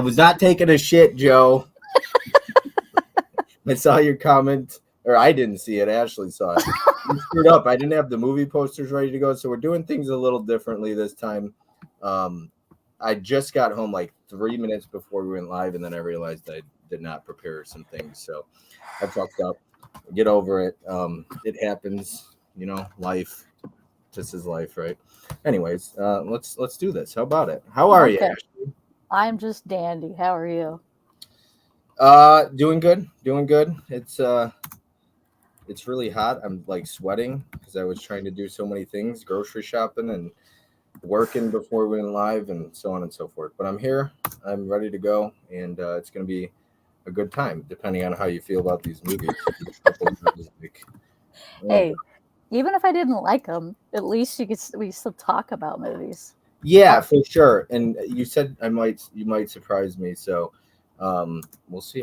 was not taking a shit, Joe. I saw your comment, or I didn't see it. Ashley saw it. You screwed up. I didn't have the movie posters ready to go, so we're doing things a little differently this time. I just got home like 3 minutes before we went live, and then I realized I did not prepare some things, so I fucked up. Get over it. It happens, life. This is life, right? Anyways, let's do this. How about it? How are you, Ashley? I'm just dandy. How are you? Doing good. Doing good. It's really hot. I'm like sweating because I was trying to do so many things, grocery shopping and working before we went live and so on and so forth. But I'm here. I'm ready to go, and it's going to be a good time, depending on how you feel about these movies. Hey, even if I didn't like them, at least we still talk about movies. Yeah, for sure. And you said you might surprise me, so we'll see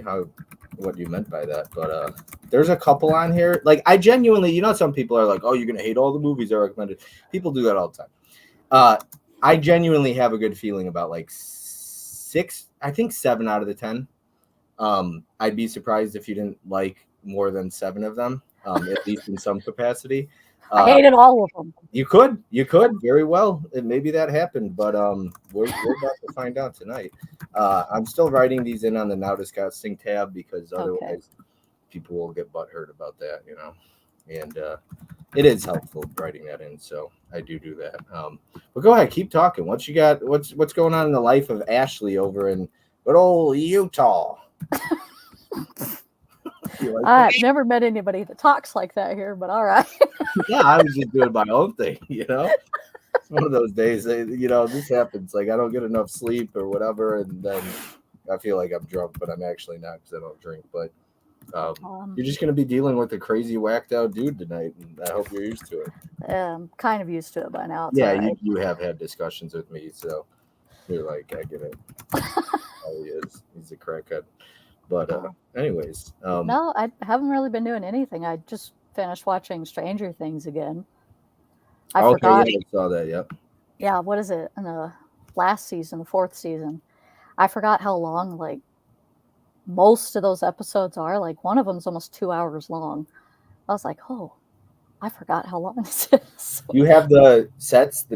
what you meant by that. But there's a couple on here. Like I genuinely, some people are like, "Oh, you're gonna hate all the movies I recommended." People do that all the time. I genuinely have a good feeling about like 6, I think 7 out of the 10. I'd be surprised if you didn't like more than 7 of them, at least in some capacity. I hated all of them. You could very well. Maybe that happened, but we're about to find out tonight. I'm still writing these in on the Now Discussing tab because otherwise people will get butthurt about that, and it is helpful writing that in, so I do that. But go ahead, keep talking. What you got? What's going on in the life of Ashley over in good old Utah? I've never met anybody that talks like that here, but all right. Yeah, I was just doing my own thing, It's one of those days, this happens. Like I don't get enough sleep or whatever, and then I feel like I'm drunk, but I'm actually not because I don't drink. But you're just going to be dealing with a crazy, whacked out dude tonight, and I hope you're used to it. I'm kind of used to it by now. Yeah, right. you have had discussions with me, so you're like, I get it. Oh, he is. He's a crackhead. But anyways. No, I haven't really been doing anything. I just finished watching Stranger Things again. I forgot. Yeah, I saw that, yep. Yeah, what is it? In the last season, the 4th season. I forgot how long, like, most of those episodes are. Like, one of them's almost 2 hours long. I was like, oh, I forgot how long this is. You have the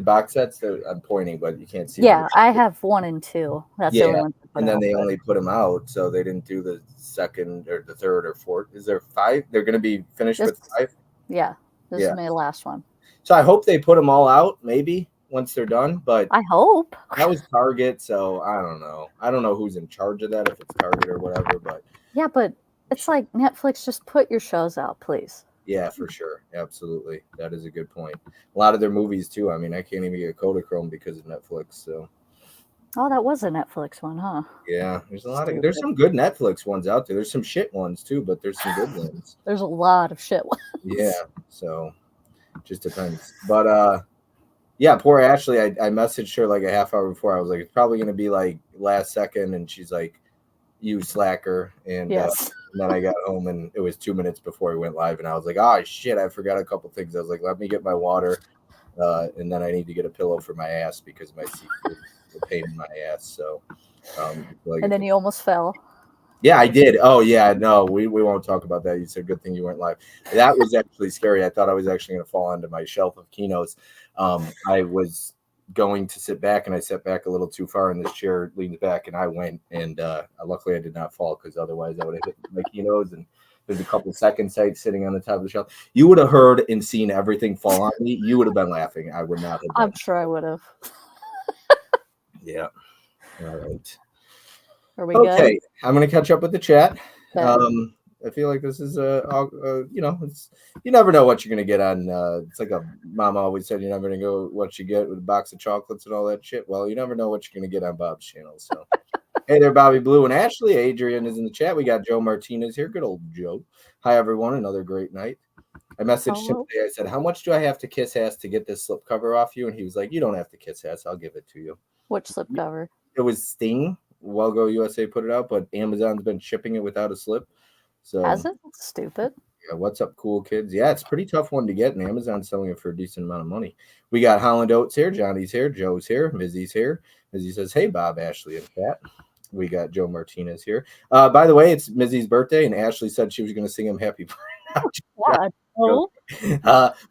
box sets that I'm pointing, but you can't see. Yeah, I have 1 and 2. That's the only one. And then they only put them out, so they didn't do the 2nd or the 3rd or 4th. Is there 5? They're going to be finished with 5? Yeah, this is my last one. So I hope they put them all out, maybe, once they're done. But I hope. That was Target, so I don't know. I don't know who's in charge of that, if it's Target or whatever. But yeah, but it's like Netflix, just put your shows out, please. Yeah, for sure. Absolutely. That is a good point. A lot of their movies, too. I mean, I can't even get Kodachrome because of Netflix, so... Oh, that was a Netflix one, huh? Yeah, there's some good Netflix ones out there. There's some shit ones too, but there's some good ones. There's a lot of shit ones. Yeah, so just depends. But yeah, poor Ashley. I messaged her like a half hour before. I was like, it's probably gonna be like last second, and she's like, "You slacker." And, yes. And then I got home, and it was 2 minutes before we went live, and I was like, "Oh shit, I forgot a couple things." I was like, "Let me get my water, and then I need to get a pillow for my ass because my seat." The pain in my ass, so and then you almost fell. Yeah, I did. Oh yeah, no, we won't talk about that. You said good thing you weren't live. That was actually scary. I thought I was actually going to fall onto my shelf of Kinos. I was going to sit back, and I sat back a little too far in this chair, leaned back, and I went. And luckily, I did not fall because otherwise, I would have hit my Kinos. And there's a couple second sites sitting on the top of the shelf. You would have heard and seen everything fall on me. You would have been laughing. I would not have. I'm sure I would have. Yeah. All right. Are we good? I'm going to catch up with the chat. I feel like this is you never know what you're going to get on. It's like a mama always said, you're never going to go what you get with a box of chocolates and all that shit. Well, you never know what you're going to get on Bob's channel. So, hey there, Bobby Blue and Ashley. Adrian is in the chat. We got Joe Martinez here. Good old Joe. Hi, everyone. Another great night. I messaged him today. I said, how much do I have to kiss ass to get this slipcover off you? And he was like, you don't have to kiss ass. I'll give it to you. Which slipcover? It was Sting. Wellgo USA put it out, but Amazon's been shipping it without a slip. So has it? Stupid. Yeah, what's up, cool kids? Yeah, it's a pretty tough one to get, and Amazon's selling it for a decent amount of money. We got Holland Oates here, Johnny's here, Joe's here, Mizzy's here. Mizzy says, hey, Bob, Ashley, and Pat. We got Joe Martinez here. By the way, it's Mizzy's birthday, and Ashley said she was going to sing him happy birthday. Yeah. Oh,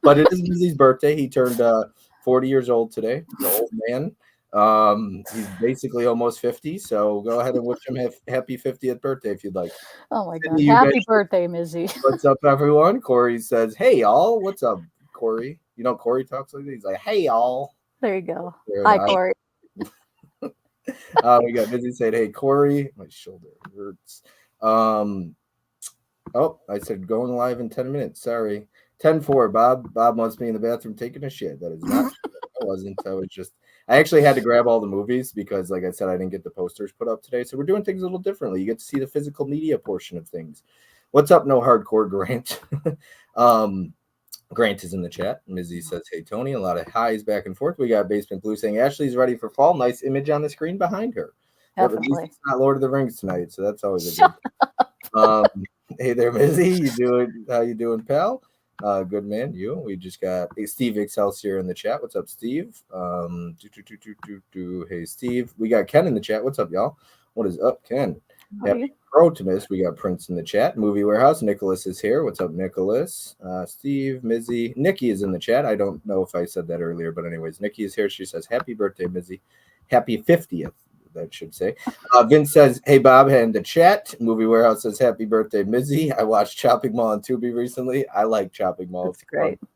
But it is Mizzy's birthday. He turned 40 years old today. He's an old man. He's basically almost 50. So go ahead and wish him happy 50th birthday if you'd like. oh my God. Sydney, you Happy mentioned, birthday, Mizzy. what's up, everyone? Corey says, "Hey, y'all. What's up, Corey?" You know, Corey talks like this. He's like, "Hey, y'all." There you go. There, Hi, Corey. we got Busy saying, "Hey, Corey, my shoulder hurts." Oh, I said going live in 10 minutes. Sorry, 10-4. Bob wants me in the bathroom taking a shit. That is not. I wasn't. I actually had to grab all the movies because, like I said, I didn't get the posters put up today. So we're doing things a little differently. You get to see the physical media portion of things. What's up, no hardcore Grant? Grant is in the chat. Mizzy says, "Hey, Tony." A lot of highs back and forth. We got Basement Blue saying Ashley's ready for fall. Nice image on the screen behind her. Yep, at least it's not Lord of the Rings tonight, so that's always a good. Hey there, Mizzy. You doing? How you doing, pal? Good man. You. We just got Steve Excelsior in the chat. What's up, Steve? Hey, Steve. We got Ken in the chat. What's up, y'all? What is up, Ken? Happy Protimus. We got Prince in the chat. Movie Warehouse. Nicholas is here. What's up, Nicholas? Steve, Mizzy. Nikki is in the chat. I don't know if I said that earlier, but anyways, Nikki is here. She says, "Happy birthday, Mizzy. Happy 50th." That should say. Vince says, "Hey, Bob," in the chat. Movie Warehouse says, "Happy birthday, Mizzy. I watched Chopping Mall on Tubi recently. I like Chopping Mall. That's great. Fun.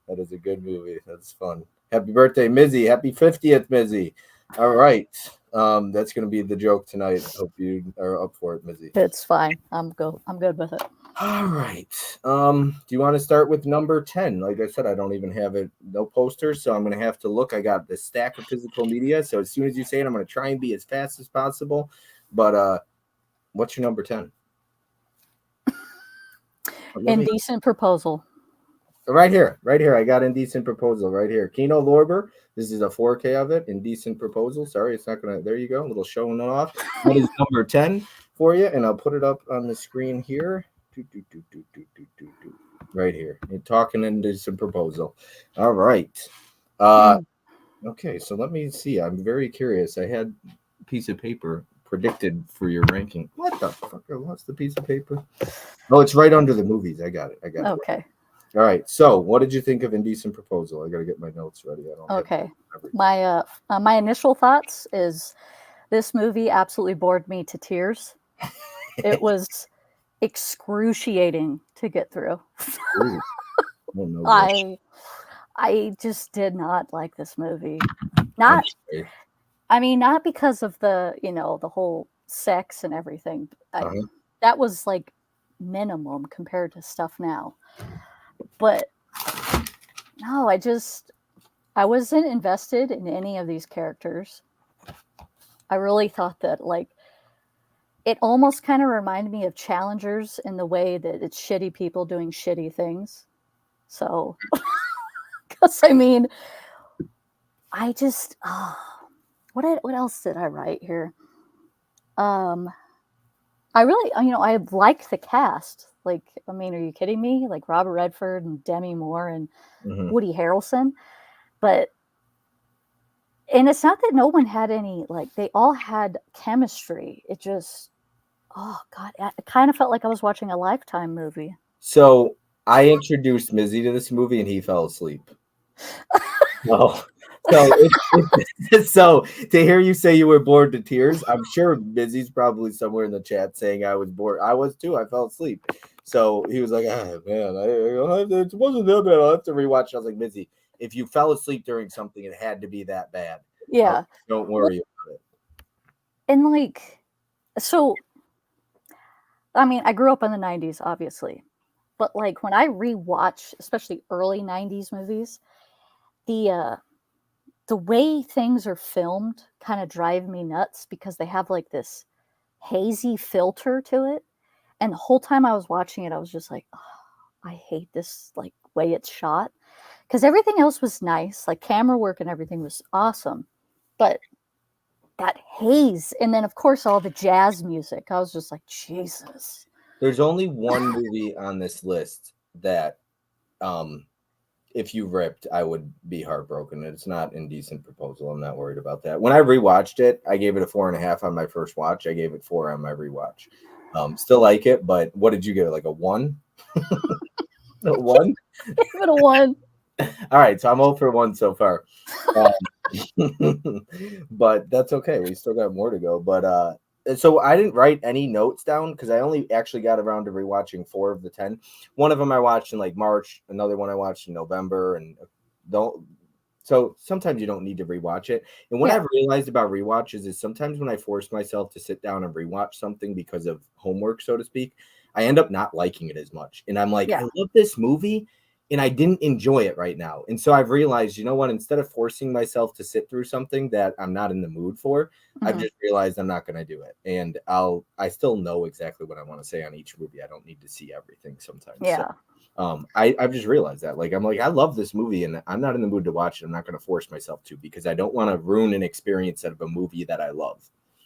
That is a good movie. That's fun. Happy birthday, Mizzy. Happy 50th, Mizzy." All right. That's going to be the joke tonight. Hope you are up for it, Mizzy. It's fine. I'm good with it. All right. Do you want to start with number 10? Like I said, I don't even have it, no posters, so I'm going to have to look. I got the stack of physical media, so as soon as you say it, I'm going to try and be as fast as possible. But what's your number 10? Indecent Proposal. Right here. I got Indecent Proposal right here. Kino Lorber. This is a 4K of it. Indecent Proposal. Sorry, it's not going to. There you go. A little showing it off. That is number 10 for you, and I'll put it up on the screen here. Right here. You're talking Indecent Proposal. All right. Okay, so let me see. I'm very curious. I had a piece of paper predicted for your ranking. What the fuck? What's the piece of paper? Oh, it's right under the movies. I got it. Okay. All right. So, what did you think of Indecent Proposal? I got to get my notes ready. Okay. My initial thoughts is this movie absolutely bored me to tears. It was excruciating to get through. I just did not like this movie. Not because of the, the whole sex and everything. That was like minimum compared to stuff now. But no, I wasn't invested in any of these characters. I really thought that it almost kind of reminded me of Challengers in the way that it's shitty people doing shitty things. So, because I just, what else did I write here? I really, I liked the cast. Are you kidding me? Like Robert Redford and Demi Moore and Woody Harrelson. And it's not that no one had any, they all had chemistry. It just, oh God, it kind of felt like I was watching a Lifetime movie. So I introduced Mizzy to this movie and he fell asleep. So to hear you say you were bored to tears, I'm sure Mizzy's probably somewhere in the chat saying I was bored. I was too. I fell asleep. So he was like, "Oh man, it wasn't that bad. I'll have to rewatch." I was like, "Mizzy, if you fell asleep during something, it had to be that bad. Yeah, don't worry about it." And so, I grew up in the '90s, obviously, but when I rewatch, especially early '90s movies, the way things are filmed kind of drive me nuts because they have this hazy filter to it. And the whole time I was watching it, I was just like, oh, I hate this way it's shot. Because everything else was nice, camera work and everything was awesome. But that haze, and then of course all the jazz music, I was just like, Jesus. There's only one movie on this list that if you ripped, I would be heartbroken. It's not Indecent Proposal. I'm not worried about that. When I rewatched it, I gave it a 4.5 on my first watch. I gave it 4 on my rewatch. Still like it, but what did you give it? Like a 1? A 1? Give it a 1. All right, so I'm 0 for 1 so far. But that's okay. We still got more to go. But so I didn't write any notes down because I only actually got around to rewatching 4 of the 10. One of them I watched in like March, another one I watched in November, and don't. So sometimes you don't need to rewatch it. And what Yeah. I've realized about rewatches is sometimes when I force myself to sit down and rewatch something because of homework, so to speak, I end up not liking it as much. And I'm like, Yeah. I love this movie and I didn't enjoy it right now. And so I've realized, you know what, instead of forcing myself to sit through something that I'm not in the mood for, I've Mhm. just realized I'm not going to do it. And I still know exactly what I want to say on each movie. I don't need to see everything sometimes. So Yeah. I've just realized that. Like, I'm like, I love this movie and I'm not in the mood to watch it. I'm not going to force myself to because I don't want to ruin an experience out of a movie that I love.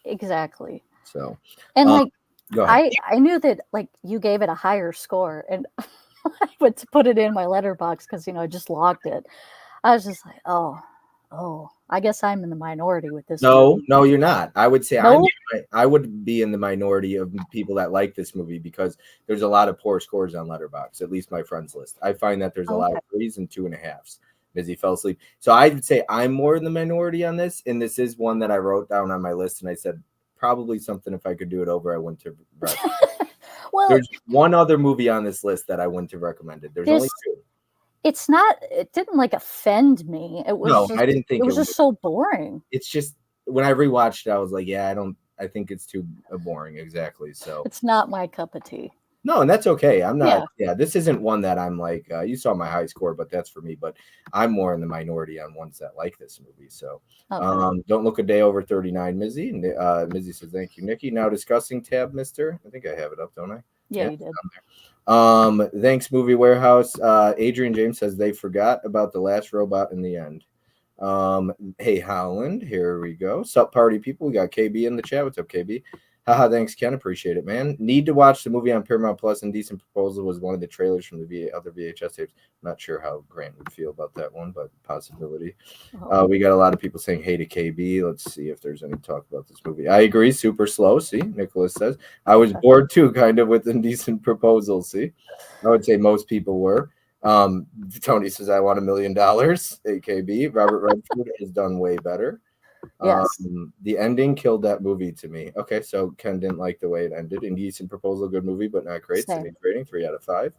Exactly. So And um, like go ahead. I knew that like you gave it a higher score, and I went to put it in my letterbox because I just logged it. I was just like, oh, I guess I'm in the minority with this No, movie. no, you're not. I would say No, I would be in the minority of people that like this movie because there's a lot of poor scores on Letterboxd, at least my friends list. I find that there's a lot of okay, 3s and 2.5s. Busy fell asleep. So I would say I'm more in the minority on this, and this is one that I wrote down on my list, and I said probably something if I could do it over, I wouldn't have recommended. well, There's one other movie on this list that I wouldn't have recommended. There's only this two. it's not. It didn't like offend me. No, I didn't It think it was would. just so boring. It's just when I rewatched it, I was like, yeah, I don't. I think it's too boring. Exactly. So It's not my cup of tea. no, and that's okay. I'm not. Yeah. Yeah, this isn't one that I'm like. You saw my high score, but that's for me. But I'm more in the minority on ones that like this movie. So Okay. don't look a day over 39, Mizzy. And Mizzy says, "Thank you, Nikki." Now discussing tab, Mister. I think I have it up, don't I? Yeah, Yeah. you did. Thanks, Movie Warehouse. Adrian James says they forgot about the last robot in the end. Hey Holland, here we go. Sup party people. We got KB in the chat. What's up, KB? Haha, thanks, Ken. Appreciate it, man. Need to watch the movie on Paramount Plus. Indecent Proposal was one of the trailers from the other VHS tapes. Not sure how Grant would feel about that one, but possibility. Oh, We got a lot of people saying hey to KB. Let's see if there's any talk about this movie. I agree, super slow. See, Nicholas says I was okay. bored too, kind of with Indecent Proposal. See, I would say most people were. Tony says I want $1,000,000. AKB. Robert Redford has done way better. Yes. The ending killed that movie to me. Okay, so Ken didn't like the way it ended. Indecent Proposal, good movie, but not great. Same. Cindy's rating 3 out of 5.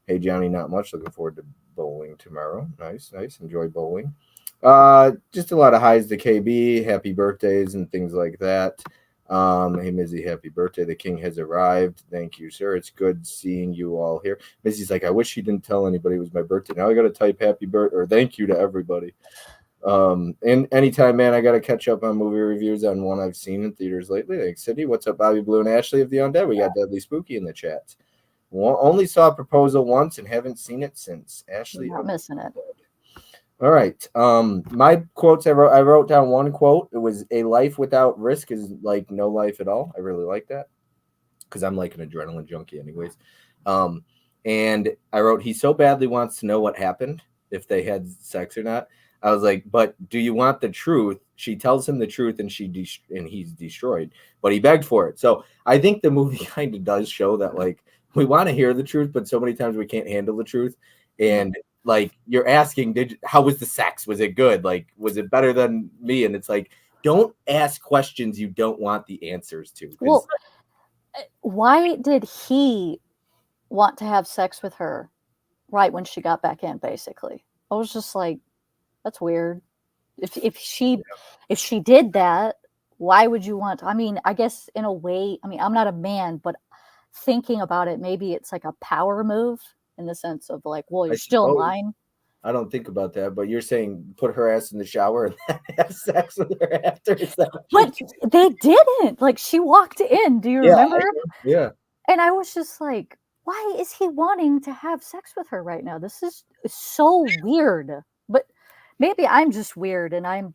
Hey Johnny, not much. Looking forward to bowling tomorrow. Nice, nice. Enjoy bowling. Just a lot of highs to KB, happy birthdays and things like that. Hey Mizzy, happy birthday. The king has arrived. Thank you, sir. It's good seeing you all here. Mizzy's like, I wish he didn't tell anybody it was my birthday. Now I gotta type happy birthday or thank you to everybody. And anytime, man, I got to catch up on movie reviews on one I've seen in theaters lately. Thanks, City. What's up, Bobby Blue and Ashley of the Undead? We got Deadly Spooky in the chat. Only saw Proposal once and haven't seen it since. You're Ashley not of the missing it. Undead. All right. My quotes I wrote down one quote. It was a life without risk is like no life at all. I really like that because I'm like an adrenaline junkie, anyways. Um, and I wrote, he so badly wants to know what happened, if they had sex or not. I was like, but do you want the truth? She tells him the truth, and and he's destroyed. But he begged for it. So I think the movie kind of does show that like we want to hear the truth, but so many times we can't handle the truth. And like you're asking, how was the sex? Was it good? Like was it better than me? And it's like, don't ask questions you don't want the answers to. Because Well, why did he want to have sex with her right when she got back in? Basically, I was just like, that's weird. If she did that, why would you want? I mean, I guess in a way. I mean, I'm not a man, but thinking about it, maybe it's like a power move in the sense of like, well, I you're still suppose mine. I don't think about that, but you're saying put her ass in the shower and then have sex with her after. Is that what you're But they didn't. Like she walked in. Do you Yeah, remember? yeah. And I was just like, why is he wanting to have sex with her right now? This is so weird. But maybe I'm just weird and I'm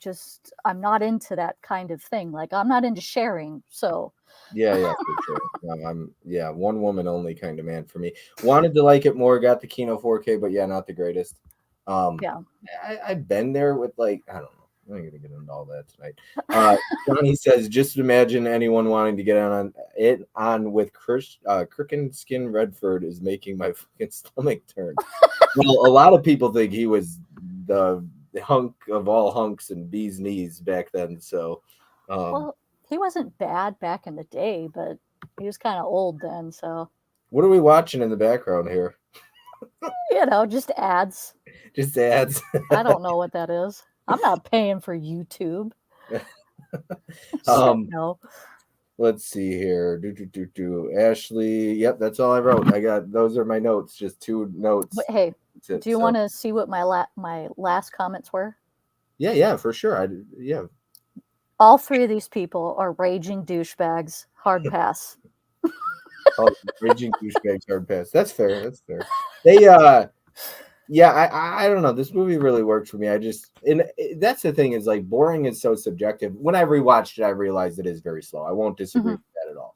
not into that kind of thing. Like I'm not into sharing. So Yeah, for sure. I'm one woman only kind of man for me. Wanted to like it more, got the Kino 4K, but yeah, not the greatest. Yeah. I've been there with like I don't know. I'm not gonna get into all that tonight. Johnny says, just imagine anyone wanting to get on with Crooked Skin Redford is making my fucking stomach turn. Well, a lot of people think he was the hunk of all hunks and bee's knees back then. So, Well, he wasn't bad back in the day, but he was kind of old then. So, what are we watching in the background here? just ads. Just ads. I don't know what that is. I'm not paying for YouTube. um, No. let's see here. Ashley. Yep, that's all I wrote. I got those are my notes. Just 2 notes. But hey, That's it. do you want to see what my last comments were? Yeah, for sure. Yeah. All 3 of these people are raging douchebags. Hard pass. Oh, raging douchebags hard pass. That's fair. That's fair. They yeah, I don't know. This movie really worked for me. That's the thing is like boring is so subjective. When I rewatched it, I realized it is very slow. I won't disagree with that at all.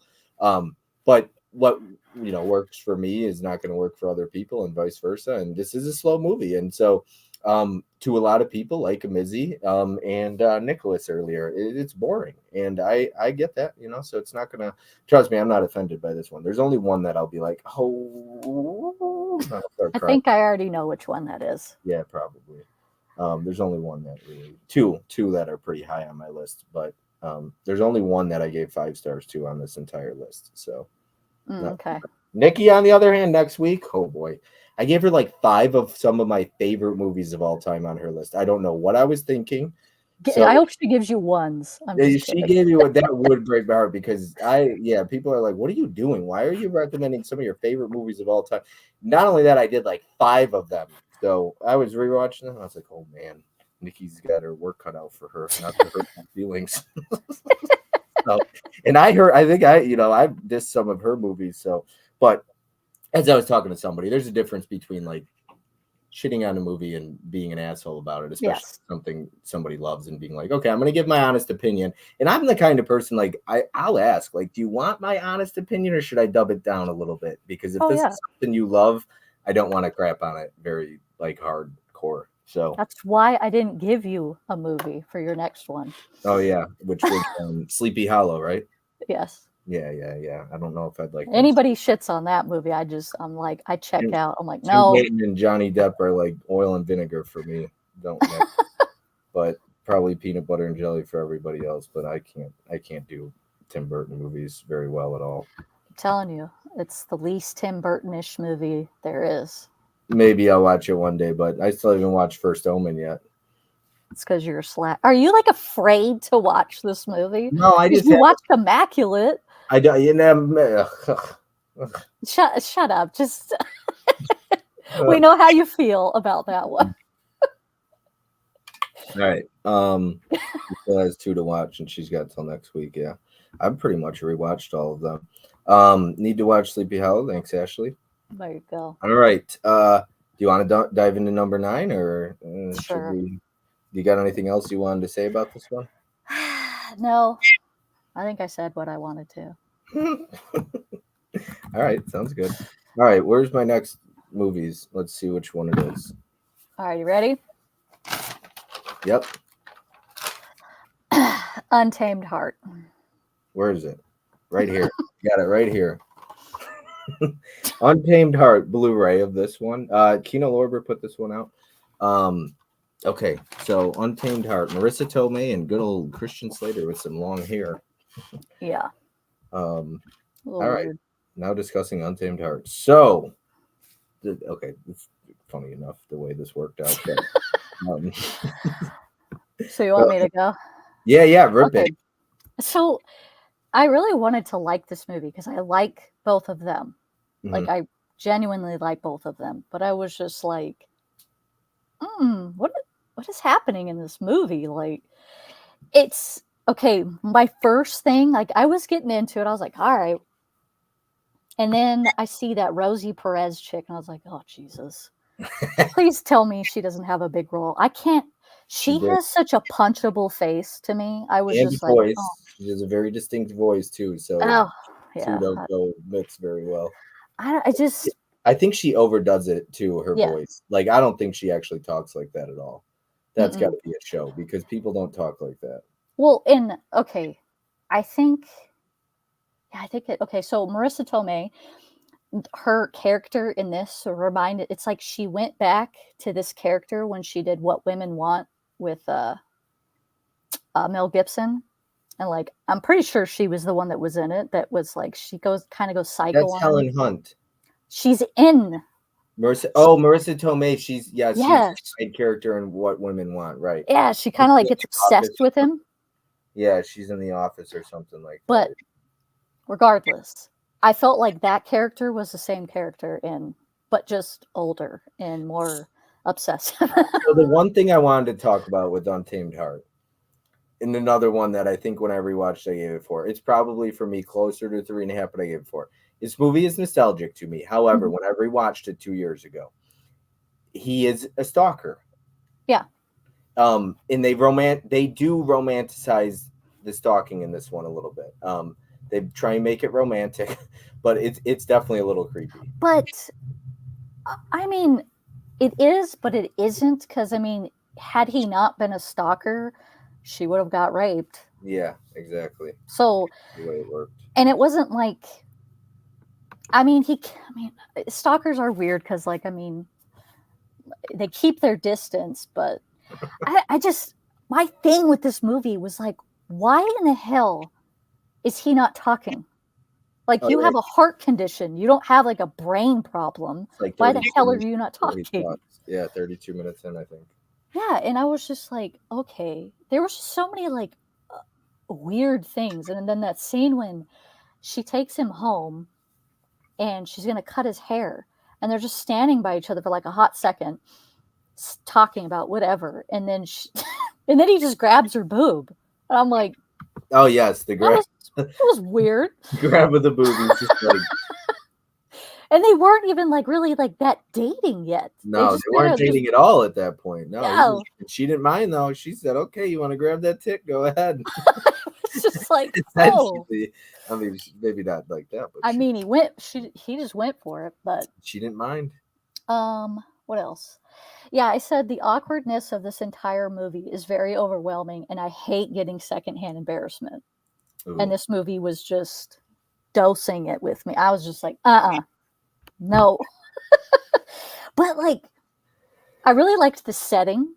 But what works for me is not going to work for other people, and vice versa. And this is a slow movie, and so to a lot of people like Mizzy and Nicholas earlier, it's boring, and I get that, so it's not gonna, trust me, I'm not offended by this one. There's only one that I'll be like, oh, I think I already know which one that is. Yeah, probably. There's only one that really two that are pretty high on my list, but there's only one that I gave 5 stars to on this entire list. So okay. Nikki, on the other hand, next week, oh boy, I gave her like 5 of some of my favorite movies of all time on her list. I don't know what I was thinking. So, I hope she gives you ones. She gave you what that would break my heart because people are like, what are you doing? Why are you recommending some of your favorite movies of all time? Not only that, I did like 5 of them. So I was rewatching them. I was like, oh man, Nikki's got her work cut out for her, not to hurt my feelings. And I dissed some of her movies. So, but as I was talking to somebody, there's a difference between like shitting on a movie and being an asshole about it, especially something somebody loves, and being like, okay, I'm going to give my honest opinion. And I'm the kind of person, like, I'll ask, like, do you want my honest opinion or should I dub it down a little bit? Because if this is something you love, I don't want to crap on it very, like, hardcore. So that's why I didn't give you a movie for your next one. Oh, yeah. Which was Sleepy Hollow, right? Yes. Yeah. I don't know if I'd like anybody shits on that movie. I'm like, I check out. I'm like, Tim no. Burton and Johnny Depp are like oil and vinegar for me. Don't know. But probably peanut butter and jelly for everybody else. But I can't do Tim Burton movies very well at all. I'm telling you, it's the least Tim Burton-ish movie there is. Maybe I'll watch it one day, but I still haven't watched First Omen yet. It's because you're slack. Are you like afraid to watch this movie? No, I just watched Immaculate. I don't. Shut up. Just we know how you feel about that one. All right. She still has 2 to watch, and she's got till next week. Yeah, I've pretty much rewatched all of them. Need to watch Sleepy Hollow. Thanks, Ashley. There you go. All right. Do you want to dive into number 9, or sure. You got anything else you wanted to say about this one? No, I think I said what I wanted to. All right, sounds good. All right, where's my next movies? Let's see which one it is. All right, you ready? Yep. Untamed Heart. Where is it? Right here. Got it right here. Untamed Heart Blu-ray of this one. Kino Lorber put this one out. Okay, so Untamed Heart, Marissa Tomei and good old Christian Slater with some long hair. Yeah. All right. Now discussing Untamed Heart. So, okay, it's funny enough the way this worked out. But, so you want me to go? Yeah, rip it. So I really wanted to like this movie because I like both of them. Mm-hmm. Like I genuinely like both of them, but I was just like, what is happening in this movie? Like, it's okay. My first thing, like I was getting into it, I was like, all right. And then I see that Rosie Perez chick, and I was like, oh, Jesus. Please tell me she doesn't have a big role. I can't. She has such a punchable face to me. I was just voice. Like, oh. She has a very distinct voice, too. So, yeah. Two don't go mix very well. I just, I think she overdoes it to her Yeah. voice. Like, I don't think she actually talks like that at all. That's got Mm-mm. to be a show because people don't talk like that. Well, in okay, I think yeah, I think it okay, so Marissa Tomei, her character in this reminded it's like she went back to this character when she did What Women Want with Mel Gibson. And like I'm pretty sure she was the one that was in it that was like she goes psycho That's on him. Helen Hunt. She's in Marissa Tomei. She's she's yeah, the main character in What Women Want, right? yeah, she She's kind of in like gets The Office. obsessed with him. Yeah, she's in The Office or something like that. But regardless, I felt like that character was the same character in, but just older and more obsessive. So the one thing I wanted to talk about with Untamed Heart, and another one that I think when I rewatched, I gave it 4. It's probably for me closer to 3.5, but I gave it 4. This movie is nostalgic to me. However, when I rewatched it 2 years ago, he is a stalker. Yeah. And they do romanticize the stalking in this one a little bit. They try and make it romantic, but it's definitely a little creepy. But I mean, it is, but it isn't because I mean, had he not been a stalker, she would have got raped. Yeah, exactly. So The way it worked. and it wasn't like I mean, stalkers are weird because, like, I mean, they keep their distance, but I just, my thing with this movie was like, why in the hell is he not talking? Like, you have a heart condition, you don't have like a brain problem. Like why the hell are you not talking? Yeah, 32 minutes in, I think. Yeah, and I was just like, okay. There was just so many like weird things. And then that scene when she takes him home and she's going to cut his hair and they're just standing by each other for like a hot second talking about whatever and then and then he just grabs her boob and I'm like, oh yes, the grab that was weird. Grab with the boob is just like and they weren't even like really like that dating yet. No, they weren't dating at all at that point. No. She didn't mind though. She said, okay, you want to grab that tit, go ahead. It's just like, oh. I mean, maybe not like that, but I mean, he just went for it, but she didn't mind. What else? Yeah, I said the awkwardness of this entire movie is very overwhelming, and I hate getting secondhand embarrassment. Ooh. And this movie was just dosing it with me. I was just like, no. But like, I really liked the setting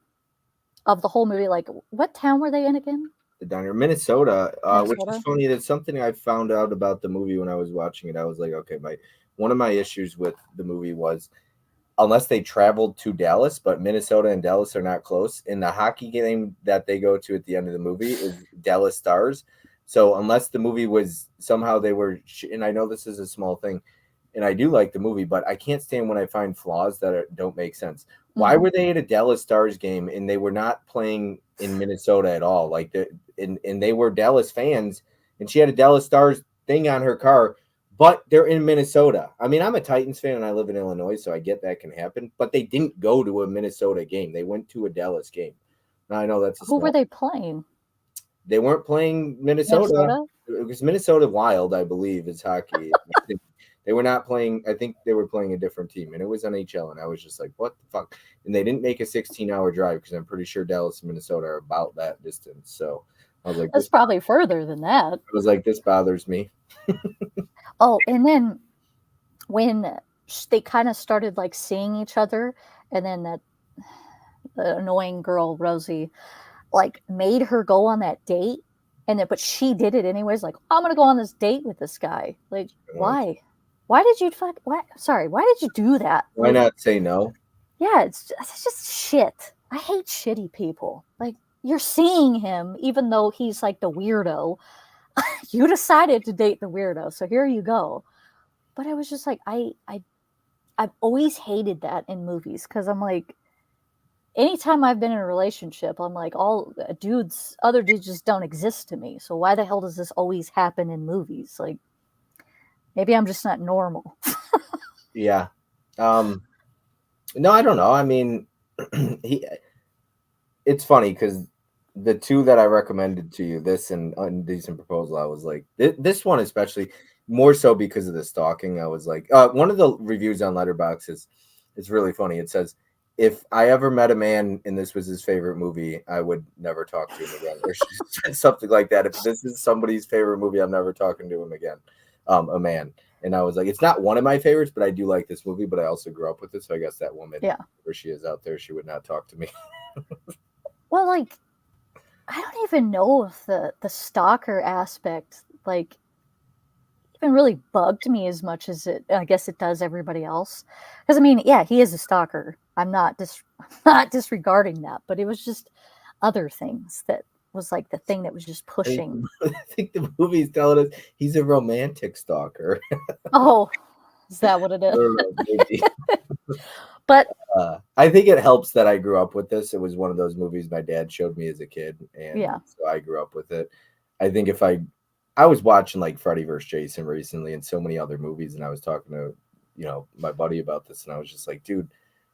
of the whole movie. Like, what town were they in again? Down here, Minnesota. Which is funny. That's something I found out about the movie when I was watching it. I was like, okay, one of my issues with the movie was unless they traveled to Dallas, but Minnesota and Dallas are not close. In the hockey game that they go to at the end of the movie is Dallas Stars. So unless the movie was somehow they were, and I know this is a small thing, and I do like the movie, but I can't stand when I find flaws that don't make sense. Why were they at a Dallas Stars game and they were not playing in Minnesota at all? Like, and they were Dallas fans, and she had a Dallas Stars thing on her car, but they're in Minnesota. I mean, I'm a Titans fan and I live in Illinois, so I get that can happen. But they didn't go to a Minnesota game; they went to a Dallas game. Now I know that's who were they playing? They weren't playing Minnesota. It was Minnesota Wild, I believe, is hockey. They were not playing. I think they were playing a different team, and it was NHL. And I was just like, "What the fuck?" And they didn't make a 16-hour drive because I'm pretty sure Dallas and Minnesota are about that distance. So I was like, "That's probably further than that." I was like, "This bothers me." Oh, and then when they kind of started like seeing each other, and then the annoying girl Rosie, like made her go on that date, and then but she did it anyways. Like, I'm gonna go on this date with this guy. Like, why? Why did you why did you do that? Why not say no? Yeah, it's just shit. I hate shitty people. Like, you're seeing him, even though he's like the weirdo. You decided to date the weirdo, so here you go. But I was just like, I've always hated that in movies because I'm like, anytime I've been in a relationship, I'm like, other dudes just don't exist to me. So why the hell does this always happen in movies? Like, maybe I'm just not normal. Yeah. No, I don't know. I mean, it's funny because the two that I recommended to you, this and Indecent Proposal, I was like, this one especially, more so because of the stalking. I was like, one of the reviews on Letterboxd is it's really funny. It says, if I ever met a man and this was his favorite movie, I would never talk to him again, or she said something like that. If this is somebody's favorite movie, I'm never talking to him again. A man. And I was like, it's not one of my favorites, but I do like this movie, but I also grew up with it. So I guess that woman, Yeah. where she is out there, she would not talk to me. Well, like, I don't even know if the stalker aspect, like, even really bugged me as much as I guess it does everybody else. Because I mean, yeah, he is a stalker. I'm not not disregarding that, but it was just other things that was like the thing that was just pushing. I think the movie's telling us he's a romantic stalker. Oh, is that what it is? Maybe. But I think it helps that I grew up with this. It was one of those movies my dad showed me as a kid, and yeah, so I grew up with it. I think if I was watching like Freddy vs. Jason recently and so many other movies, and I was talking to my buddy about this, and I was just like, dude,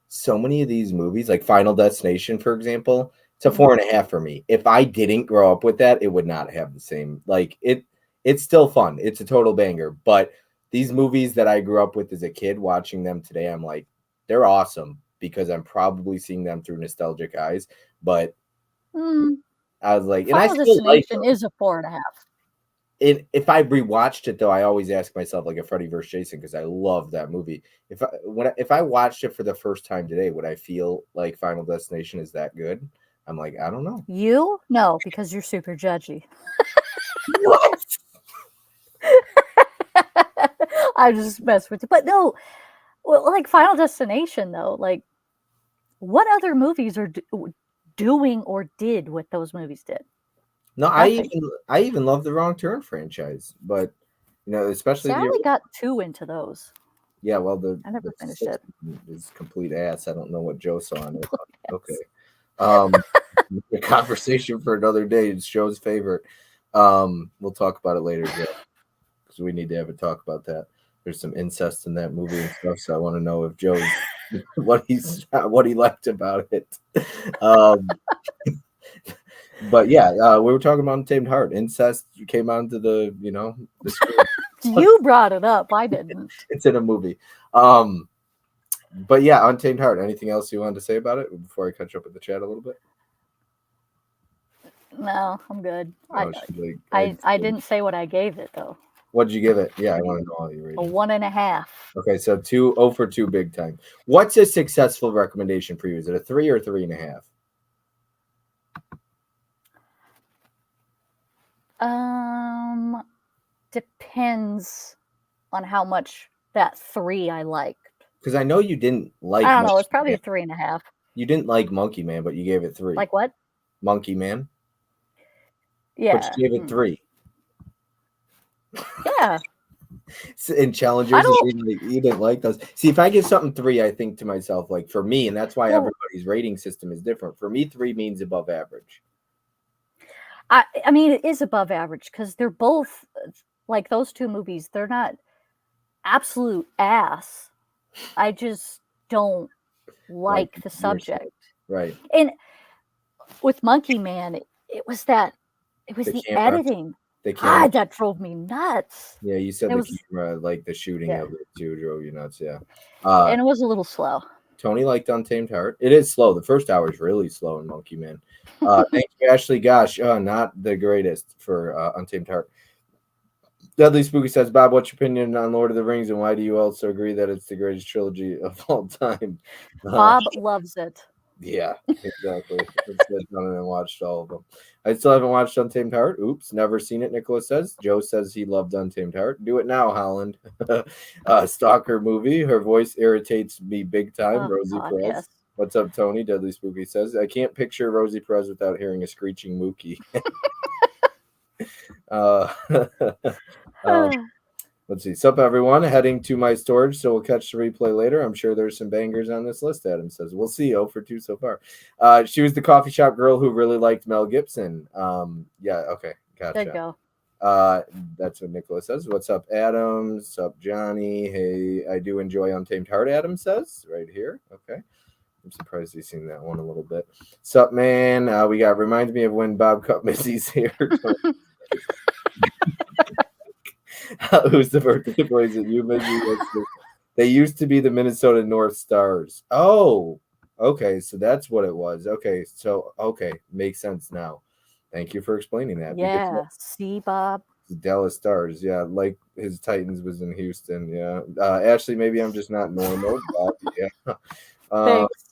so many of these movies, like Final Destination, for example, it's a 4.5 for me. If I didn't grow up with that, it would not have the same. Like it's still fun. It's a total banger. But these movies that I grew up with as a kid, watching them today, I'm like, they're awesome because I'm probably seeing them through nostalgic eyes. But I was like, and I Final still like Destination them. is a 4.5. If I rewatched it though, I always ask myself like a Freddy vs. Jason because I love that movie. If I watched it for the first time today, would I feel like Final Destination is that good? I'm like, I don't know. You? No, because you're super judgy. What? I just mess with you. But no, well, like Final Destination though, like what other movies are doing or did what those movies did? No, Nothing. I even love the Wrong Turn franchise, but especially See, I the only got 2 into those. yeah, well I never the finished sixth it. is complete ass. I don't know what Joe saw on it. Okay. The conversation for another day. It's Joe's favorite. We'll talk about it later, Joe, because we need to have a talk about that. There's some incest in that movie and stuff, so I want to know if Joe's what he liked about it. But yeah, we were talking about Untamed Heart. Incest came onto the the screen. You brought it up. I didn't. It's in a movie. But yeah, Untamed Heart. Anything else you wanted to say about it before I catch up with the chat a little bit? No, I'm good. Oh, I didn't say what I gave it though. What did you give it? Yeah, I want to know all you A rated. 1.5. Okay, so 0 for 2 big time. What's a successful recommendation for you? Is it a 3 or 3.5? Depends on how much that 3 I liked. Because I know you didn't like. I don't know. It's probably a 3.5. You didn't like Monkey Man, but you gave it 3. Like what? Monkey Man. Yeah. But you gave it 3. Yeah. In challengers, you didn't like those. See, if I give something 3, I think to myself, like for me, and that's why everybody's rating system is different. For me, 3 means above average. I mean, it is above average because they're both like those 2 movies. They're not absolute ass. I just don't like the subject. Right. And with Monkey Man, it was the editing. God, that drove me nuts. Yeah, you said camera, like the shooting of it too, drove you nuts. Yeah. And it was a little slow. Tony liked Untamed Heart. It is slow. The first hour is really slow in Monkey Man. Thank you, Ashley. Gosh, not the greatest for Untamed Heart. Dudley Spooky says, Bob, what's your opinion on Lord of the Rings, and why do you also agree that it's the greatest trilogy of all time? Bob loves it. Yeah, exactly. I've done it and watched all of them. I still haven't watched Untamed Heart. Oops, never seen it, Nicholas says. Joe says he loved Untamed Heart. Do it now, Holland. Stalker movie. Her voice irritates me big time. Rosie Perez. Yes. What's up, Tony? Deadly Spooky says, I can't picture Rosie Perez without hearing a screeching Mookie. Let's see. Sup, everyone. Heading to my storage, so we'll catch the replay later. I'm sure there's some bangers on this list, Adam says. We'll see. 0 for 2 so far. She was the coffee shop girl who really liked Mel Gibson. Yeah, okay. Gotcha. There you go. That's what Nicholas says. What's up, Adam? Sup, Johnny? Hey, I do enjoy Untamed Heart, Adam says. Right here. Okay. I'm surprised he's seen that one a little bit. Sup, man? We got reminds me of when Bob cut Missy's hair. Who's the birthday boys that you Mizzy? They used to be the Minnesota North Stars. Oh, okay. So that's what it was. Okay. So, okay. Makes sense now. Thank you for explaining that because Yeah. See, Bob. the Dallas Stars. Yeah. Like his Titans was in Houston. Yeah. Ashley, maybe I'm just not normal. But yeah. Uh, Thanks.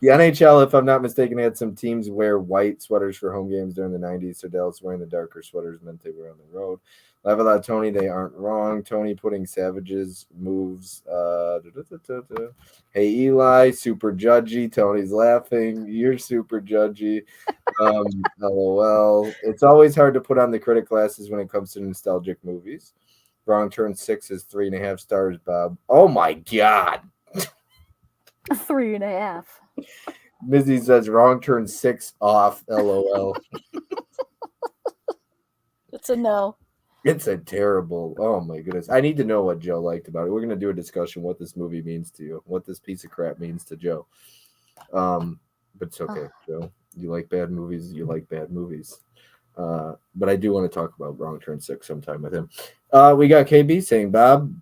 the NHL, if I'm not mistaken, had some teams wear white sweaters for home games during the 90s. So Dallas wearing the darker sweaters meant they were on the road. Level out Tony, they aren't wrong. Tony putting Savage's moves. Hey Eli, super judgy. Tony's laughing. You're super judgy. LOL. It's always hard to put on the critic glasses when it comes to nostalgic movies. Wrong Turn 6 is 3.5 stars, Bob. Oh my god. 3.5. Mizzy says Wrong Turn 6 off. LOL. It's a no. It's a terrible. Oh my goodness. I need to know what Joe liked about it. We're gonna do a discussion what this movie means to you, what this piece of crap means to Joe. But it's okay, Joe. You like bad movies, you like bad movies. But I do want to talk about Wrong Turn 6 sometime with him. We got KB saying, Bob,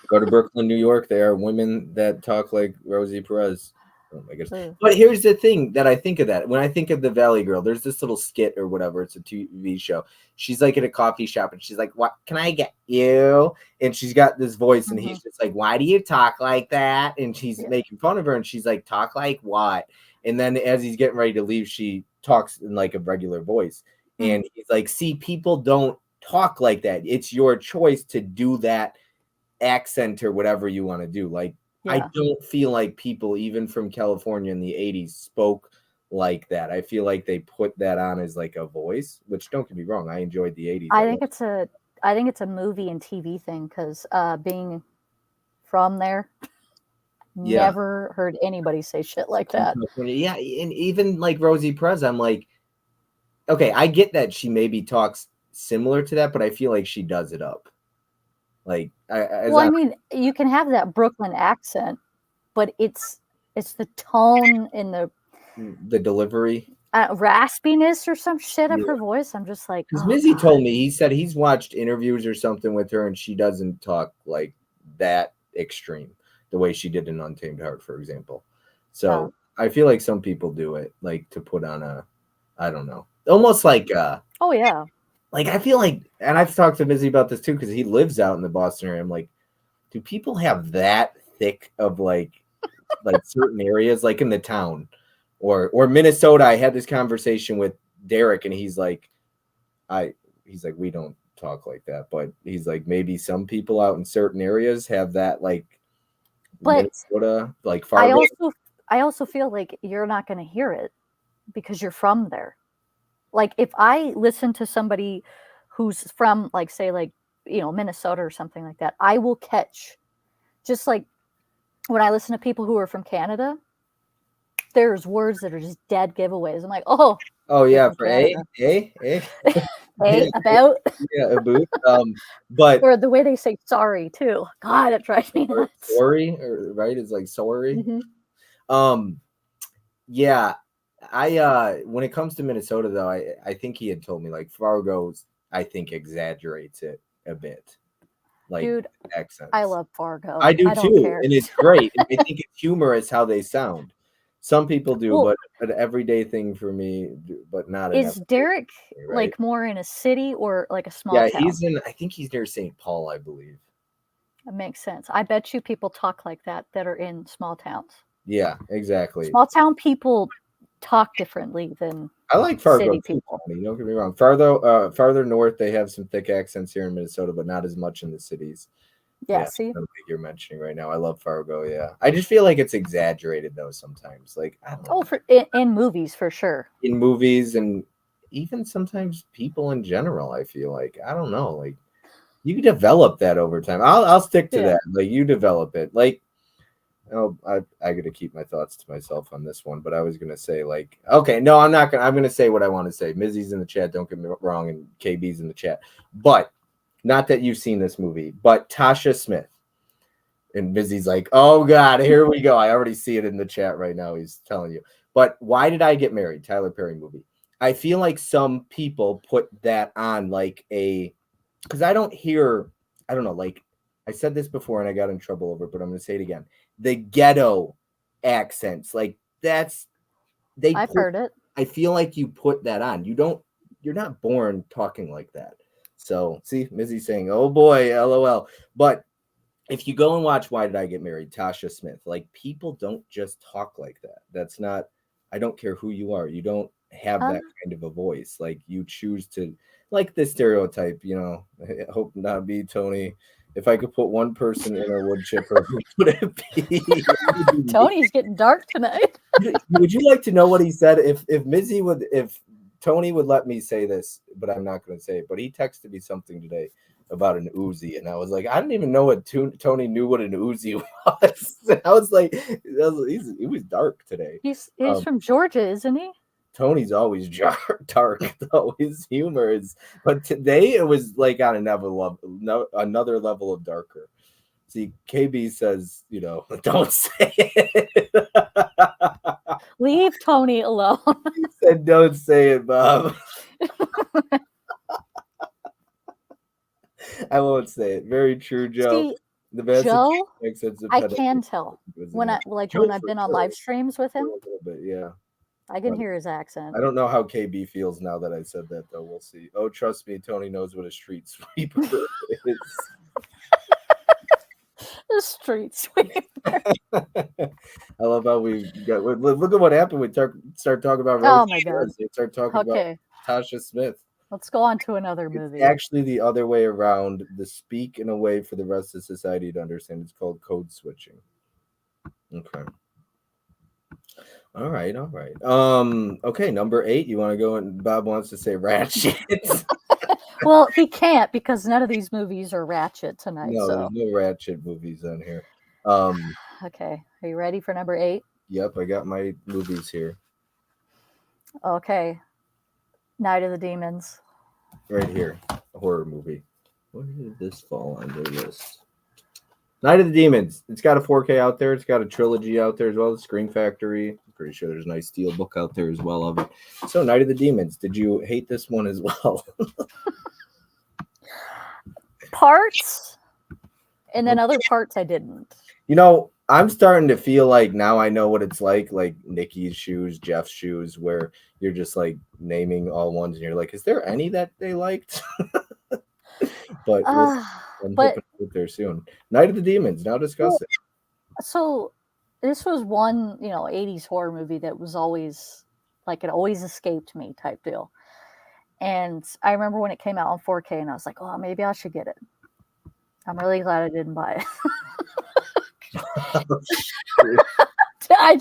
go to Brooklyn, New York. There are women that talk like Rosie Perez. Oh my goodness. But here's the thing that I think of that. When I think of the Valley Girl, there's this little skit or whatever. It's a TV show. She's like at a coffee shop and she's like, what can I get you? And she's got this voice and he's just like, why do you talk like that? And she's making fun of her and she's like, talk like what? And then as he's getting ready to leave, she talks in like a regular voice. And he's like, see, people don't talk like that. It's your choice to do that accent or whatever you want to do. Like, I don't feel like people, even from California in the 80s, spoke like that. I feel like they put that on as like a voice, which don't get me wrong, I enjoyed the 80s. I think it's a movie and TV thing because being from there, never heard anybody say shit like that. Yeah, and even like Rosie Perez, I'm like, okay, I get that she maybe talks similar to that, but I feel like she does it up. Like, I mean, you can have that Brooklyn accent, but it's the tone and the delivery, raspiness or some shit of her voice. I'm just like, because Mizzy told me, he said he's watched interviews or something with her, and she doesn't talk like that extreme the way she did in Untamed Heart, for example. So I feel like some people do it, like to put on a, I don't know, almost like like I feel like, and I've talked to Mizzy about this too because he lives out in the Boston area. I'm like, do people have that thick of like certain areas, like in the town or Minnesota? I had this conversation with Derek, and he's like, we don't talk like that, but he's like, maybe some people out in certain areas have that, like, but Minnesota, like Fargo. I also feel like you're not going to hear it because you're from there. Like if I listen to somebody who's from, like, say, like, you know, Minnesota or something like that, I will catch, just like when I listen to people who are from Canada, there's words that are just dead giveaways. I'm like, oh yeah, for about about but or the way they say sorry too. God, it drives me nuts. Sorry, right? It's like sorry. Yeah. When it comes to Minnesota, though, I think he had told me like Fargo's, I think, exaggerates it a bit. Like, dude, accents. I love Fargo. I do too, and it's great. And I think it's humorous how they sound. Some people do, but an everyday thing for me, but not. Is Derek right? Like more in a city or like a small town? He's in. I think he's near St. Paul, I believe. That makes sense. I bet you people talk like that are in small towns. Yeah, exactly. Small town people talk differently than I like Fargo city people. Don't get me wrong. Farther north, they have some thick accents here in Minnesota, but not as much in the cities. Yeah, see, I don't think you're mentioning right now. I love Fargo. Yeah, I just feel like it's exaggerated though sometimes. Like, I don't know. In movies for sure. In movies, and even sometimes people in general, I feel like, I don't know. Like, you develop that over time. I'll stick to that. Like, you develop it. Like, oh, I got to keep my thoughts to myself on this one. But I was gonna say, like, okay, no, I'm not gonna. I'm gonna say what I want to say. Mizzy's in the chat. Don't get me wrong, and KB's in the chat. But not that you've seen this movie, but Tasha Smith. And Mizzy's like, oh God, here we go. I already see it in the chat right now. He's telling you. But Why Did I Get Married? Tyler Perry movie. I feel like some people put that on like a because I don't hear, I don't know, like I said this before and I got in trouble over it, but I'm going to say it again. The ghetto accents, like that's, I've heard it. I feel like you put that on. You're not born talking like that. So see, Mizzy's saying, oh boy, LOL. But if you go and watch Why Did I Get Married, Tasha Smith, like people don't just talk like that. That's not, I don't care who you are. You don't have Uh, that kind of a voice. Like you choose to, like the stereotype, I hope not be Tony. If I could put one person in a wood chipper, who would it be? It would be me. Tony's getting dark tonight. Would you like to know what he said? If Tony would let me say this, but I'm not going to say it. But he texted me something today about an Uzi, and I was like, I didn't even know what Tony knew what an Uzi was. I was like, he was dark today. He's from Georgia, isn't he? Tony's always dark though. His humor is, but today it was like on another level of darker. See, KB says, don't say it. Leave Tony alone. He said, don't say it, Bob. I won't say it. Very true, Joe. See, The best Joe, makes sense of I can tell when I've been on live streams with him. A little bit, yeah. I can hear his accent. I don't know how KB feels now that I said that, though. We'll see. Oh, trust me, Tony knows what a street sweeper is. The street sweeper. I love how we got. Look at what happened. We start talking about. Oh my god! They start talking about Tasha Smith. Let's go on to another movie. It's actually the other way around. The speak in a way for the rest of society to understand. It's called code switching. Okay. All right. Okay, number 8. You want to go and Bob wants to say ratchet. Well, he can't because none of these movies are ratchet tonight. No, so. There's no ratchet movies on here. Okay. Are you ready for number 8? Yep, I got my movies here. Okay. Night of the Demons. Right here. A horror movie. Where did this fall on their list? Night of the Demons. It's got a 4K out there. It's got a trilogy out there as well. Screen Factory. I'm pretty sure there's a nice steel book out there as well of it. So, Night of the Demons. Did you hate this one as well? Parts. And then other parts I didn't. I'm starting to feel like now I know what it's like Nikki's shoes, Jeff's shoes, where you're just like naming all ones and you're like, is there any that they liked? But I'm hoping to get there soon. Night of the Demons. Now discuss it. So this was one, 80s horror movie that was always like it always escaped me type deal. And I remember when it came out on 4K and I was like, oh, maybe I should get it. I'm really glad I didn't buy it. I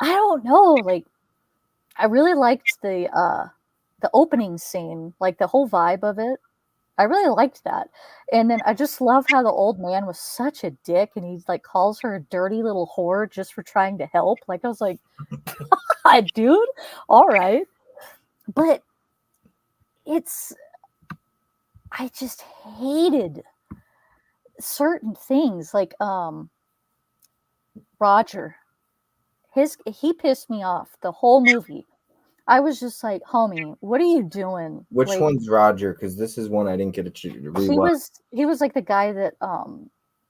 don't know. Like, I really liked the opening scene, like the whole vibe of it. I really liked that. And then I just love how the old man was such a dick and he like calls her a dirty little whore just for trying to help. Like, I was like, God, dude, all right. But I just hated certain things like Roger. He pissed me off the whole movie. I was just like, homie, what are you doing? Which one's Roger? Because this is one I didn't get to rewatch. He was like the guy that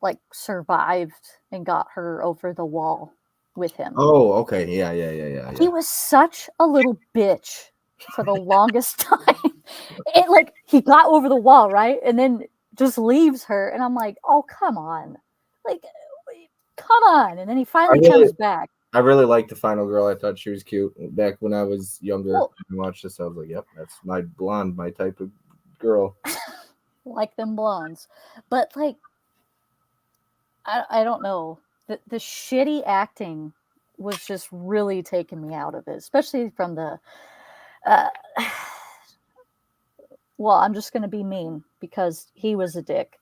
like survived and got her over the wall with him. Oh, okay. Yeah. He was such a little bitch for the longest time. It like he got over the wall, right? And then just leaves her, and I'm like, oh, come on. Like, come on. And then he finally comes back. I really liked the final girl. I thought she was cute. Back when I was younger and watched this, I was like, yep, that's my blonde, my type of girl. Like them blondes. But, like, I don't know. The shitty acting was just really taking me out of it, especially from the... well, I'm just going to be mean because he was a dick.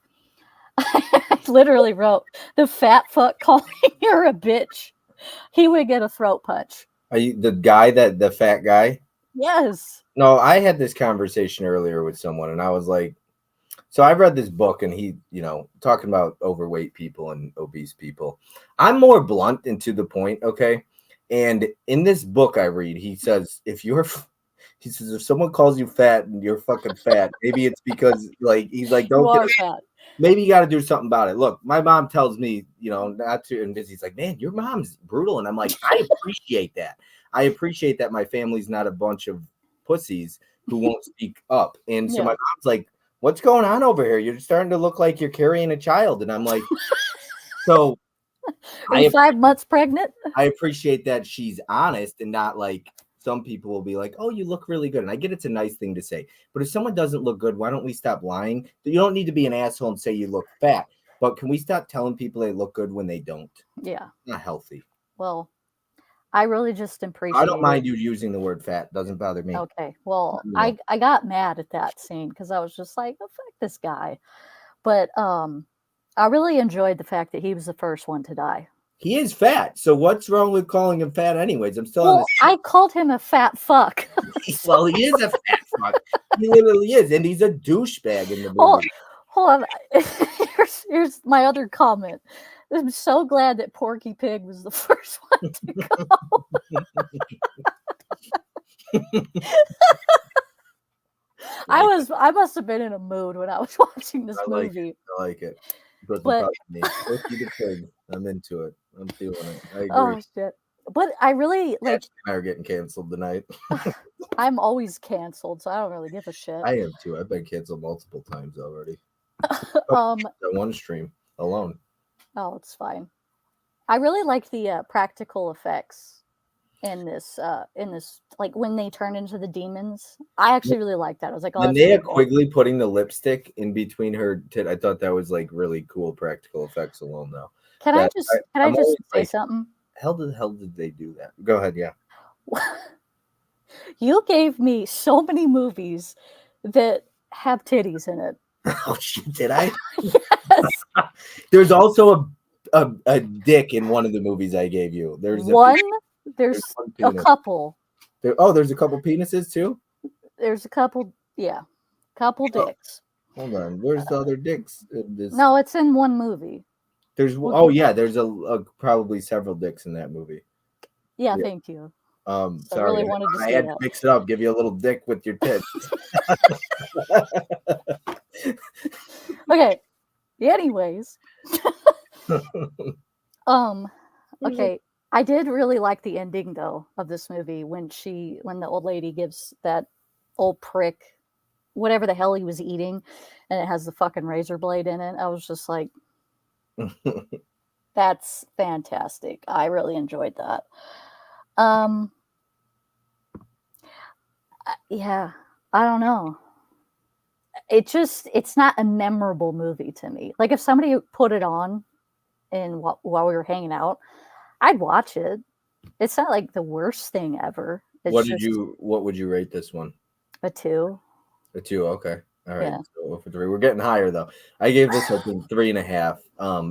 I literally wrote, the fat fuck calling her a bitch. He would get a throat punch. Are you the fat guy? Yes. No, I had this conversation earlier with someone and I was like, so I read this book and he, talking about overweight people and obese people. I'm more blunt and to the point, okay? And in this book I read, he says, if you're He says, if someone calls you fat and you're fucking fat, maybe it's because like he's like, You don't get are fat. maybe you got to do something about it. Look, my mom tells me, not to, and he's like, man, your mom's brutal. And I'm like, I appreciate that. I appreciate that my family's not a bunch of pussies who won't speak up. And so my mom's like, what's going on over here? You're starting to look like you're carrying a child. And I'm like, so Are you 5 months pregnant? I appreciate that she's honest and not like some people will be like, oh, you look really good. And I get it's a nice thing to say. But if someone doesn't look good, why don't we stop lying? You don't need to be an asshole and say you look fat. But can we stop telling people they look good when they don't? Yeah. Not healthy. Well, I really just appreciate I don't mind you using the word fat. Doesn't bother me. Okay. Well, I got mad at that scene because I was just like, oh, fuck this guy. But I really enjoyed the fact that he was the first one to die. He is fat. So what's wrong with calling him fat anyways? I'm still on this. I called him a fat fuck. Well, he is a fat fuck. He literally is. And he's a douchebag in the movie. Hold on. Here's my other comment. I'm so glad that Porky Pig was the first one to go. I must have been in a mood when I was watching this movie. I like it. But I'm into it. I'm feeling it. I agree. Oh shit! But I really like. I are getting canceled tonight. I'm always canceled, so I don't really give a shit. I am too. I've been canceled multiple times already. That one stream alone. Oh, it's fine. I really like the practical effects in this like when they turn into the demons. I actually really like that. I was like, oh, Linnea Quigley putting the lipstick in between her tit. I thought that was like really cool practical effects alone though. Can I just say something? How the hell did they do that? Go ahead, yeah. You gave me so many movies that have titties in it. Oh shit, did I? Yes. There's also a dick in one of the movies I gave you. There's a couple. There's a couple penises too? There's a couple, yeah. Couple dicks. Hold on. Where's the other dicks? No, it's in one movie. There's there's a probably several dicks in that movie. Yeah. Thank you. Sorry, I really wanted to I had to mix it up, give you a little dick with your tits. Okay. Anyways. Okay. I did really like the ending though of this movie when the old lady gives that old prick whatever the hell he was eating and it has the fucking razor blade in it. I was just like, that's fantastic. I really enjoyed that. Yeah, I don't know. It's not a memorable movie to me. Like if somebody put it on and while we were hanging out, I'd watch it. It's not like the worst thing ever. What would you rate this one? A 2. A 2, okay. All right. Yeah. So for 3. We're getting higher though. I gave this a 3.5.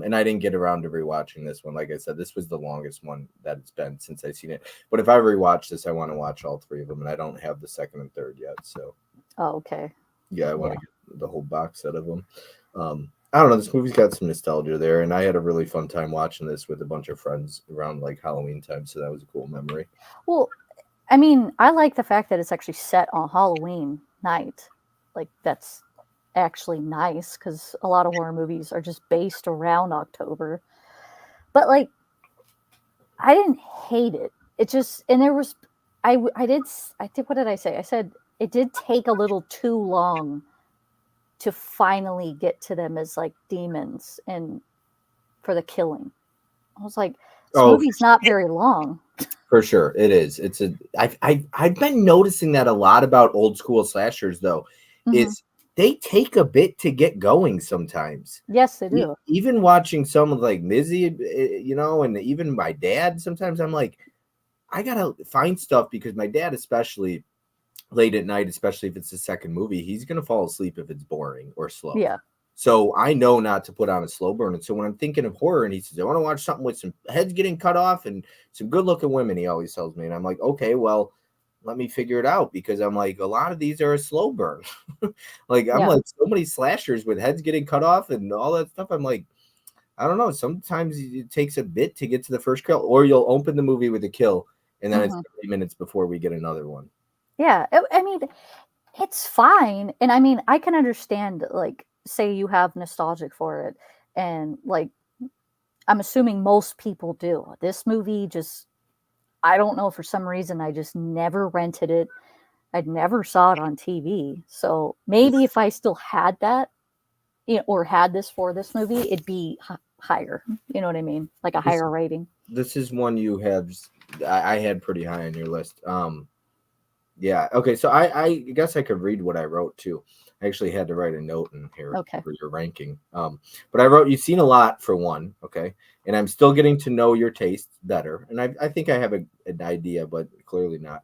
And I didn't get around to rewatching this one. Like I said, this was the longest one that it's been since I've seen it. But if I rewatch this, I want to watch all 3 of them, and I don't have the second and third yet. So okay. Yeah, I want to get the whole box set of them. I don't know. This movie's got some nostalgia there, and I had a really fun time watching this with a bunch of friends around like Halloween time. So that was a cool memory. Well, I mean, I like the fact that it's actually set on Halloween night. Like that's actually nice because a lot of horror movies are just based around October. But like, I didn't hate it. It just, and there was, I did. What did I say? I said it did take a little too long to finally get to them as like demons and for the killing. I was like, this movie's not very long. For sure, it is. I've been noticing that a lot about old school slashers though. Is they take a bit to get going sometimes. Yes, they do. Even watching some of like Mizzy, and even my dad, sometimes I'm like, I gotta find stuff because my dad, especially late at night, especially if it's the second movie, he's gonna fall asleep if it's boring or slow. Yeah. So I know not to put on a slow burn. And so when I'm thinking of horror and he says, I want to watch something with some heads getting cut off and some good looking women, he always tells me. And I'm like, okay, well, let me figure it out, because I'm like, a lot of these are a slow burn. Like like so many slashers with heads getting cut off and all that stuff. I'm like, I don't know. Sometimes it takes a bit to get to the first kill, or you'll open the movie with a kill and then it's 30 minutes before we get another one. Yeah, I mean, it's fine, and I mean, I can understand, like, say you have nostalgic for it, and, like, I'm assuming most people do. This movie just I don't know, for some reason, I just never rented it. I'd never saw it on TV, so maybe if I still had that, or had this for this movie, it'd be higher. You know what I mean? Like a This higher rating. this is one you have. I had pretty high on your list. Yeah. Okay. So I guess I could read what I wrote too. I actually had to write a note in here Okay. for your ranking. But I wrote, you've seen a lot for one. Okay. And I'm still getting to know your taste better. And I think I have an idea, but clearly not.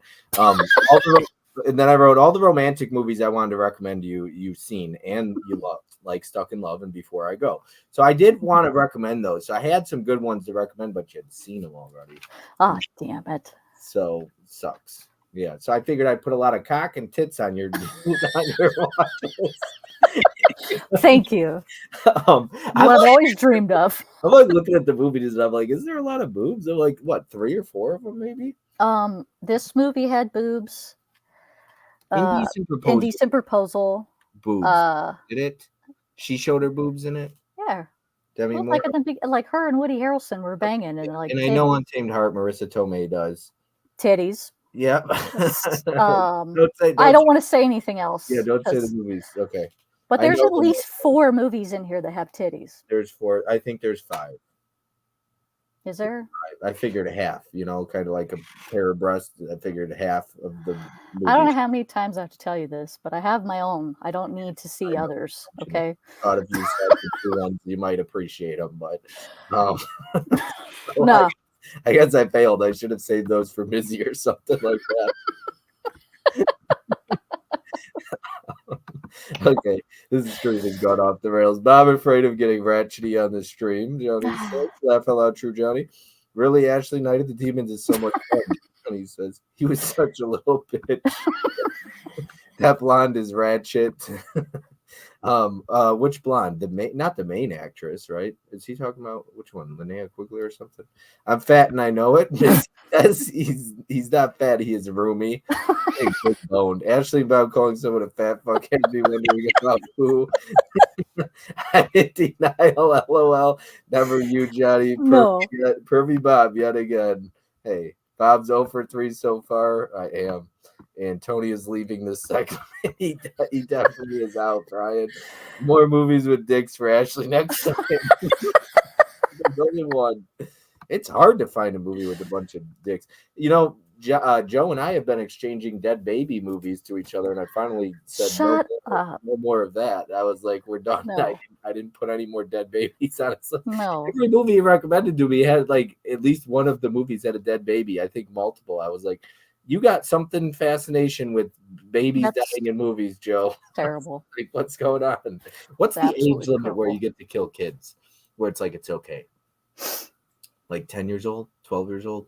And then I wrote all the romantic movies I wanted to recommend you've seen and you loved, like Stuck in Love and Before I Go. So I did want to recommend those. So I had some good ones to recommend, but you had seen them already. Oh, damn it. So sucks. Yeah, so I figured I'd put a lot of cock and tits on your on your watch list. Thank you. I'm What I've always dreamed of. like looking at the movies and I'm like, is there a lot of boobs? I'm like, what, 3 or 4 of them maybe? This movie had boobs. Indecent Proposal. Indecent Proposal. Boobs. Did it? She showed her boobs in it. Yeah. Demi Well, Moore. like like her and Woody Harrelson were banging, and like And I know Untamed Heart, Marissa Tomei does. titties. Yep. I don't want to say anything else. Yeah, don't say the movies. Okay. But there's at least 4 movies in here that have titties. There's 4. I think there's 5. Is there? I figured half, kind of like a pair of breasts. I figured half of the movies. I don't know how many times I have to tell you this, but I have my own. I don't need to see others. Okay. Thought if you said the 2 ones, you might appreciate them, but no. I guess I failed. I should have saved those for Mizzy or something like that. Okay, this stream has gone off the rails. But I'm afraid of getting ratchety on the stream. Johnny says, laugh out loud, true Johnny. Really, Ashley, Night of the Demons is so much fun. Johnny says, he was such a little bitch. That blonde is ratchet. Which blonde? Not the main actress, right? Is he talking about which one? Linnea Quigley or something? I'm fat and I know it. Yes, he's not fat. He is roomy. Big boned. Ashley Bob calling someone a fat fuck has me wondering about who. I hit denial. LOL. Never you, Johnny. No. Pervy Bob yet again. Hey, Bob's 0 for 3 so far. I am. And Tony is leaving this segment. he definitely is out, Brian. More movies with dicks for Ashley next time. There's only one. It's hard to find a movie with a bunch of dicks. Joe and I have been exchanging dead baby movies to each other, and I finally said no more of that. I was like, we're done. No. I didn't put any more dead babies on it. So no. Every movie you recommended to me had like at least one of the movies had a dead baby. I think multiple. I was like, you got something fascination with babies dying in movies, Joe. Terrible. Like, what's going on? What's the age limit where you get to kill kids? Where it's like, it's okay. Like 10 years old, 12 years old?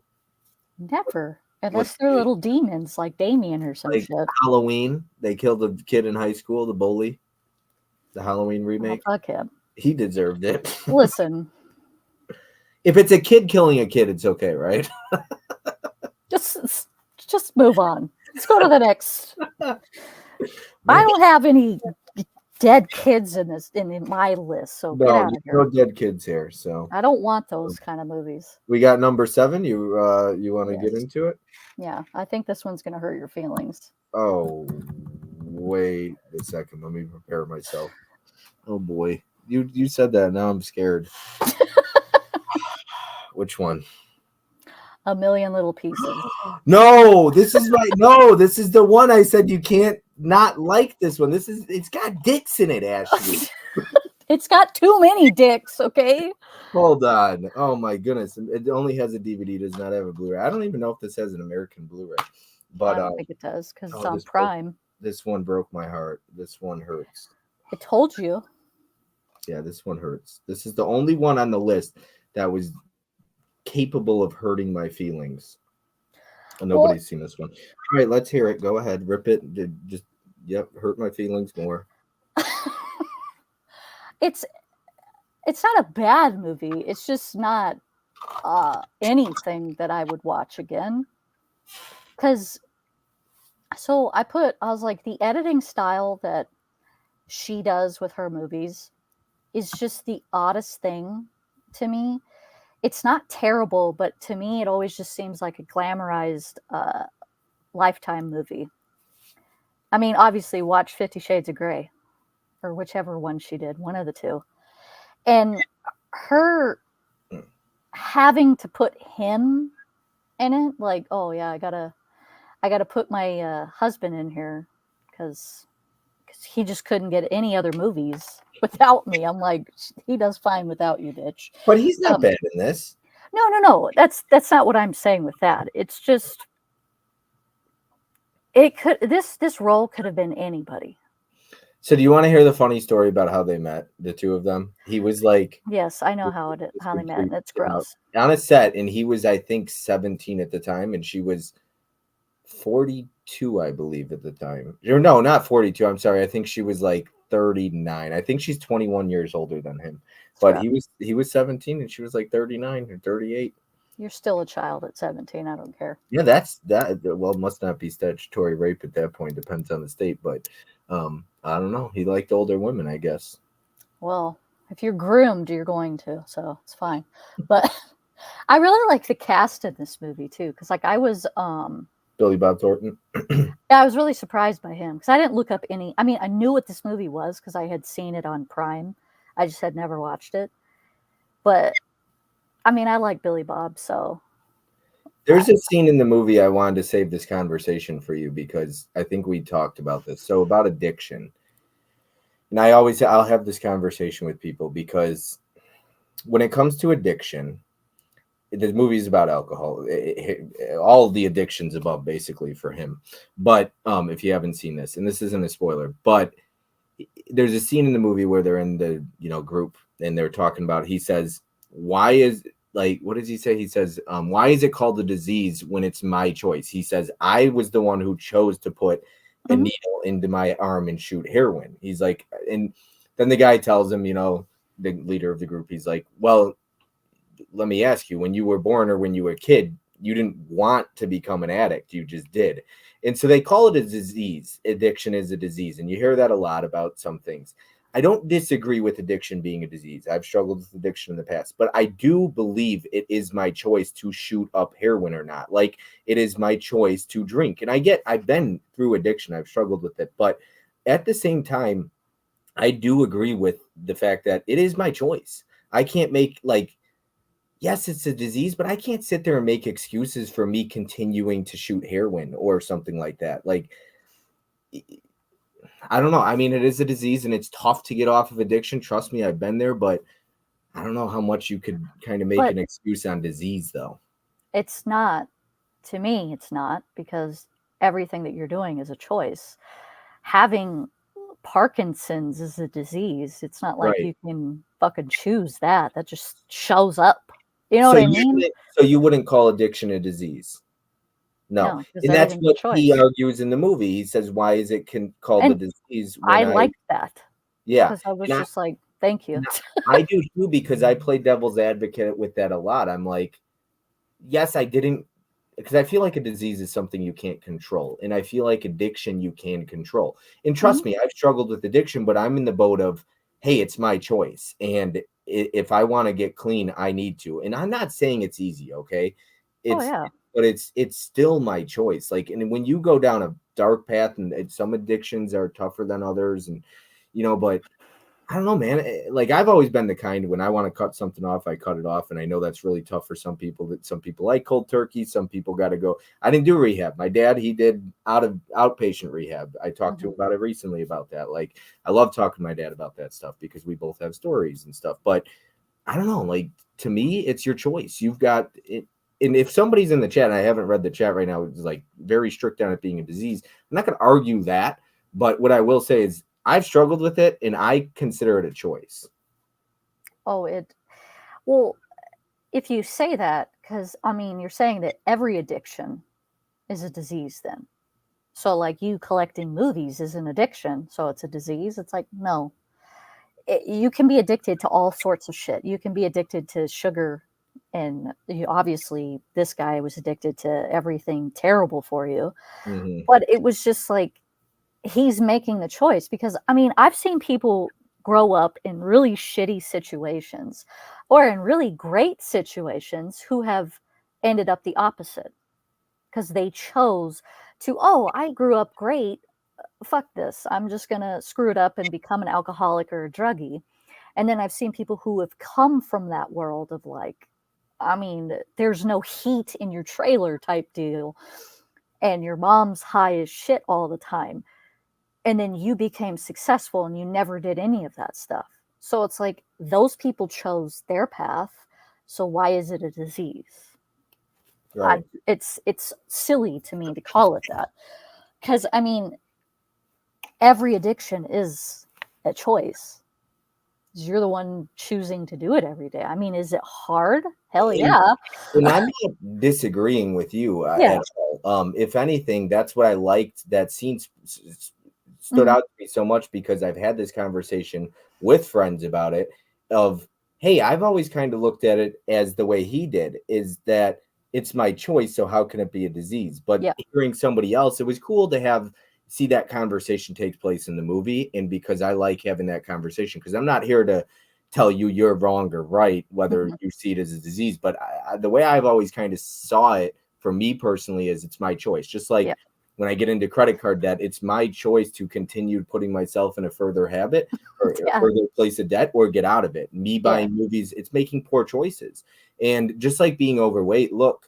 Never. Unless they're little demons like Damien or some shit. Halloween, they killed the kid in high school, the bully. The Halloween remake. Oh, fuck him. He deserved it. Listen. If it's a kid killing a kid, it's okay, right? Just move on. Let's go to the next. I don't have any dead kids in my list, so get out of here. No dead kids here, so I don't want those kind of movies. We got number 7. You want to get into it? Yeah, I think this one's gonna hurt your feelings. Oh, wait a second. Let me prepare myself. Oh boy, you said that. Now I'm scared. Which one? A Million Little Pieces. No, this is this is the one I said you can't not like this one. It's got dicks in it, Ashley. It's got too many dicks, okay? Hold on. Oh my goodness. It only has a DVD, does not have a Blu-ray. I don't even know if this has an American Blu-ray. But I don't think it does because it's on Prime. This one broke my heart. This one hurts. I told you. Yeah, this one hurts. This is the only one on the list that was capable of hurting my feelings. Nobody's seen this one. All right, let's hear it. Go ahead, rip it. Hurt my feelings more. It's not a bad movie. It's just not anything that I would watch again. Because So I was like, the editing style that she does with her movies is just the oddest thing to me. It's not terrible, but to me, it always just seems like a glamorized Lifetime movie. I mean, obviously, watch 50 Shades of Grey or whichever one she did, one of the two. And her having to put him in it, like, oh yeah, I gotta put my husband in here because he just couldn't get any other movies without me. I'm like, he does fine without you, bitch. But he's not Um, bad in this. no, no, no. That's not what I'm saying with that. It's just it could this role could have been anybody. So, do you want to hear the funny story about how they met, the two of them? He was like Yes, I know this how they big met, creep and it's came up gross. on a set, and he was, I think, 17 at the time, and she was 42, I believe, at the time. Or no, not 42. I'm sorry. I think she was like 39. I think she's 21 years older than him. It's But gross. he was 17 and she was like 39 or 38. You're still a child at 17. I don't care. Yeah, that's that. Well, it must not be statutory rape at that point. Depends on the state, but I don't know. He liked older women, I guess. Well, if you're groomed, you're going to, so it's fine. But I really like the cast in this movie too, because like Billy Bob Thornton. yeah, I was really surprised by him because I didn't look up any. I mean, I knew what this movie was because I had seen it on Prime. I just had never watched it. But I mean, I like Billy Bob, so I, There's a scene in the movie I wanted to save this conversation for you because I think we talked about this. So about addiction. And I'll have this conversation with people because when it comes to addiction, the movie is about alcohol. All the addictions above, basically, for him. But if you haven't seen this, and this isn't a spoiler, but there's a scene in the movie where they're in the group and they're talking about. He says, "Why is like what does he say?" He says, "Why is it called a disease when it's my choice?" He says, "I was the one who chose to put a mhm. needle into my arm and shoot heroin." He's like, and then the guy tells him, the leader of the group, he's like, "Well, let me ask you, when you were born or when you were a kid, you didn't want to become an addict, you just did." And so they call it a disease. Addiction is a disease, and you hear that a lot about some things. I don't disagree with addiction being a disease. I've struggled with addiction in the past, but I do believe it is my choice to shoot up heroin or not. Like, it is my choice to drink. And I've been through addiction, I've struggled with it, but at the same time, I do agree with the fact that it is my choice. I can't make, like, yes, it's a disease, but I can't sit there and make excuses for me continuing to shoot heroin or something like that. Like, I don't know. I mean, it is a disease and it's tough to get off of addiction. Trust me, I've been there, but I don't know how much you could kind of make But an excuse on disease, though. it's not. To me, it's not because everything that you're doing is a choice. Having Parkinson's is a disease. It's not like Right. you can fucking choose that. That just shows up. You know So what I mean? you wouldn't call addiction a disease? No. No, because And that's everything's a what he choice. argues in the movie. He says, "Why is it called a And disease when I I?" liked that Yeah. because I was And just like, thank you. and I do too because I play devil's advocate with that a lot. I'm like, yes, I didn't, because I feel like a disease is something you can't control. And I feel like addiction you can control. And Mhm. trust me, I've struggled with addiction, but I'm in the boat of, hey, it's my choice. And if I want to get clean, I need to. And I'm not saying it's easy, okay? Oh, It's yeah. but it's still my choice. Like, and when you go down a dark path, and some addictions are tougher than others, and but I don't know, man. Like, I've always been the kind, when I want to cut something off, I cut it off. And I know that's really tough for some people. That some people like cold turkey. Some people got to go. I didn't do rehab. My dad, he did outpatient rehab. I talked to Mhm. him about it recently about that. Like, I love talking to my dad about that stuff because we both have stories and stuff. But I don't know. Like, to me, it's your choice. You've got it. And if somebody's in the chat, and I haven't read the chat right now, it's like very strict on it being a disease. I'm not going to argue that. But what I will say is I've struggled with it and I consider it a choice. Oh, well, if you say that, because I mean, you're saying that every addiction is a disease then. So, like, you collecting movies is an addiction, so it's a disease. It's like, no. You can be addicted to all sorts of shit. You can be addicted to sugar And obviously this guy was addicted to everything terrible for you. Mm-hmm. But it was just like, he's making the choice. Because I mean, I've seen people grow up in really shitty situations or in really great situations who have ended up the opposite, because they chose to, oh, I grew up great, fuck this, I'm just gonna screw it up and become an alcoholic or a druggie. And then I've seen people who have come from that world of like, I mean, there's no heat in your trailer type deal, and your mom's high as shit all the time, and then you became successful and you never did any of that stuff. So it's like, those people chose their path, so why is it a disease? Right. It's silly to me to call it that, because I mean, every addiction is a choice. You're the one choosing to do it every day. I mean, is it hard? Hell And, yeah. and I'm not disagreeing with you Yeah. at all. If anything, that's what I liked. That scene stood Mhm. out to me so much because I've had this conversation with friends about it. Of, hey, I've always kind of looked at it as the way he did, is that it's my choice, so how can it be a disease? But Yeah. hearing somebody else, it was cool to see that conversation take place in the movie, and because I like having that conversation, because I'm not here to tell you you're wrong or right, whether Mhm. you see it as a disease. But the way I've always kind of saw it for me personally is it's my choice. Just like Yeah. when I get into credit card debt, it's my choice to continue putting myself in a further habit or a Yeah. further place of debt or get out of it. Me Yeah. buying movies, it's making poor choices. And just like being overweight, look,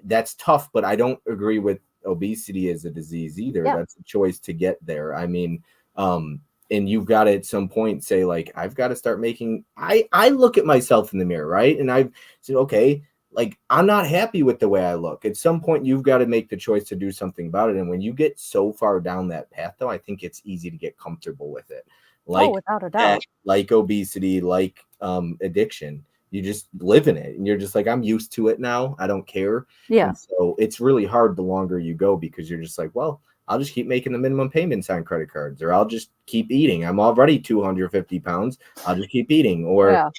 that's tough, but I don't agree with obesity as a disease either. Yeah. That's a choice to get there. I mean, and you've got to at some point say, like, I've got to start making, I look at myself in the mirror, right? And I've said, okay, like, I'm not happy with the way I look. At some point you've got to make the choice to do something about it. And when you get so far down that path, though, I think it's easy to get comfortable with it. Oh, Like without a that, doubt. like obesity, like addiction. You just live in it and you're just like, I'm used to it now, I don't care. Yeah. And so it's really hard the longer you go, because you're just like, well, I'll just keep making the minimum payments on credit cards, or I'll just keep eating. I'm already 250 pounds. I'll just keep eating. Or, Yeah.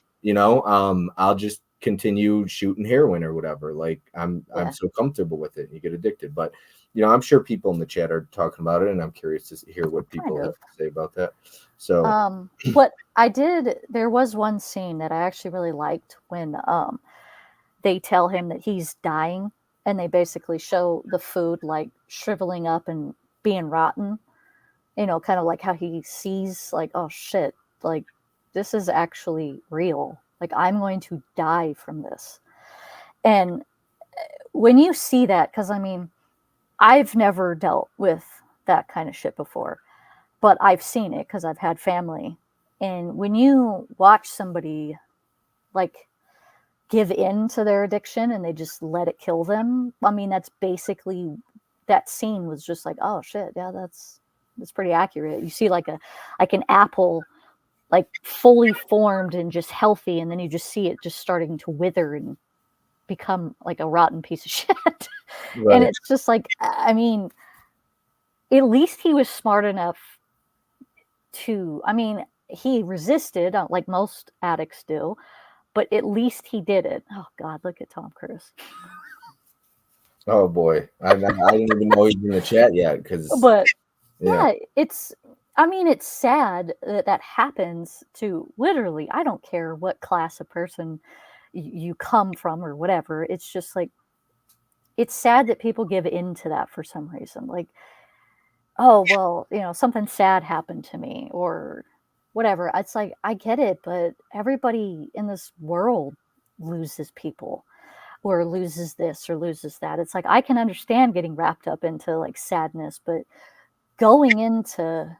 I'll just continue shooting heroin or whatever. Like I'm Yeah. so comfortable with it, and you get addicted. But I'm sure people in the chat are talking about it, and I'm curious to hear what Kind people have of. to say about that. So What I did, there was one scene that I actually really liked when they tell him that he's dying, and they basically show the food like shriveling up and being rotten. Kind of like how he sees, like, oh shit, like, this is actually real. Like, I'm going to die from this. And when you see that, because I mean, I've never dealt with that kind of shit before, but I've seen it because I've had family. And when you watch somebody like give in to their addiction and they just let it kill them, I mean, that's basically, that scene was just like, oh shit, yeah, that's pretty accurate. You see like an apple, like fully formed and just healthy, and then you just see it just starting to wither and become like a rotten piece of shit. And right. it's just like, I mean, at least he was smart enough to, I mean, he resisted, like most addicts do, but at least he did it. Oh God, look at Tom Cruise. Oh boy, I didn't even know he's in the chat yet, because But yeah. yeah, I mean, it's sad that that happens to, literally, I don't care what class of person you come from or whatever. It's just like, it's sad that people give in to that for some reason. Like, oh, well, something sad happened to me or whatever. It's like, I get it, but everybody in this world loses people or loses this or loses that. It's like, I can understand getting wrapped up into like sadness, but going into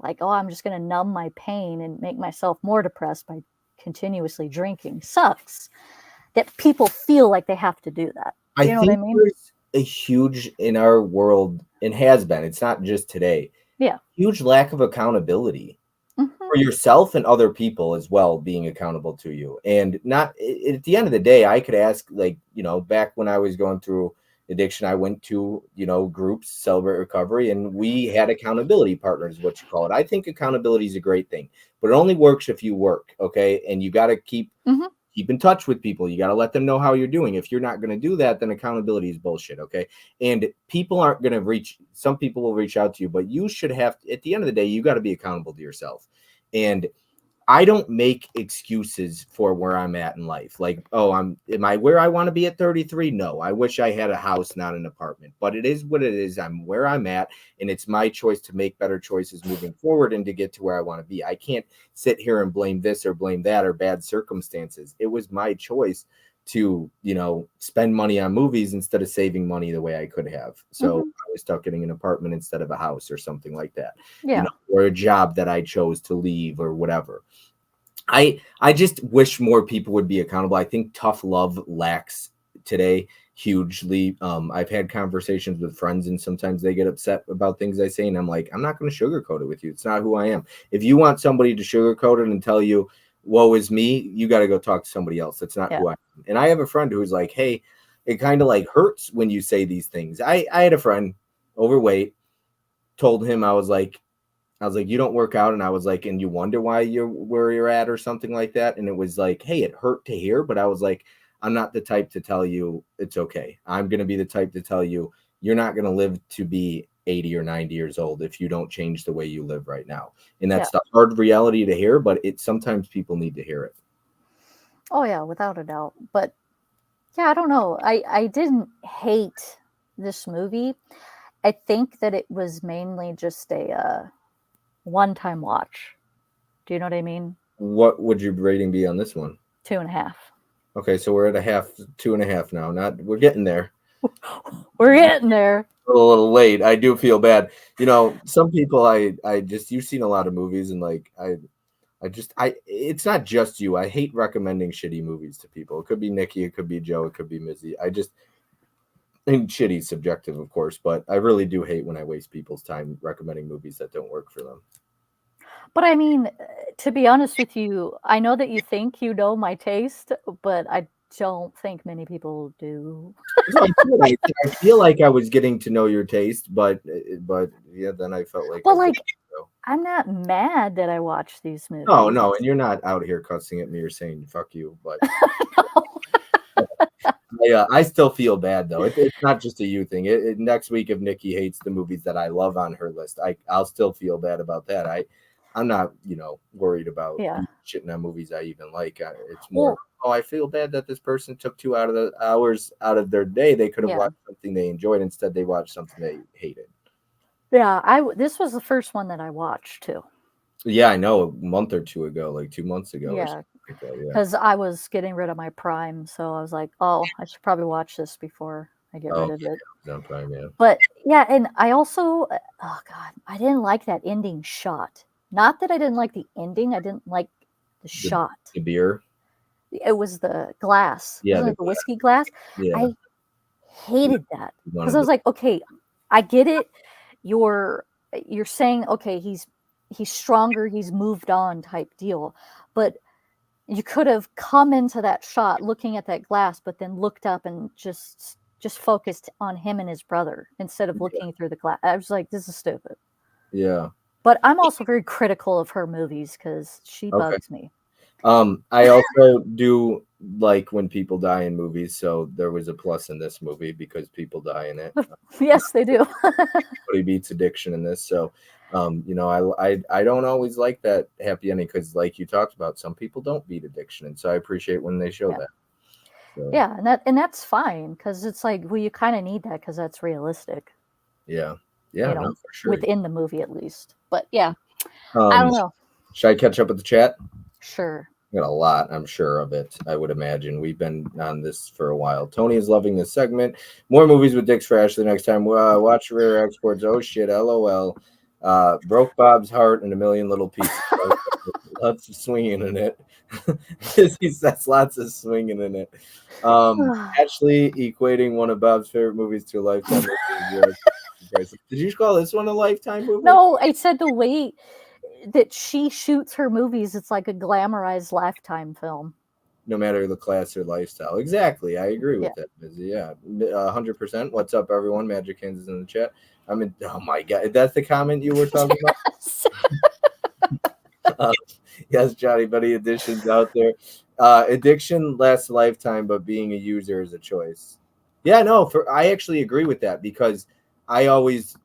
like, oh, I'm just going to numb my pain and make myself more depressed by continuously drinking sucks. That people feel like they have to do that. I You know what I think mean? there's a huge, in our world, and has been, it's not just today, Yeah. huge lack of accountability Hmm. for yourself and other people as well, being accountable to you. And not at the end of the day, I could ask, like, back when I was going through addiction, I went to, groups, Celebrate Recovery, and we had accountability partners, what you call it. I think accountability is a great thing, but it only works if you work. Okay. And you got to keep Hmm. keep in touch with people. You got to let them know how you're doing. If you're not going to do that, then accountability is bullshit. Okay. And people aren't going to some people will reach out to you, but you should have, at the end of the day, you got to be accountable to yourself. And I don't make excuses for where I'm at in life. Like, oh, am I where I want to be at 33? No, I wish I had a house, not an apartment, but it is what it is. I'm where I'm at, and it's my choice to make better choices moving forward and to get to where I want to be. I can't sit here and blame this or blame that or bad circumstances. It was my choice to, spend money on movies instead of saving money the way I could have. So I was stuck getting an apartment instead of a house or something like that, or a job that I chose to leave or whatever. I just wish more people would be accountable. I think tough love lacks today hugely. I've had conversations with friends, and sometimes they get upset about things I say, and I'm like, I'm not going to sugarcoat it with you. It's not who I am. If you want somebody to sugarcoat it and tell you, woe is me, you got to go talk to somebody else. That's not who I am. And I have a friend who's like, hey, it kind of like hurts when you say these things. I had a friend, overweight, told him, I was like, you don't work out. And I was like, and you wonder why you're where you're at or something like that. And it was like, hey, it hurt to hear, but I was like, I'm not the type to tell you it's okay. I'm going to be the type to tell you, you're not going to live to be 80 or 90 years old if you don't change the way you live right now. And that's the hard reality to hear, but sometimes people need to hear it. Oh yeah, without a doubt. But yeah, I don't know. I didn't hate this movie. I think that it was mainly just a one-time watch. Do you know what I mean? What would your rating be on this one? 2.5. Okay, so we're at 2.5 now. We're getting there. We're getting there. A little late. I do feel bad. Some people you've seen a lot of movies, and like it's not just you. I hate recommending shitty movies to people. It could be Nikki, it could be Joe, it could be Mizzy. And shitty subjective, of course, but I really do hate when I waste people's time recommending movies that don't work for them. But I mean, to be honest with you, I know that you think you know my taste, but I don't think many people do. I feel like I was getting to know your taste, but yeah, then I felt like. Well, I'm not mad that I watch these movies. No, and you're not out here cussing at me or saying "fuck you," but. Yeah, I still feel bad though. It's not just a you thing. Next week, if Nikki hates the movies that I love on her list, I'll still feel bad about that. I'm not, worried about shitting on movies I even like. It's more, I feel bad that this person took 2 hours out of their day. They could have watched something they enjoyed. Instead, they watched something they hated. Yeah, this was the first one that I watched too. Yeah, I know. A month or two ago, like 2 months ago. Yeah, because I was getting rid of my Prime, so I was like, oh, I should probably watch this before I get rid of it. On Prime, yeah. But yeah, and I also, oh God, I didn't like that ending shot. Not that I didn't like the ending, I didn't like the shot. The beer? It was the glass. Yeah. Wasn't it the whiskey glass? Yeah. I hated that. Because I was like, okay, I get it. You're saying, okay, he's stronger, he's moved on type deal. But you could have come into that shot looking at that glass, but then looked up and just focused on him and his brother instead of looking through the glass. I was like, this is stupid. Yeah. But I'm also very critical of her movies because she bugs me. I also do like when people die in movies, so there was a plus in this movie because people die in it. Yes, they do. Everybody beats addiction in this, so I don't always like that happy ending because, like you talked about, some people don't beat addiction, and so I appreciate when they show that. So. Yeah, and that's fine because it's like, well, you kind of need that because that's realistic. Yeah, no, for sure. Within the movie at least. But yeah, I don't know. Should I catch up with the chat? Sure. Got a lot, I'm sure of it. I would imagine we've been on this for a while. Tony is loving this segment. More movies with dicks for Ashley next time. Watch Rare Exports. Oh shit, LOL. Broke Bob's heart in a million little pieces. Lots of swinging in it. He says lots of swinging in it. Ashley equating one of Bob's favorite movies to a lifetime movie. Did you call this one a lifetime movie? No, I said the way that she shoots her movies, it's like a glamorized Lifetime film. No matter the class or lifestyle. Exactly. I agree with that, Busy. Yeah, 100%. What's up, everyone? Magic Hands is in the chat. Oh my God. That's the comment you were talking about? Yes, Johnny Buddy editions out there. Addiction lasts a lifetime, but being a user is a choice. Yeah, no, I actually agree with that because I always,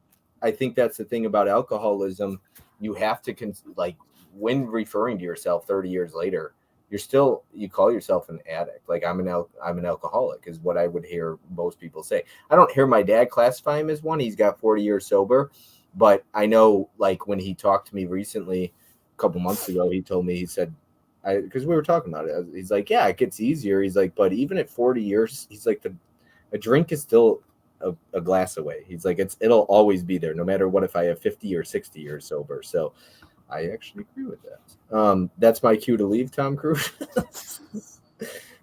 I think that's the thing about alcoholism. You have to like when referring to yourself 30 years later, you call yourself an addict. Like I'm an alcoholic is what I would hear most people say. I don't hear my dad classify him as one. He's got 40 years sober, but I know like when he talked to me recently, a couple months ago, he told me he said because we were talking about it. He's like, yeah, it gets easier. He's like, but even at 40 years, he's like, a drink is still a glass away. He's like, it'll always be there, no matter what if I have 50 or 60 years sober. So I actually agree with that. That's my cue to leave, Tom Cruise.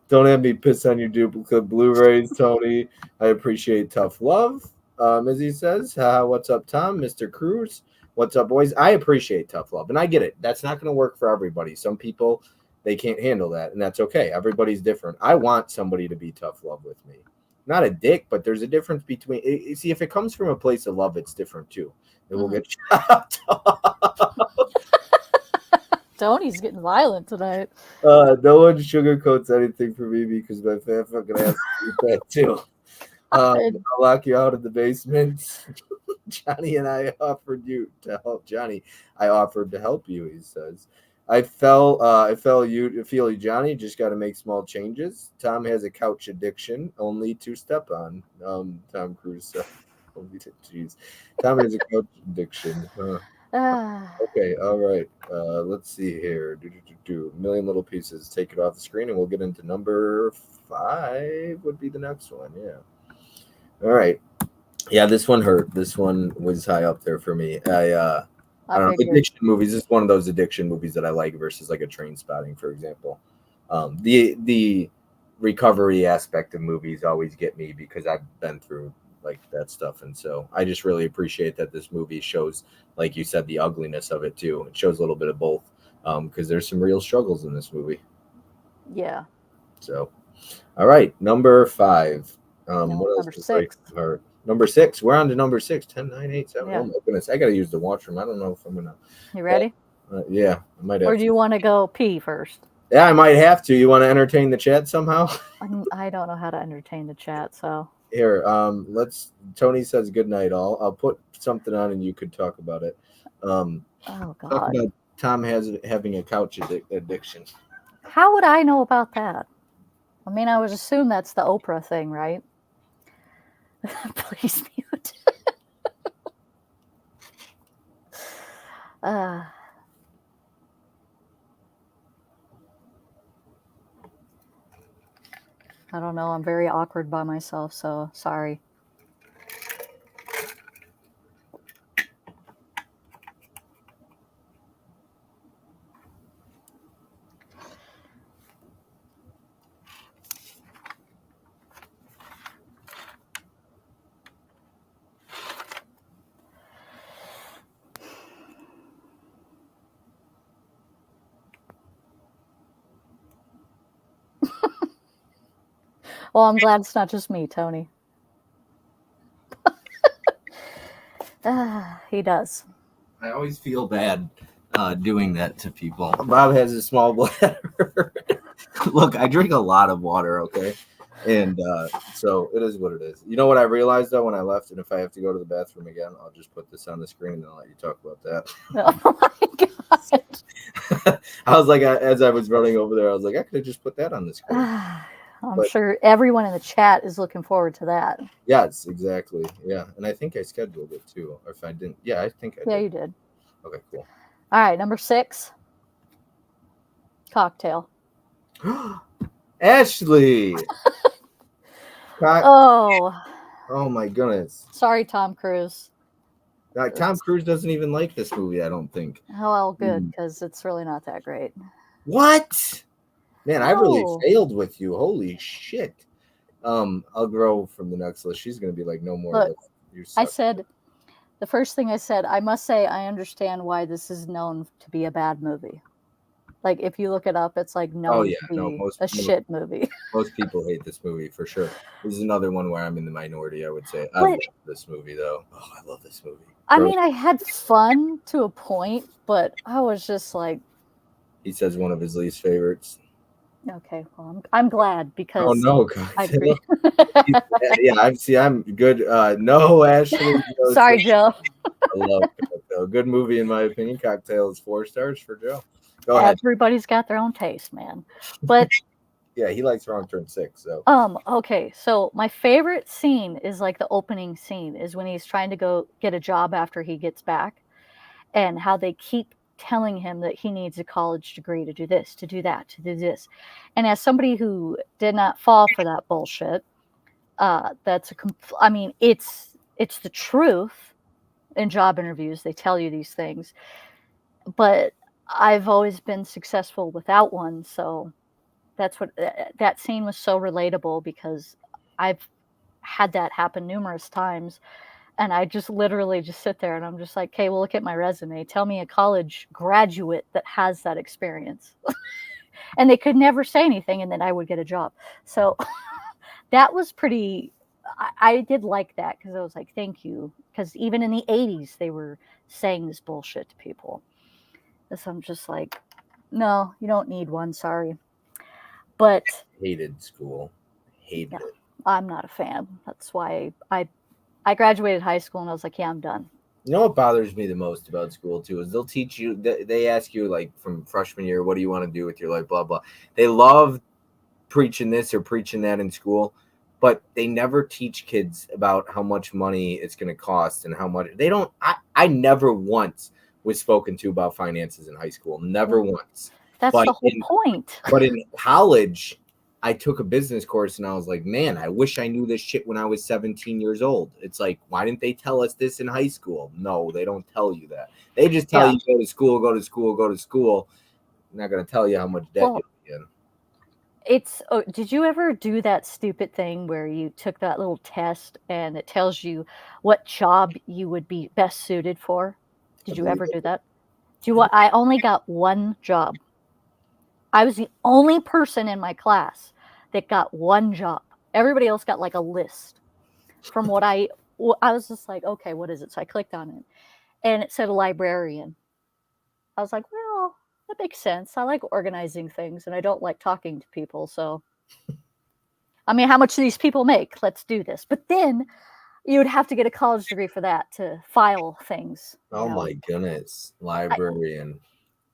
Don't have me piss on your duplicate Blu-rays, Tony. I appreciate tough love. As he says, what's up, Tom? Mr. Cruz. What's up, boys? I appreciate tough love, and I get it. That's not going to work for everybody. Some people, they can't handle that, and that's okay. Everybody's different. I want somebody to be tough love with me. Not a dick, but there's a difference between. See, if it comes from a place of love, it's different too. It will get chopped off. Tony's getting violent tonight. No one sugarcoats anything for me because my fan fucking ass eat that too. I'll lock you out of the basement. Johnny and I offered you to help. Johnny, I offered to help you. He says, I feel you, Johnny. Just got to make small changes. Tom has a couch addiction, only to step on. Tom Cruise. Jeez, Tom has a couch addiction. Okay, all right. Let's see here. Million little pieces. Take it off the screen, and we'll get into number 5. Would be the next one. Yeah. All right. Yeah, this one hurt. This one was high up there for me. I don't know. Addiction movies. This is one of those addiction movies that I like versus like a Train Spotting, for example. The recovery aspect of movies always get me because I've been through like that stuff, and so I just really appreciate that this movie shows, like you said, the ugliness of it too. It shows a little bit of both because there's some real struggles in this movie. Yeah. So, all right, number 5. What else? Number 6. Number 6. We're on to number 6. 10, 9, 8, 7. Yeah. Oh my goodness, I gotta use the washroom. I don't know if I'm gonna. You ready? Yeah, I might have. Or do you want to go pee first? Yeah, I might have to. You want to entertain the chat somehow? I don't know how to entertain the chat, so. Here, Tony says good night all. I'll put something on and you could talk about it. Oh God. Talk about Tom having a couch addiction. How would I know about that? I mean, I would assume that's the Oprah thing, right? Please mute. I don't know. I'm very awkward by myself, so sorry. Well, I'm glad it's not just me, Tony. He does. I always feel bad doing that to people. Bob has a small bladder. Look, I drink a lot of water, okay? And so it is what it is. You know what I realized, though, when I left? And if I have to go to the bathroom again, I'll just put this on the screen and I'll let you talk about that. Oh, my God. I was like, as I was running over there, I was like, I could have just put that on the screen. I'm sure everyone in the chat is looking forward to that. Yes, exactly. Yeah. And I think I scheduled it, too. Or if I didn't. Yeah, I think I did. Yeah, you did. Okay, cool. All right, number 6. Cocktail. Ashley! Oh my goodness. Sorry, Tom Cruise. Tom Cruise doesn't even like this movie, I don't think. Oh, well, good, because it's really not that great. What? Man, I really failed with you. Holy shit. I'll grow from the next list. She's going to be like, no more. Look, I said, the first thing I said, I must say I understand why this is known to be a bad movie. Like, if you look it up, it's like known to be a shit movie. Most people hate this movie, for sure. This is another one where I'm in the minority, I would say. I love this movie, though. Oh, I love this movie. I mean, I had fun to a point, but I was just like... He says one of his least favorites. Okay, well, I'm glad Oh because no, I agree. cocktail. Yeah, I'm good. No, Ashley. Sorry, Joe. I love Cocktail. Good movie in my opinion. Cocktail is 4 stars for Joe. Go ahead. Everybody's got their own taste, man. But Yeah, he likes Wrong Turn 6. So okay, so my favorite scene is like the opening scene is when he's trying to go get a job after he gets back, and how they keep telling him that he needs a college degree to do this, to do that, to do this. And as somebody who did not fall for that bullshit, I mean, it's the truth. In job interviews, they tell you these things, but I've always been successful without one. So that's what that scene was so relatable because I've had that happen numerous times. And I just literally just sit there and I'm just like, okay, well, look at my resume. Tell me a college graduate that has that experience. And they could never say anything, and then I would get a job. So that was pretty. I did like that because I was like, thank you. Because even in the 80s, they were saying this bullshit to people. So I'm just like, no, you don't need one. Sorry. But hated school. Hated yeah, it. I'm not a fan. That's why I graduated high school and I was like, yeah, I'm done. You know what bothers me the most about school too is they'll teach you. They ask you like from freshman year, what do you want to do with your life? Blah blah. They love preaching this or preaching that in school, but they never teach kids about how much money it's going to cost and how much they don't. I never once was spoken to about finances in high school. Never once. That's But the whole point. in college, I took a business course and I was like, man, I wish I knew this shit when I was 17 years old. It's like, why didn't they tell us this in high school? No, they don't tell you that. They just tell Yeah. you go to school, go to school, go to school. I'm not going to tell you how much debt Well, you'll be in. did you ever do that stupid thing where you took that little test and it tells you what job you would be best suited for? I Did you believe ever it. do that? Do you what? I only got one job. I was the only person in my class that got one job. Everybody else got like a list. From what I was just like, okay, what is it? So I clicked on it and it said a librarian. I was like, well, that makes sense. I like organizing things and I don't like talking to people. So, I mean, how much do these people make? Let's do this. But then you would have to get a college degree for that to file things. Oh my goodness, I, librarian.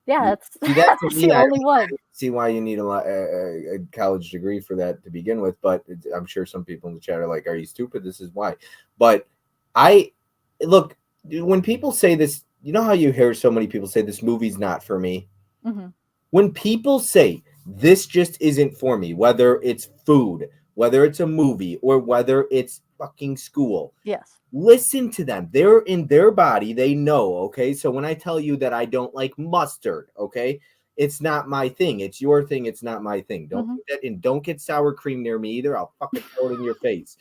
yeah, See, that to that's me, the I only one. see why you need a college degree for that to begin with. But I'm sure some people in the chat are like, "Are you stupid? This is why." But I look when people say this. You know how you hear so many people say this movie's not for me. Mm-hmm. When people say this just isn't for me, whether it's food, whether it's a movie, or whether it's fucking school, Yes. listen to them. They're in their body. They know. Okay. So when I tell you that I don't like mustard, okay, it's not my thing. It's your thing. It's not my thing. Don't Mm-hmm. put that in. Don't get sour cream near me either. I'll fucking throw it in your face.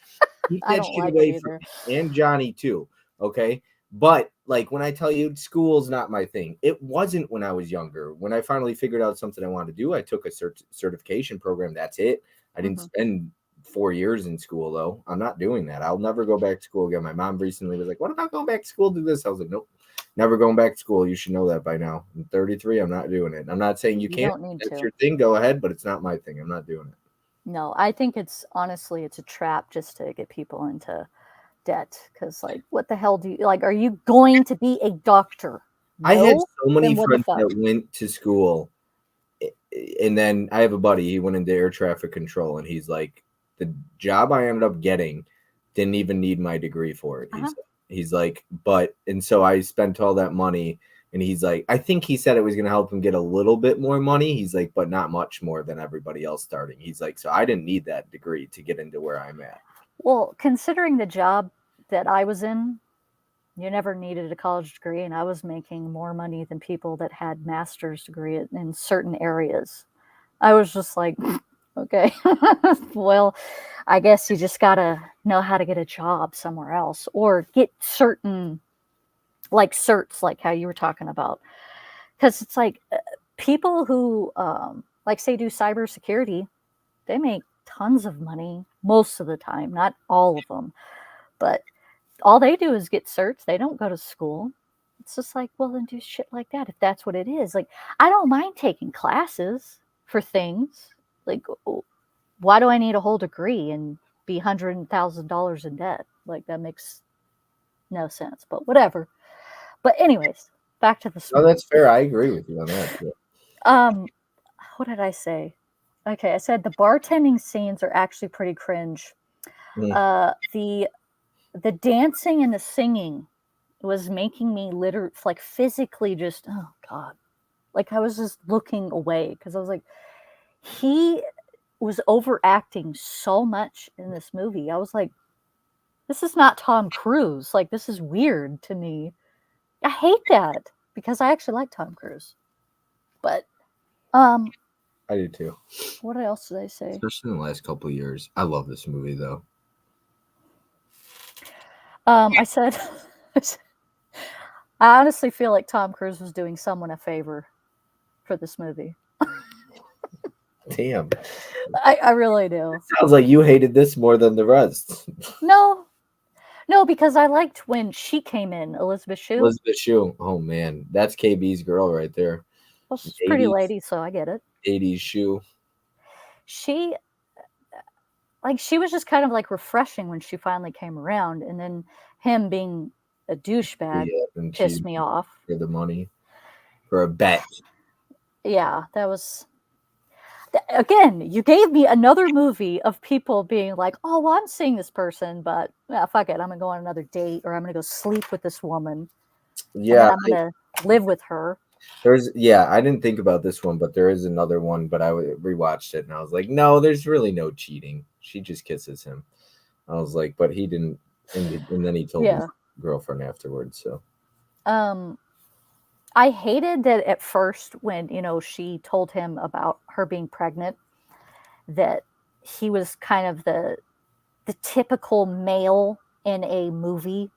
Keep I that don't shit like it away from either. me and Johnny too. Okay. But like when I tell you school's not my thing, it wasn't when I was younger. When I finally figured out something I wanted to do, I took a certification program. That's it. I didn't Mm-hmm. spend 4 years in school though. I'm not doing that. I'll never go back to school again. My mom recently was like, "What about going back to school? Do this?" I was like, "Nope, never going back to school. You should know that by now. I'm 33. I'm not doing it. I'm not saying you You can't. don't need That's to. your thing. Go ahead, but it's not my thing. I'm not doing it." No, I think it's honestly it's a trap just to get people into debt because like what the hell do you like? Are you going to be a doctor? I had No. so many Then what the friends fuck? that went to school, and then I have a buddy. He went into air traffic control, and he's like, the job I ended up getting didn't even need my degree for it. Uh-huh. He's like, but and so I spent all that money, and he's like, I think he said it was going to help him get a little bit more money. He's like, but not much more than everybody else starting. He's like, so I didn't need that degree to get into where I'm at. Well, considering the job that I was in, you never needed a college degree, and I was making more money than people that had master's degree in certain areas. I was just like, okay, well, I guess you just gotta know how to get a job somewhere else or get certain like certs, like how you were talking about, because it's like people who like say do cybersecurity, they make tons of money most of the time, not all of them, but all they do is get certs. They don't go to school. It's just like, well, then do shit like that if that's what it is. Like, I don't mind taking classes for things. Like, why do I need a whole degree and be $100,000 in debt? Like, that makes no sense, but whatever. But anyways, back to the No, story. that's fair. I agree with you on that. What did I say? Okay, I said the bartending scenes are actually pretty cringe. The dancing and the singing was making me literally, like, physically just, oh god, like I was just looking away because I was like, he was overacting so much in this movie. I was like, this is not Tom Cruise. Like, this is weird to me. I hate that because I actually like Tom Cruise. But I do too. what else did I say? Especially in the last couple of years. I love this movie though. I said, I honestly feel like Tom Cruise was doing someone a favor for this movie. Damn. I really do. Sounds like you hated this more than the rest. No, because I liked when she came in, Elizabeth Shue. Elizabeth Shue. Oh man, that's KB's girl right there. Well, she's a pretty lady, so I get it. 80s Shue. She was just kind of like refreshing when she finally came around, and then him being a douchebag pissed me off. For the money, for a bet. Yeah, that was. Again, you gave me another movie of people being like, "Oh, well, I'm seeing this person, but fuck it, I'm gonna go on another date, or I'm gonna go sleep with this woman. Yeah, and then I'm gonna live with her." I didn't think about this one, but there is another one. But I rewatched it and I was like, no, there's really no cheating. She just kisses him. I was like, but he didn't, and then he told his girlfriend afterwards. So, I hated that at first when, she told him about her being pregnant, that he was kind of the typical male in a movie,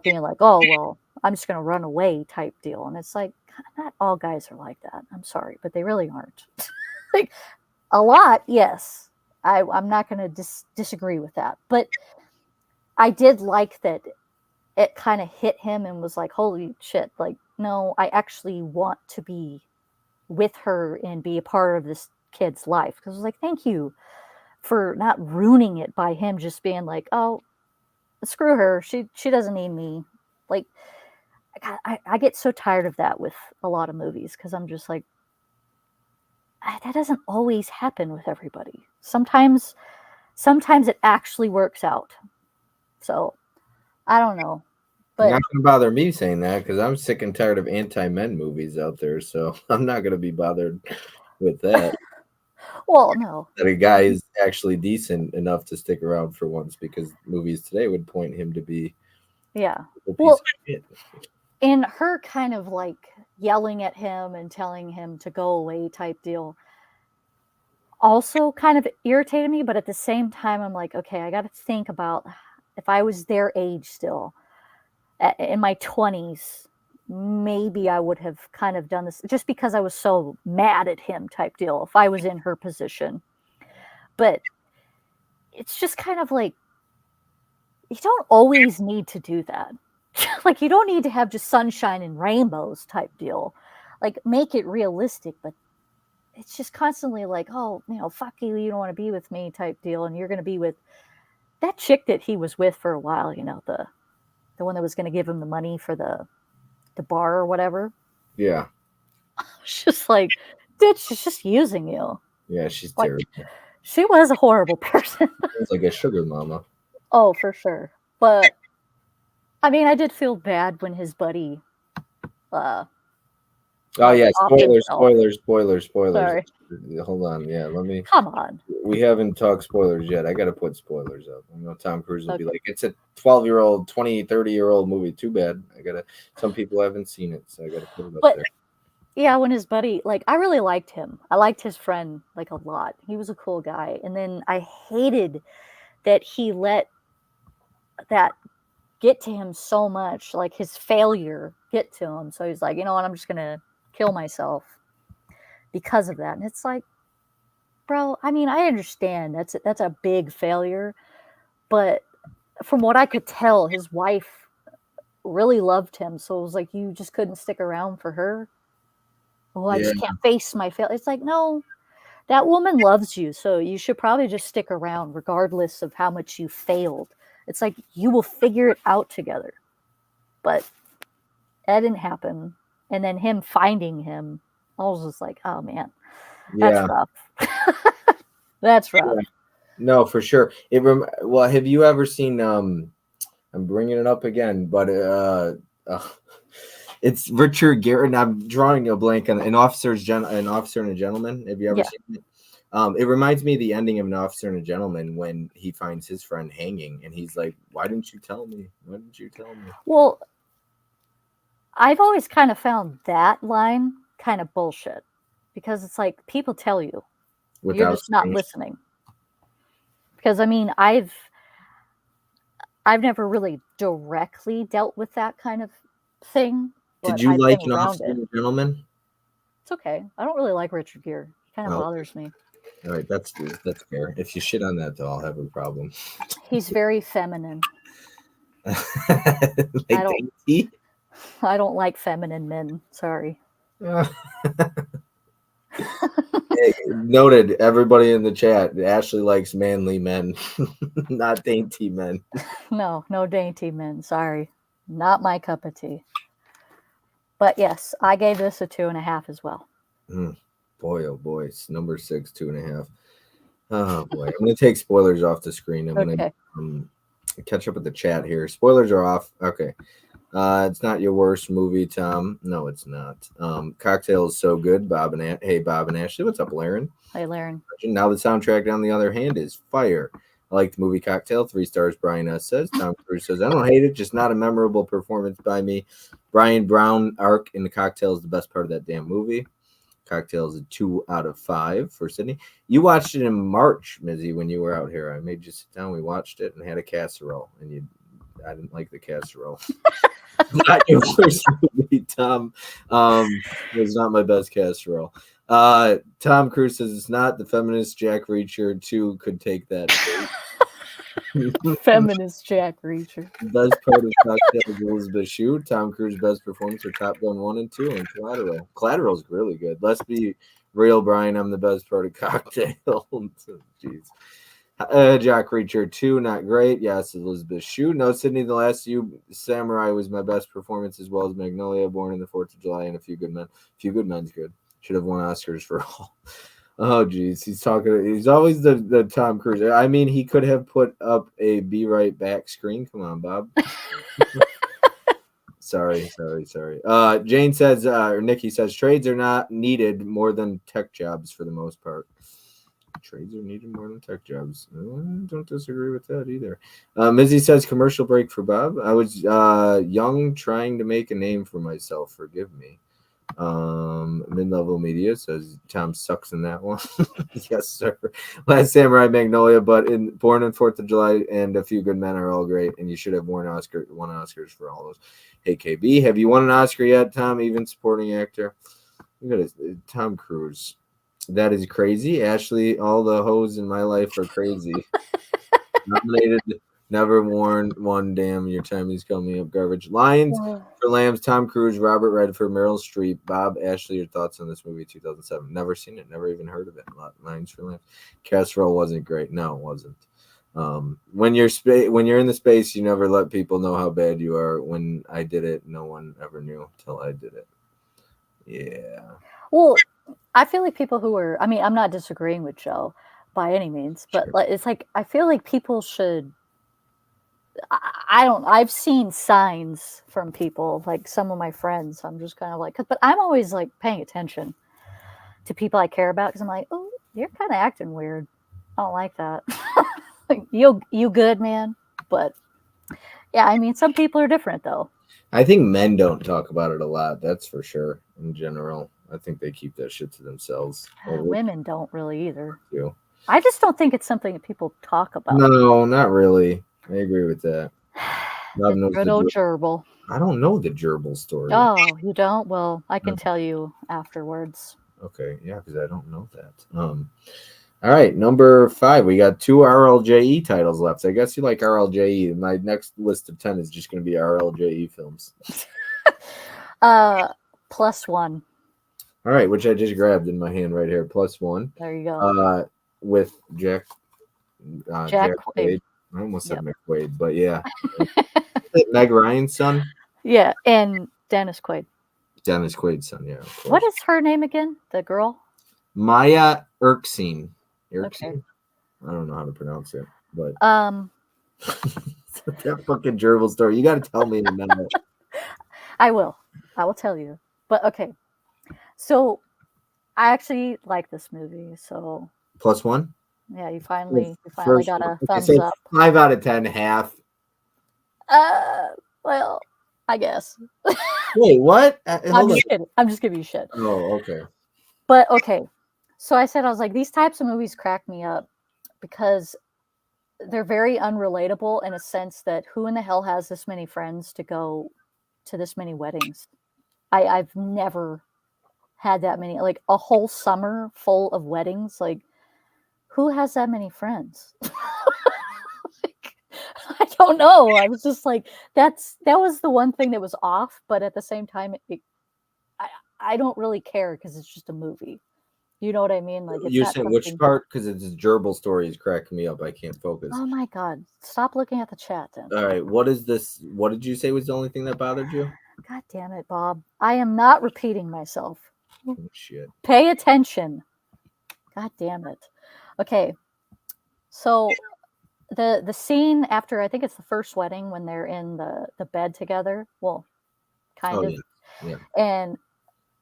being like, oh, well, I'm just going to run away type deal. And it's like, not all guys are like that. I'm sorry, but they really aren't. Like, a lot, yes. I'm not going to disagree with that. But I did like that it kind of hit him and was like, holy shit, like, no, I actually want to be with her and be a part of this kid's life. Because I was like, thank you for not ruining it by him just being like, oh, screw her. She doesn't need me. Like, I get so tired of that with a lot of movies because I'm just like, that doesn't always happen with everybody. Sometimes it actually works out. So I don't know. But not gonna bother me saying that because I'm sick and tired of anti-men movies out there. So I'm not gonna be bothered with that. Well, no. That a guy is actually decent enough to stick around for once, because movies today would point him to be yeah. a piece of shit. And her kind of like yelling at him and telling him to go away type deal also kind of irritated me, but at the same time I'm like, okay, I got to think about if I was their age still in my 20s, maybe I would have kind of done this just because I was so mad at him type deal if I was in her position. But it's just kind of like, you don't always need to do that. Like, you don't need to have just sunshine and rainbows type deal. Like, make it realistic, but it's just constantly like, oh, fuck you, you don't want to be with me type deal, and you're going to be with that chick that he was with for a while, the one that was going to give him the money for the bar or whatever. Yeah. It's just like, dude, she's just using you. Yeah, she's like, terrible. She was a horrible person. It's like a sugar mama. Oh, for sure. But I mean, I did feel bad when his buddy oh yeah, spoilers. Sorry. Hold on, yeah, let me. Come on. We haven't talked spoilers yet. I got to put spoilers up. I know Tom Cruise will be like, it's a 12-year-old, 20, 30-year-old movie. Too bad. Some people haven't seen it, so I got to put it up there. Yeah, when his buddy, like, I really liked him. I liked his friend, like, a lot. He was a cool guy. And then I hated that he let that get to him so much, like his failure get to him. So he's like, you know what, I'm just going to kill myself because of that. And it's like, bro, I mean, I understand that's a big failure, but from what I could tell, his wife really loved him. So it was like, you just couldn't stick around for her. Oh, I just can't face my failure. It's like, no, That woman loves you, so you should probably just stick around regardless of how much you failed. It's like you will figure it out together. But that didn't happen. And then him finding him, I was just like, oh man, that's Yeah. rough. That's rough. Yeah. No, for sure. Well, have you ever seen I'm bringing it up again, but it's Richard Gere, and I'm drawing a blank on an officer and a gentleman. Have you ever Yeah. seen it? It reminds me of the ending of An Officer and a Gentleman when he finds his friend hanging, and he's like, "Why didn't you tell me? Why didn't you tell me?" Well, I've always kind of found that line kind of bullshit because it's like people tell you, you're Without just not saying it. listening. Because I mean, I've never really directly dealt with that kind of thing, Did but you I've been like An around Officer it. and a Gentleman? It's okay. I don't really like Richard Gere. He kind of Oh, bothers me. all right, that's fair. If you shit on that, though, I'll have a problem. He's very feminine. Like dainty? I don't like feminine men. Sorry. Hey, noted. Everybody in the chat. Ashley likes manly men, not dainty men. No, no dainty men. Sorry. Not my cup of tea. But yes, I gave this a 2.5 as well. Boy, oh boy, it's number 6, 2.5. Oh boy, I'm gonna take spoilers off the screen. I'm Okay. gonna catch up with the chat here. Spoilers are off. Okay. It's not your worst movie, Tom. No, it's not. Cocktail is so good, Bob and Ashley. What's up, Laren? Hey, Laren. Now the soundtrack, on the other hand, is fire. I like the movie Cocktail. 3 stars. Brian S says. Tom Cruise says, I don't hate it, just not a memorable performance by me. Brian Brown arc in the Cocktail is the best part of that damn movie. Cocktail is a 2 out of 5 for Sydney. You watched it in March, Mizzy, when you were out here. I made you sit down. We watched it and had a casserole, and I didn't like the casserole. Not your first movie, Tom. It was not my best casserole. Tom Cruise says it's not. The feminist Jack Reacher 2 could take that. Feminist Jack Reacher. The best part of Cocktail is Elizabeth Shue. Tom Cruise's best performance are Top Gun 1 and 2 and Collateral. Collateral's really good. Let's be real, Brian. I'm the best part of Cocktail. Jeez. Jack Reacher 2, not great. Yes, Elizabeth Shue. No, Sydney, The Last Samurai was my best performance, as well as Magnolia, Born in the 4th of July, and A Few Good Men. A Few Good Men's good. Should have won Oscars for all. Oh, geez. He's always the Tom Cruise. I mean, he could have put up a Be Right Back screen. Come on, Bob. Sorry. Jane says, or Nikki says, trades are not needed more than tech jobs for the most part. Trades are needed more than tech jobs. I don't disagree with that either. Mizzy says, commercial break for Bob. I was young, trying to make a name for myself. Forgive me. Mid-level media says Tom sucks in that one. Yes, sir. Last Samurai, Magnolia, but Born in 4th of July and A Few Good Men are all great, and you should have won Oscars for all those. Hey, KB, have you won an Oscar yet, Tom? Even supporting actor? Look at this, Tom Cruise. That is crazy. Ashley, all the hoes in my life are crazy. Nominated, never worn one. Damn, your time is coming up. Garbage. Lions for Lambs, Tom Cruise, Robert Redford, Meryl Streep, Bob, Ashley, your thoughts on this movie, 2007. Never seen it, never even heard of it. Lions for Lambs. Casserole wasn't great. No, it wasn't. When you're in the space, you never let people know how bad you are. When I did it, no one ever knew till I did it. Yeah. Well, I feel like people who are, I mean, I'm not disagreeing with Joe by any means, but Sure. it's like, I feel like people should, I've seen signs from people, like some of my friends. I'm just kind of like, but I'm always like paying attention to people I care about because I'm like, oh, you're kind of acting weird. I don't like that. Like, you good, man? But yeah, I mean, some people are different though. I think men don't talk about it a lot. That's for sure. In general, I think they keep that shit to themselves. Women don't really either. Do. I just don't think it's something that people talk about. No, not really. I agree with that. Bob knows Good old gerbil. I don't know the gerbil story. Oh, you don't? Well, I can tell you afterwards. Okay, yeah, because I don't know that. All right, number 5. We got 2 RLJE titles left. I guess you like RLJE. My next list of 10 is just going to be RLJE films. +1. All right, which I just grabbed in my hand right here, +1. There you go. With Jack Jack Quaid. Quaid. I almost said Yep. McQuaid, but yeah. Meg Ryan's son? Yeah, and Dennis Quaid. Dennis Quaid's son, yeah, of What course. is her name again? The girl? Maya Erskine. Okay. I don't know how to pronounce it, but that fucking gerbil story. You got to tell me now. I will tell you. But okay. So I actually like this movie. So +1? yeah, you finally First got one. a Okay, thumbs so up. 5 out of 10, half. Well, I guess. Wait, what? Hold on. I'm just giving you shit. Oh, okay. But okay. So I was like, these types of movies crack me up because they're very unrelatable in a sense that who in the hell has this many friends to go to this many weddings? I've never had that many, like a whole summer full of weddings. Like, who has that many friends? Like, I don't know. I was just like, that was the one thing that was off, but at the same time, I don't really care because it's just a movie. You know what I mean? Like, it's You're not saying which something. part? Because it's gerbil story is cracking me up. I can't focus. Oh my god! Stop looking at the chat, then. All right, what is this? What did you say was the only thing that bothered you? God damn it, Bob! I am not repeating myself. Oh, shit. Pay attention. God damn it. Okay. So the scene after, I think it's the first wedding, when they're in the bed together. Well, kind of. Yeah. And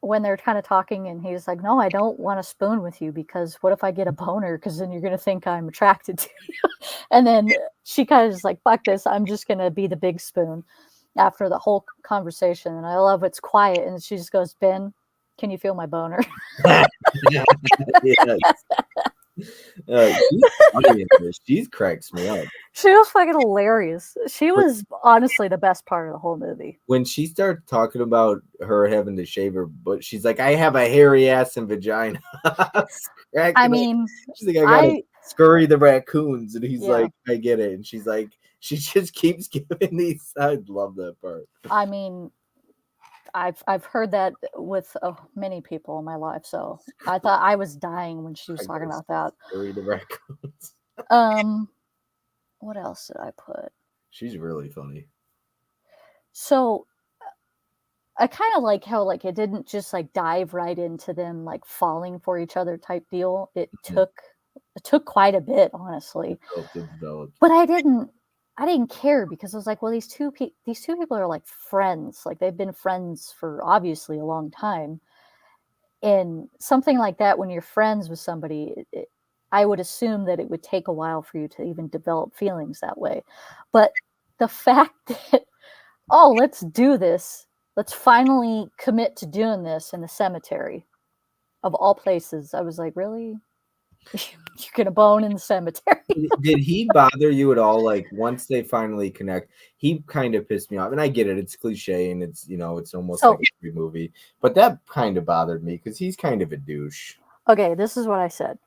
when they're kind of talking, and he's like, "No, I don't want to spoon with you because what if I get a boner? Because then you're gonna think I'm attracted to you." And then she kind of is like, "Fuck this! I'm just gonna be the big spoon." After the whole conversation, and I love it's quiet, and she just goes, "Ben, can you feel my boner?" Yes. She's funny in this. She cracks me up. She was fucking hilarious. She was honestly the best part of the whole movie. When she started talking about her having to shave her butt, she's like, "I have a hairy ass and vagina." I mean, she's like, "I gotta scurry the raccoons," and he's like, "I get it," and she's like, she just keeps giving these. I love that part. I mean, I've heard that with many people in my life, so I thought I was dying when she was talking about that. Scurry the raccoons. What else did I put? She's really funny. So I kind of like how like it didn't just like dive right into them like falling for each other type deal. It took quite a bit, honestly. But I didn't care because I was like, well, these two people are like friends. Like, they've been friends for obviously a long time. And something like that, when you're friends with somebody, I would assume that it would take a while for you to even develop feelings that way. But the fact that, oh, let's do this. Let's finally commit to doing this in the cemetery of all places. I was like, really? You're going to bone in the cemetery? Did he bother you at all? Like, once they finally connect, he kind of pissed me off. And I get it. It's cliche and it's, it's almost like every movie. But that kind of bothered me because he's kind of a douche. Okay, this is what I said.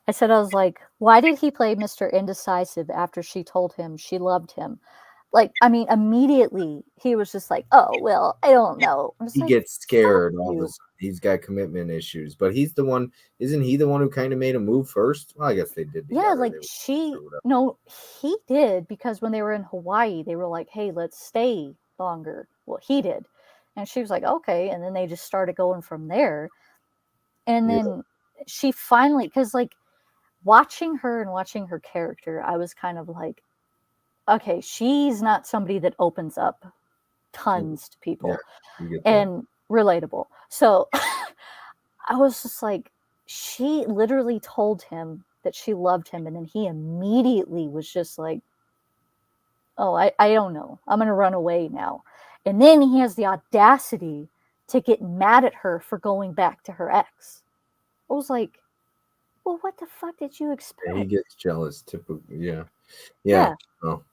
I was like, why did he play Mr. Indecisive after she told him she loved him? Like, I mean, immediately he was just like, oh, well, I don't know. He gets scared all of a sudden. He's got commitment issues. But he's the one, isn't he the one who kind of made a move first? Well, I guess they did. Yeah, like he did, because when they were in Hawaii, they were like, hey, let's stay longer. Well, he did. And she was like, okay. And then they just started going from there. And then she finally, because like watching her and watching her character, I was kind of like, okay, she's not somebody that opens up tons to people and relatable. So I was just like, she literally told him that she loved him, and then he immediately was just like, oh, I don't know. I'm going to run away now. And then he has the audacity to get mad at her for going back to her ex. I was like, well, what the fuck did you expect? He gets jealous. Yeah. Well,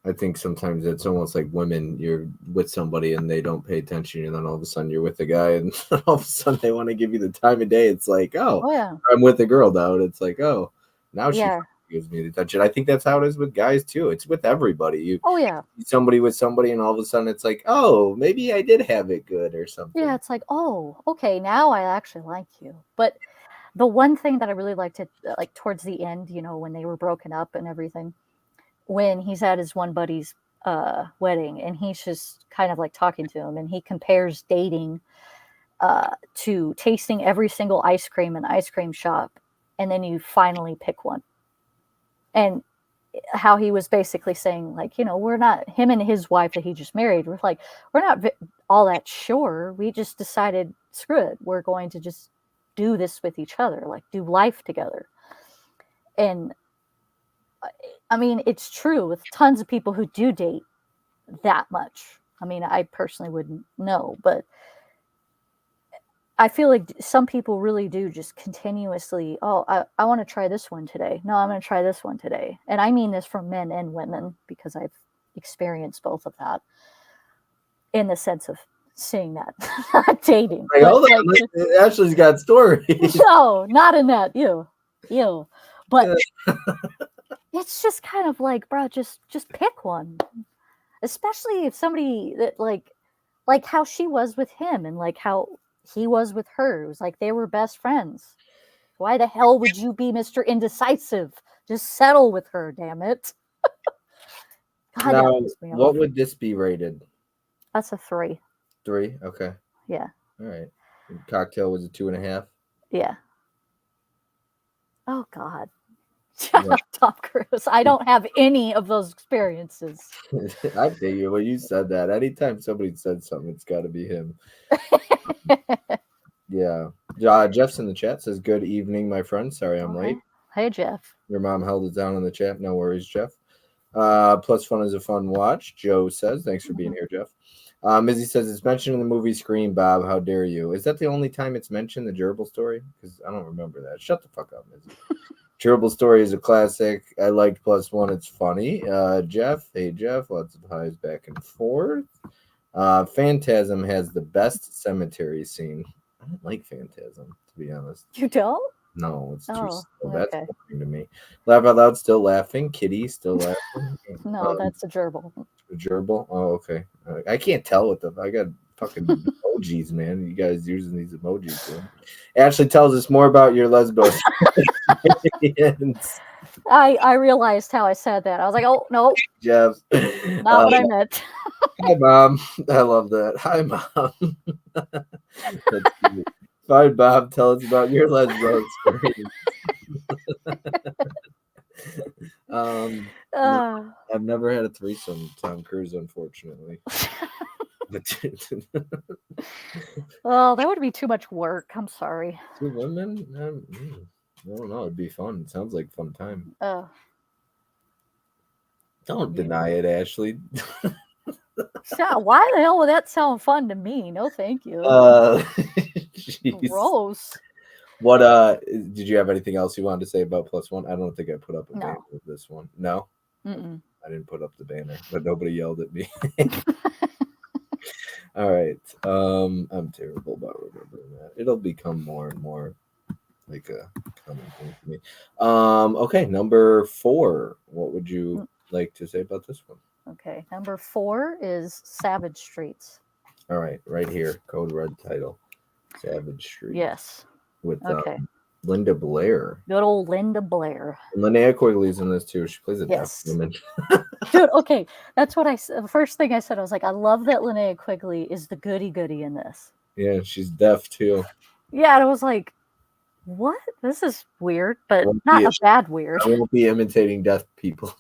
I think sometimes it's almost like women, you're with somebody and they don't pay attention, and then all of a sudden you're with a guy and all of a sudden they want to give you the time of day. It's like, oh yeah, I'm with a girl now. And it's like, oh, now she's gives me the attention. I think that's how it is with guys too. It's with everybody. You Oh yeah. see somebody with somebody, and all of a sudden it's like, oh, maybe I did have it good or something. Yeah, it's like, oh, okay, now I actually like you. But the one thing that I really liked it, like towards the end, when they were broken up and everything, when he's at his one buddy's wedding, and he's just kind of like talking to him, and he compares dating to tasting every single ice cream in the ice cream shop, and then you finally pick one. And how he was basically saying, like, we're not, him and his wife that he just married, we're not all that sure. We just decided, screw it, we're going to just do this with each other, like do life together. And I mean, it's true with tons of people who do date that much. I mean, I personally wouldn't know, but I feel like some people really do just continuously, oh, I want to try this one today. No, I'm going to try this one today. And I mean this for men and women, because I've experienced both of that in the sense of seeing that, not dating. Like, hold on, Ashley's got stories. No, not in that. Ew. But it's just kind of like, bro, just pick one. Especially if somebody that like how she was with him, and like how he was with her. It was like they were best friends. Why the hell would you be Mr. Indecisive? Just settle with her, damn it. God, now, what would this be rated? That's a 3. 3? Okay. Yeah. All right. Cocktail was a 2.5. Yeah. Oh God. Shut up, Tom Cruise. I don't have any of those experiences. I dig you when you said that. Anytime somebody said something, it's got to be him. Yeah. Jeff's in the chat, says, good evening, my friend. Sorry I'm late. Hey, Jeff. Your mom held it down in the chat. No worries, Jeff. Plus Fun is a fun watch. Joe says, thanks for being here, Jeff. Mizzy says, it's mentioned in the movie Scream, Bob. How dare you? Is that the only time it's mentioned, the gerbil story? Because I don't remember that. Shut the fuck up, Mizzy. Gerbil story is a classic. I liked Plus One. It's funny. Jeff, hey, Jeff. Lots of highs back and forth. Phantasm has the best cemetery scene. I don't like Phantasm, to be honest. You don't? No, it's too slow. Okay. That's boring to me. Laugh Out Loud, still laughing. Kitty, still laughing. No, that's a gerbil. A gerbil? Oh, okay. I can't tell what I got fucking emojis, man. You guys using these emojis. Man. Ashley tells us more about your lesbo. I realized how I said that. I was like, oh, no. Jeff. Not what I meant. Hi, Mom. I love that. Hi, Mom. That's cute. Fine, Bob. Tell us about your lesbo experience. I've never had a threesome with Tom Cruise, unfortunately. Well, that would be too much work. I'm sorry. 2 women? I don't know. It'd be fun. It sounds like a fun time. Don't deny it, Ashley. Why the hell would that sound fun to me? No, thank you. Gross. What did you have anything else you wanted to say about Plus One? I don't think I put up a banner with this one. No? Mm-mm. I didn't put up the banner, but nobody yelled at me. All right. I'm terrible about remembering that. It'll become more and more like a common thing for me. Okay, number 4. What would you like to say about this one? Okay, number 4 is Savage Streets. All right, right here, Code Red title, Savage Streets. Yes. With Linda Blair. Good old Linda Blair. And Linnea Quigley's in this too. She plays a deaf woman. Dude, okay, that's what the first thing I said. I was like, I love that Linnea Quigley is the goody-goody in this. Yeah, she's deaf too. Yeah, and I was like, what? This is weird, but not a bad weird. I won't be imitating deaf people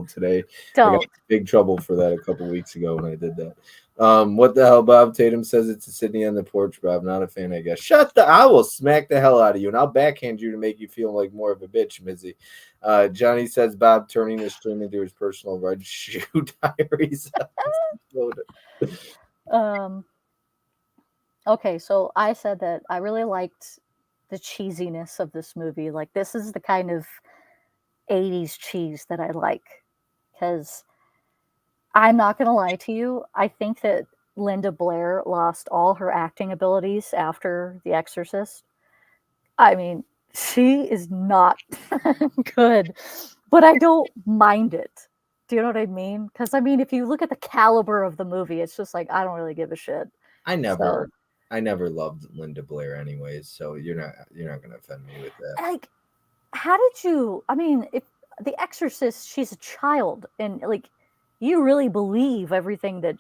today. Don't. I got in big trouble for that a couple weeks ago when I did that. What the hell, Bob? Tatum says it's a Sydney on the porch, Bob. Not a fan, I guess. I will smack the hell out of you, and I'll backhand you to make you feel like more of a bitch, Mizzy. Johnny says Bob turning the stream into his personal red shoe diaries. Okay, so I said that I really liked the cheesiness of this movie. Like, this is the kind of 80s cheese that I like, because I'm not going to lie to you. I think that Linda Blair lost all her acting abilities after The Exorcist. I mean, She is not good, but I don't mind it. Do you know what I mean? Because I mean, if you look at the caliber of the movie, it's just like I don't really give a shit. I So, never loved Linda Blair, anyways. So you're not gonna offend me with that. like, how did you? I mean, if The Exorcist, she's a child, and like, you really believe everything that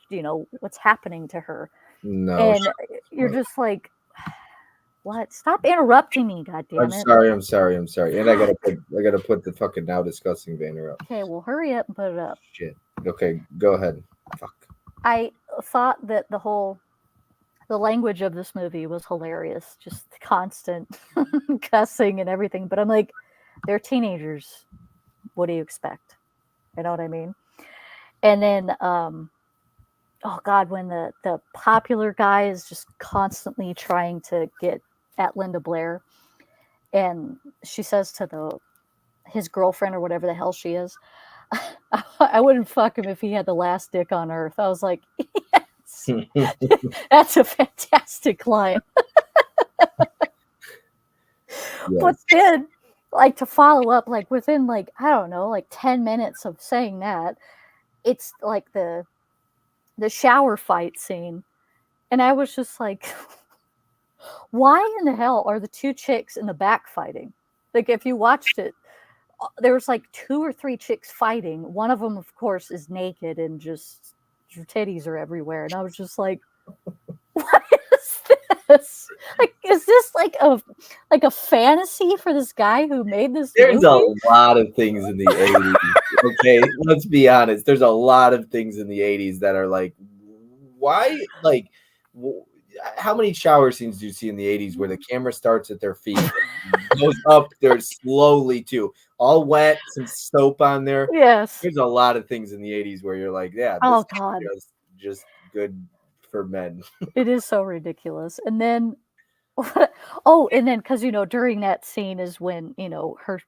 what's happening to her, No, and you're just like, what? Stop interrupting me, God I'm damn it! sorry. I'm sorry. I'm sorry. And I Fuck. gotta put the fucking now discussing banner up. Okay, well, hurry up and put it up. Shit. Okay, go ahead. Fuck. I thought that the language of this movie was hilarious, just constant cussing and everything. But I'm like, they're teenagers. What do you expect? You know what I mean? And then, oh God, when the popular guy is just constantly trying to get at Linda Blair, and she says to his girlfriend or whatever the hell she is, I wouldn't fuck him if he had the last dick on earth. I was like, yes, that's a fantastic line. Yes. But then, like, to follow up, like within like I don't know, like 10 minutes of saying that, it's like the shower fight scene, and I was just like, why in the hell are the two chicks in the back fighting? Like, if you watched it, there was like 2 or 3 chicks fighting. One of them, of course, is naked and just her titties are everywhere, and I was just like, what is this? Like, is this like a fantasy for this guy who made this There's movie? a lot of things in the 80s. Okay, let's be honest. There's a lot of things in the 80s that are like, why? Like, how many shower scenes do you see in the 80s where the camera starts at their feet, goes up there slowly too, all wet, some soap on there? Yes. There's a lot of things in the 80s where you're like, yeah, Oh this God, is just good for men. it is so ridiculous. And then, oh, and then because during that scene is when her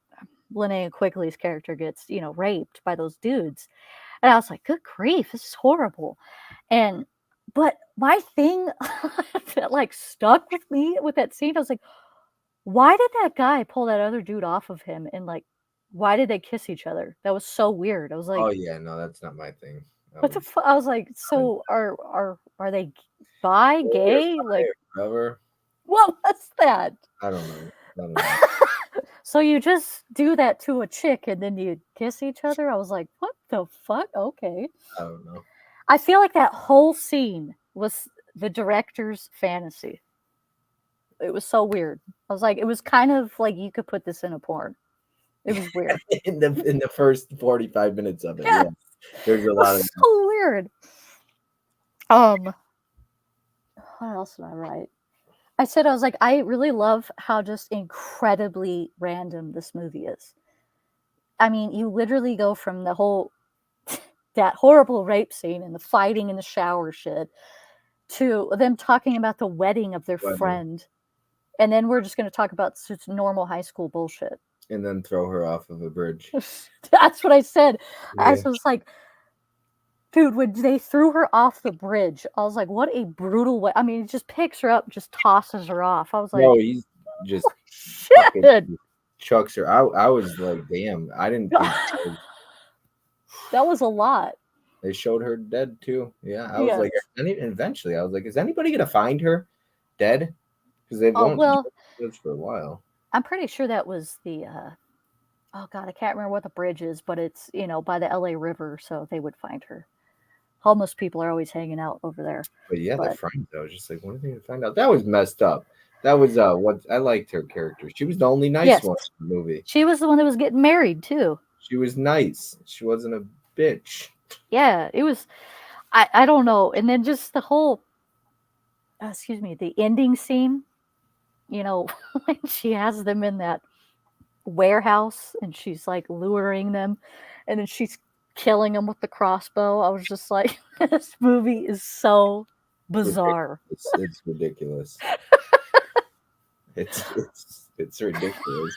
Linnea Quigley's character gets raped by those dudes, and I was like, good grief, this is horrible. And but my thing that like stuck with me with that scene, I was like, why did that guy pull that other dude off of him, and like, why did they kiss each other? That was so weird. I was like, Oh yeah, no, that's not my thing. what the fuck? I was like, so are they bi, gay? Like, Forever. what was that? I don't know. So you just do that to a chick and then you kiss each other? I was like, what the fuck? Okay. I don't know. I feel like that whole scene was the director's fantasy. It was so weird. I was like, it was kind of like you could put this in a porn. It was weird. in the first 45 minutes of it. Yeah. Yeah. There's a lot of so weird. What else did I write? I said, I was like, I really love how just incredibly random this movie is. I mean, you literally go from the whole that horrible rape scene and the fighting in the shower shit to them talking about the wedding of their friend, and then we're just going to talk about such normal high school bullshit, and then throw her off of a bridge. That's what I said. Yeah. I was like, dude, when they threw her off the bridge, I was like, what a brutal way. I mean, he just picks her up, just tosses her off. I was like, no, he's just shit. Chucks her. I was like, damn, I didn't think that was a lot. They showed her dead too. Yeah, I was like, and eventually I was like, is anybody gonna find her dead? Because they won't live for a while. I'm pretty sure that was the oh god, I can't remember what the bridge is, but it's by the LA River, so they would find her. Homeless people are always hanging out over there. But yeah, the friend, I was just like, when are they gonna find out? That was messed up. That was what I liked her character. She was the only nice one in the movie. She was the one that was getting married too. She was nice. She wasn't a bitch. Yeah, it was. I don't know. And then just the whole, the ending scene. When she has them in that warehouse and she's like luring them, and then she's killing them with the crossbow. I was just like, this movie is so bizarre. It's ridiculous. It's ridiculous.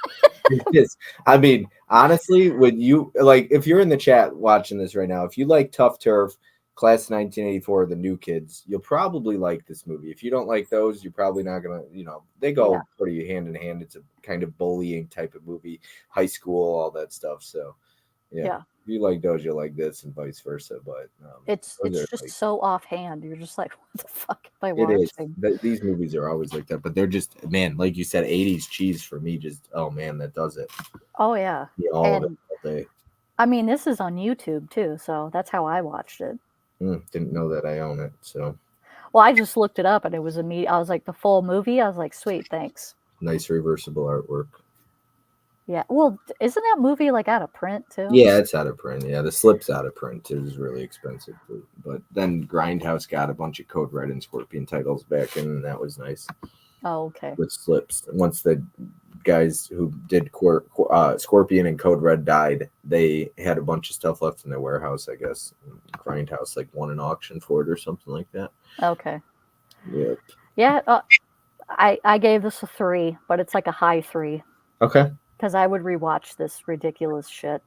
It is. I mean, honestly, when you like, if you're in the chat watching this right now, if you like Tough Turf, Class of 1984, the new kids, you'll probably like this movie. If you don't like those, you're probably not gonna, they go Yeah. pretty hand in hand. It's a kind of bullying type of movie, high school, all that stuff. So yeah, Yeah. if you like those, you'll like this, and vice versa. But It's those are just like, so offhand. You're just like, what the fuck am I it is. watching? These movies are always like that, but they're just, man, like you said, 80s cheese for me. Just, oh man, that does it. Oh yeah. Yeah, all of it And all day. I mean, this is on YouTube too, so that's how I watched it. Didn't know that I own it. So Well, I just looked it up and it was immediate. I was like, the full movie. I was like, sweet, thanks. nice reversible artwork. Yeah. Well, isn't that movie like out of print too? Yeah, it's out of print. Yeah, the slip's out of print. It was really expensive. But then Grindhouse got a bunch of Code Red and Scorpion titles back in, and that was nice Oh, okay. with slips. Once the guys who did Scorpion and Code Red died, they had a bunch of stuff left in their warehouse, I guess. Grindhouse like won an auction for it or something like that. Okay. Yep. Yeah. I gave this a 3, but it's like a high 3 Okay. because I would rewatch this ridiculous shit.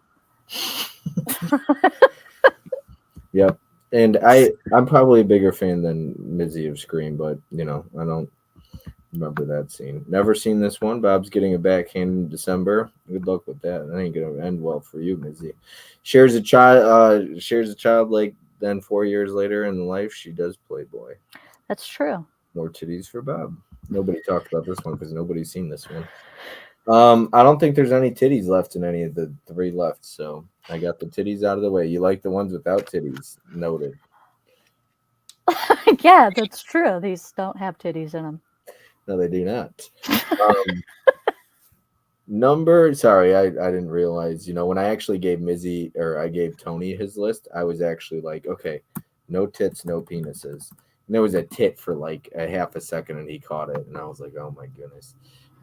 Yep. And I'm probably a bigger fan than Mizzy of Scream, but I don't remember that scene. Never seen this one. Bob's getting a backhand in December. Good luck with that. That ain't gonna end well for you, Mizzy. Shares a child like then 4 years later in life, she does Playboy. That's true. More titties for Bob. Nobody talked about this one because nobody's seen this one. I don't think there's any titties left in any of the 3 left, so I got the titties out of the way. You like the ones without titties? Noted. Yeah, that's true. These don't have titties in them. No, they do not. Sorry, I didn't realize, when I actually gave Mizzy, or I gave Tony his list, I was actually like, okay, no tits, no penises. And there was a tit for like a half a second and he caught it. And I was like, oh my goodness.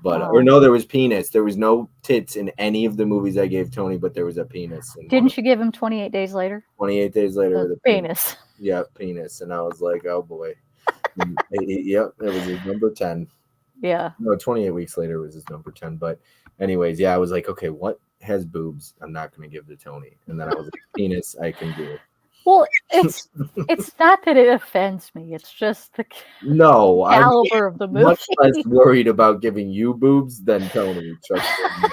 But, or no, there was penis. There was no tits in any of the movies I gave Tony, but there was a penis. Didn't you give him 28 Days Later? 28 Days Later with a penis. Yeah, penis. And I was like, oh boy. Yep, it was his number 10. Yeah. No, 28 Weeks Later was his number 10. But anyways, yeah, I was like, okay, what has boobs? I'm not going to give to Tony. And then I was like, penis, I can do. Well, it's not that it offends me. It's just the caliber of the movie. Much less worried about giving you boobs than Tony. Trust me.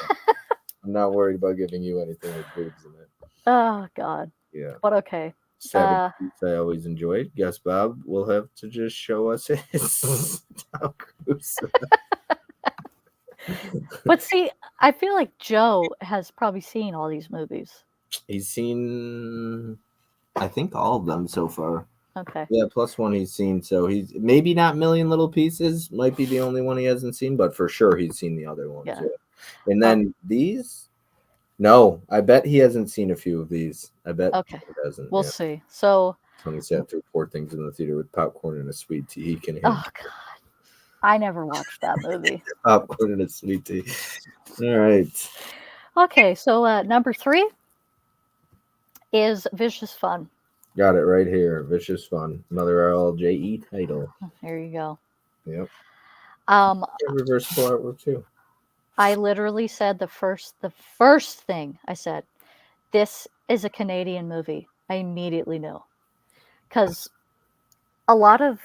I'm not worried about giving you anything with boobs in it. Oh God. Yeah. But okay. I always enjoyed. Guess Bob will have to just show us his Tom Cruise. But see, I feel like Joe has probably seen all these movies. He's seen, I think, all of them so far. Okay. Yeah, plus one he's seen. So he's maybe not Million Little Pieces. Might be the only one he hasn't seen, but for sure he's seen the other ones. Yeah. And then these. No, I bet he hasn't seen a few of these. I bet he hasn't. We'll see. So Tony sat through 4 things in the theater with popcorn and a sweet tea. He can hear. Oh God, I never watched that movie. Popcorn and a sweet tea. All right. Okay, so number 3 is Vicious Fun. Got it right here. Vicious Fun. Another RLJE title. There you go. Yep. Reversible artwork too. I literally said the first thing I said, this is a Canadian movie. I immediately knew. Because a lot of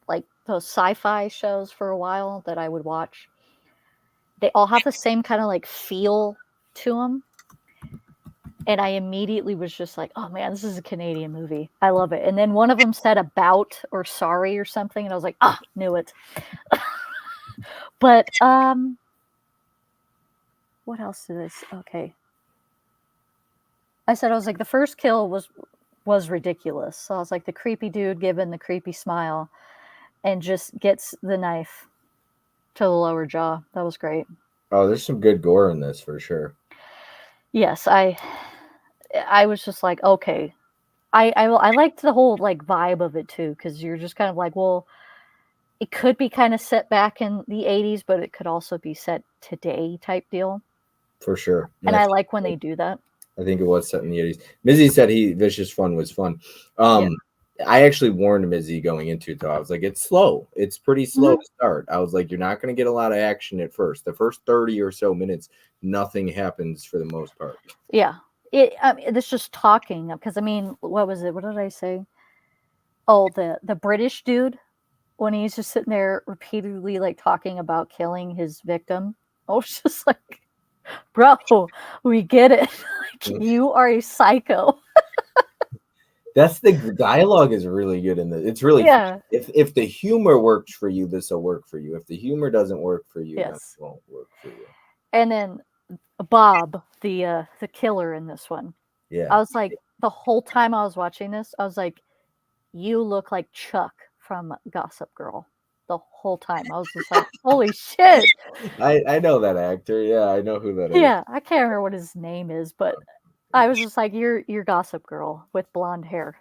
like those sci-fi shows for a while that I would watch, they all have the same kind of like feel to them. And I immediately was just like, oh man, this is a Canadian movie. I love it. And then one of them said about or sorry or something. And I was like, knew it. But what else did this? Okay. I was like, the first kill was ridiculous. So I was like, the creepy dude giving the creepy smile and just gets the knife to the lower jaw. That was great. Oh, there's some good gore in this for sure. Yes, I was just like, okay. I liked the whole like vibe of it too, because you're just kind of like, well, it could be kind of set back in the 80s, but it could also be set today type deal. For sure. And I like when they do that. I think it was set in the 80s. Mizzy said Vicious Fun was fun. I actually warned Mizzy going into it, though. I was like, it's slow. It's pretty slow to start. I was like, you're not going to get a lot of action at first. The first 30 or so minutes, nothing happens for the most part. Yeah. It's just talking because I mean, what was it? What did I say? Oh, the British dude when he's just sitting there repeatedly like talking about killing his victim. I was just like, bro, we get it. Like, you are a psycho. That's the dialogue is really good in the. It's really Yeah. if the humor works for you, this will work for you. If the humor doesn't work for you, then it Yes. won't work for you. And then Bob, the killer in this one. Yeah. I was like, the whole time I was watching this, I was like, you look like Chuck from Gossip Girl. The whole time. I was just like, holy shit. I know that actor. Yeah, I know who that is. Yeah, I can't remember what his name is, but I was just like, you're Gossip Girl with blonde hair.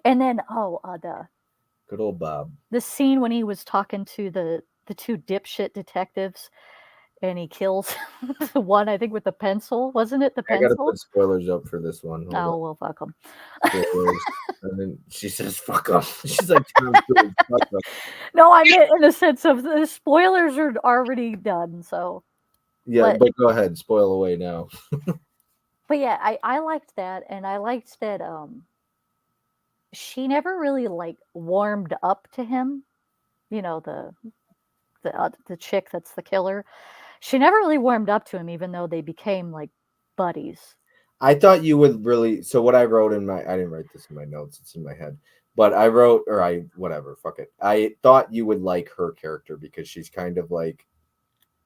And then Good old Bob. the scene when he was talking to the two dipshit detectives and he kills the one, I think, with the pencil. Wasn't it the I gotta pencil? put spoilers up for this one. Hold Oh, on. well, fuck him. Spoilers. And then she says, "Fuck up." She's like, "Tom Cruise, fuck up." No, I meant in the sense of the spoilers are already done. So, Yeah, but go ahead, spoil away now. but yeah, I liked that, and I liked that she never really like warmed up to him. You know, the chick that's the killer. She never really warmed up to him, even though they became like buddies. I thought you would really. So what I wrote in my, I didn't write this in my notes. It's in my head, but I wrote, or I whatever. Fuck it. I thought you would like her character because she's kind of like,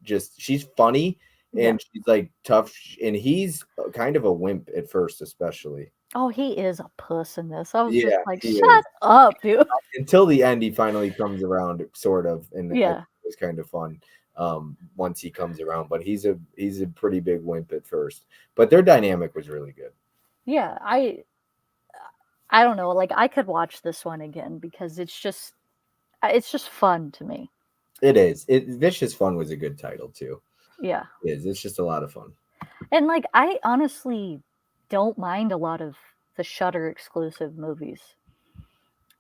just she's funny and she's like tough, and he's kind of a wimp at first, especially. Oh, he is a puss in this. I was just Yeah, like, he shut is. up, dude. Until the end, he finally comes around, sort of, and Yeah. it was kind of fun once he comes around. But he's a pretty big wimp at first. But their dynamic was really good. Yeah, I don't know. Like I could watch this one again because it's just fun to me. It is. Vicious Fun was a good title too. Yeah. It is. It's just a lot of fun. And like I honestly don't mind a lot of the Shudder exclusive movies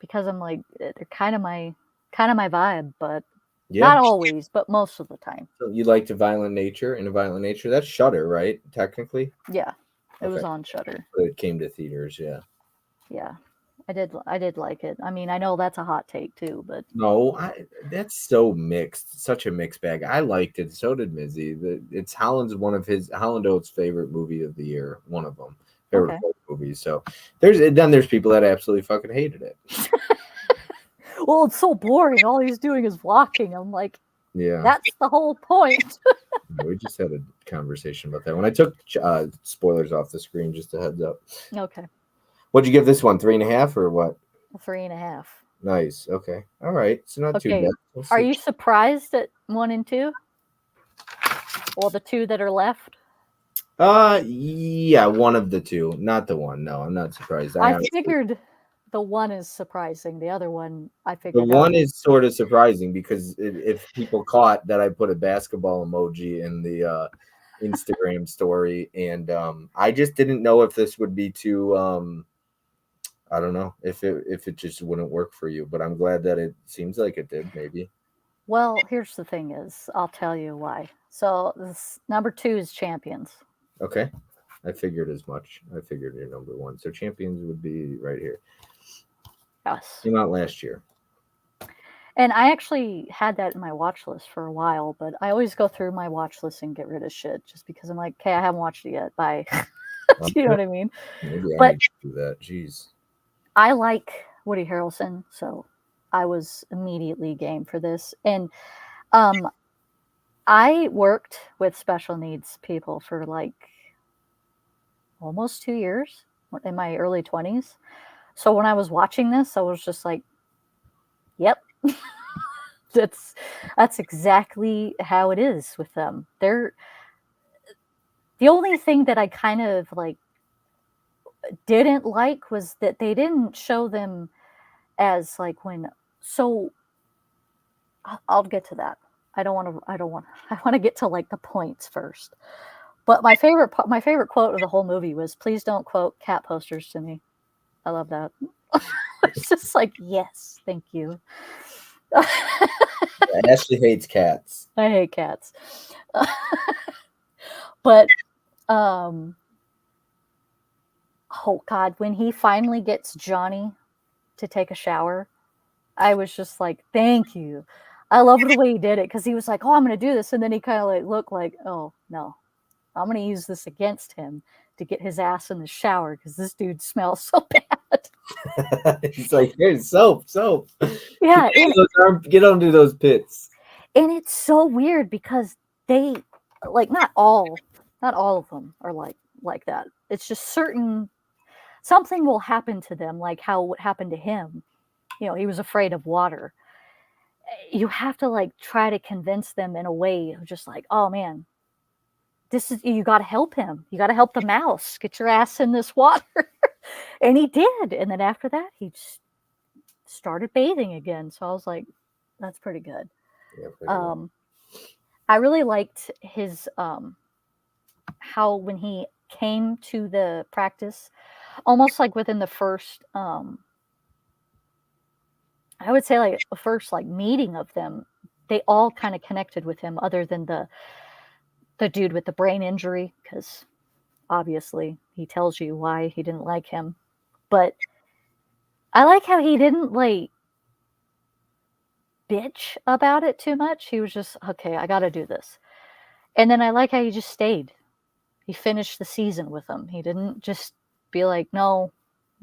because I'm like they're kind of my vibe, but not always, but most of the time. So you liked a Violent Nature, and a Violent Nature, that's Shudder, right? Technically. Yeah. It was on Shudder. It came to theaters, yeah. Yeah. I did like it. I mean, I know that's a hot take too, but no, that's so mixed, such a mixed bag. I liked it. So did Mizzy. It's Holland Oates' favorite movie of the year. One of them favorite movies. So there's people that absolutely fucking hated it. Well, it's so boring. All he's doing is walking. I'm like, yeah, that's the whole point. We just had a conversation about that when I took spoilers off the screen. Just a heads up. Okay. What'd you give this one? 3.5 or what? 3.5. Nice. Okay. All right. So not too bad. Are you surprised at 1 and 2? Well, the 2 that are left? Yeah, one of the two. Not the one. No, I'm not surprised. I figured the one is surprising. The other one, I figured the one is sort of surprising because if people caught that I put a basketball emoji in the Instagram story, and I just didn't know if this would be too I don't know if it just wouldn't work for you, but I'm glad that it seems like it did. Maybe. Well, here's the thing: I'll tell you why. So this number 2 is Champions. Okay, I figured as much. I figured you're number 1, so Champions would be right here. Yes. Came out last year. And I actually had that in my watch list for a while, but I always go through my watch list and get rid of shit just because I'm like, okay, I haven't watched it yet. Bye. Do you know what I mean? Maybe I need to do that. Jeez. I like Woody Harrelson, so I was immediately game for this. And I worked with special needs people for like almost 2 years in my early 20s. So when I was watching this, I was just like, yep. That's exactly how it is with them. They're the only thing that I kind of like didn't like was that they didn't show them as like when so I'll get to that. I want to get to like the points first. But my favorite quote of the whole movie was, "Please don't quote cat posters to me." I love that. It's just like, yes, thank you. Ashley hates cats. I hate cats. But Oh God, when he finally gets Johnny to take a shower, I was just like, thank you. I love the way he did it because he was like, oh, I'm gonna do this, and then he kind of like looked like, oh no, I'm gonna use this against him to get his ass in the shower because this dude smells so bad. He's like, here's soap. Yeah, Get onto those pits. and it's so weird because they like not all of them are like that. It's just certain something will happen to them, like how what happened to him. You know, he was afraid of water. You have to like try to convince them in a way of just like, oh man, this is you got to help him. You got to help the mouse get your ass in this water, and he did. And then after that, he just started bathing again. So I was like, that's pretty good. Yeah, pretty well. I really liked his how when he came to the practice, almost like within the first I would say like the first like meeting of them, they all kind of connected with him other than the dude with the brain injury because obviously he tells you why he didn't like him. But I like how he didn't like bitch about it too much. He was just, okay, I got to do this. And then I like how he just stayed. He finished the season with them. He didn't just be like, no,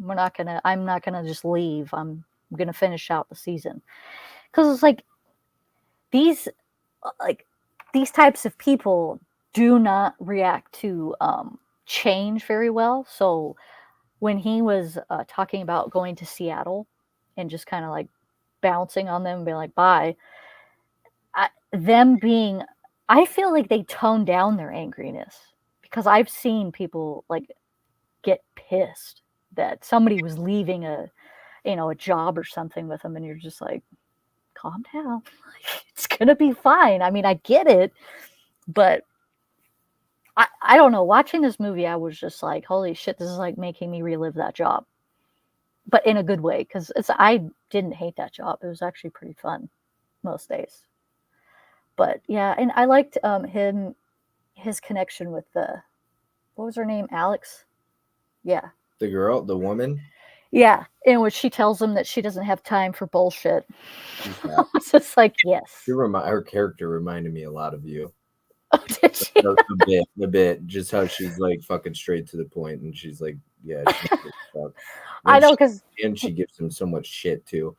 I'm not going to just leave. I'm going to finish out the season. Because it's these, like, these types of people do not react to change very well. So when he was talking about going to Seattle and just kind of like bouncing on them and being like, bye, them being, I feel like they tone down their angriness because I've seen people like get pissed that somebody was leaving a job or something with them, and you're just like, calm down. It's gonna be fine. I mean, I get it, but I don't know. Watching this movie, I was just like, holy shit, this is like making me relive that job, but in a good way because I didn't hate that job. It was actually pretty fun most days. But yeah, and I liked his connection with the what was her name, Alex? Yeah, The girl, the woman. yeah, in which she tells him that she doesn't have time for bullshit. Yeah. It's just like, yes. Her character reminded me a lot of you. Oh, did she? A bit, just how she's like fucking straight to the point, and she's like, yeah, I know because she gives him so much shit too.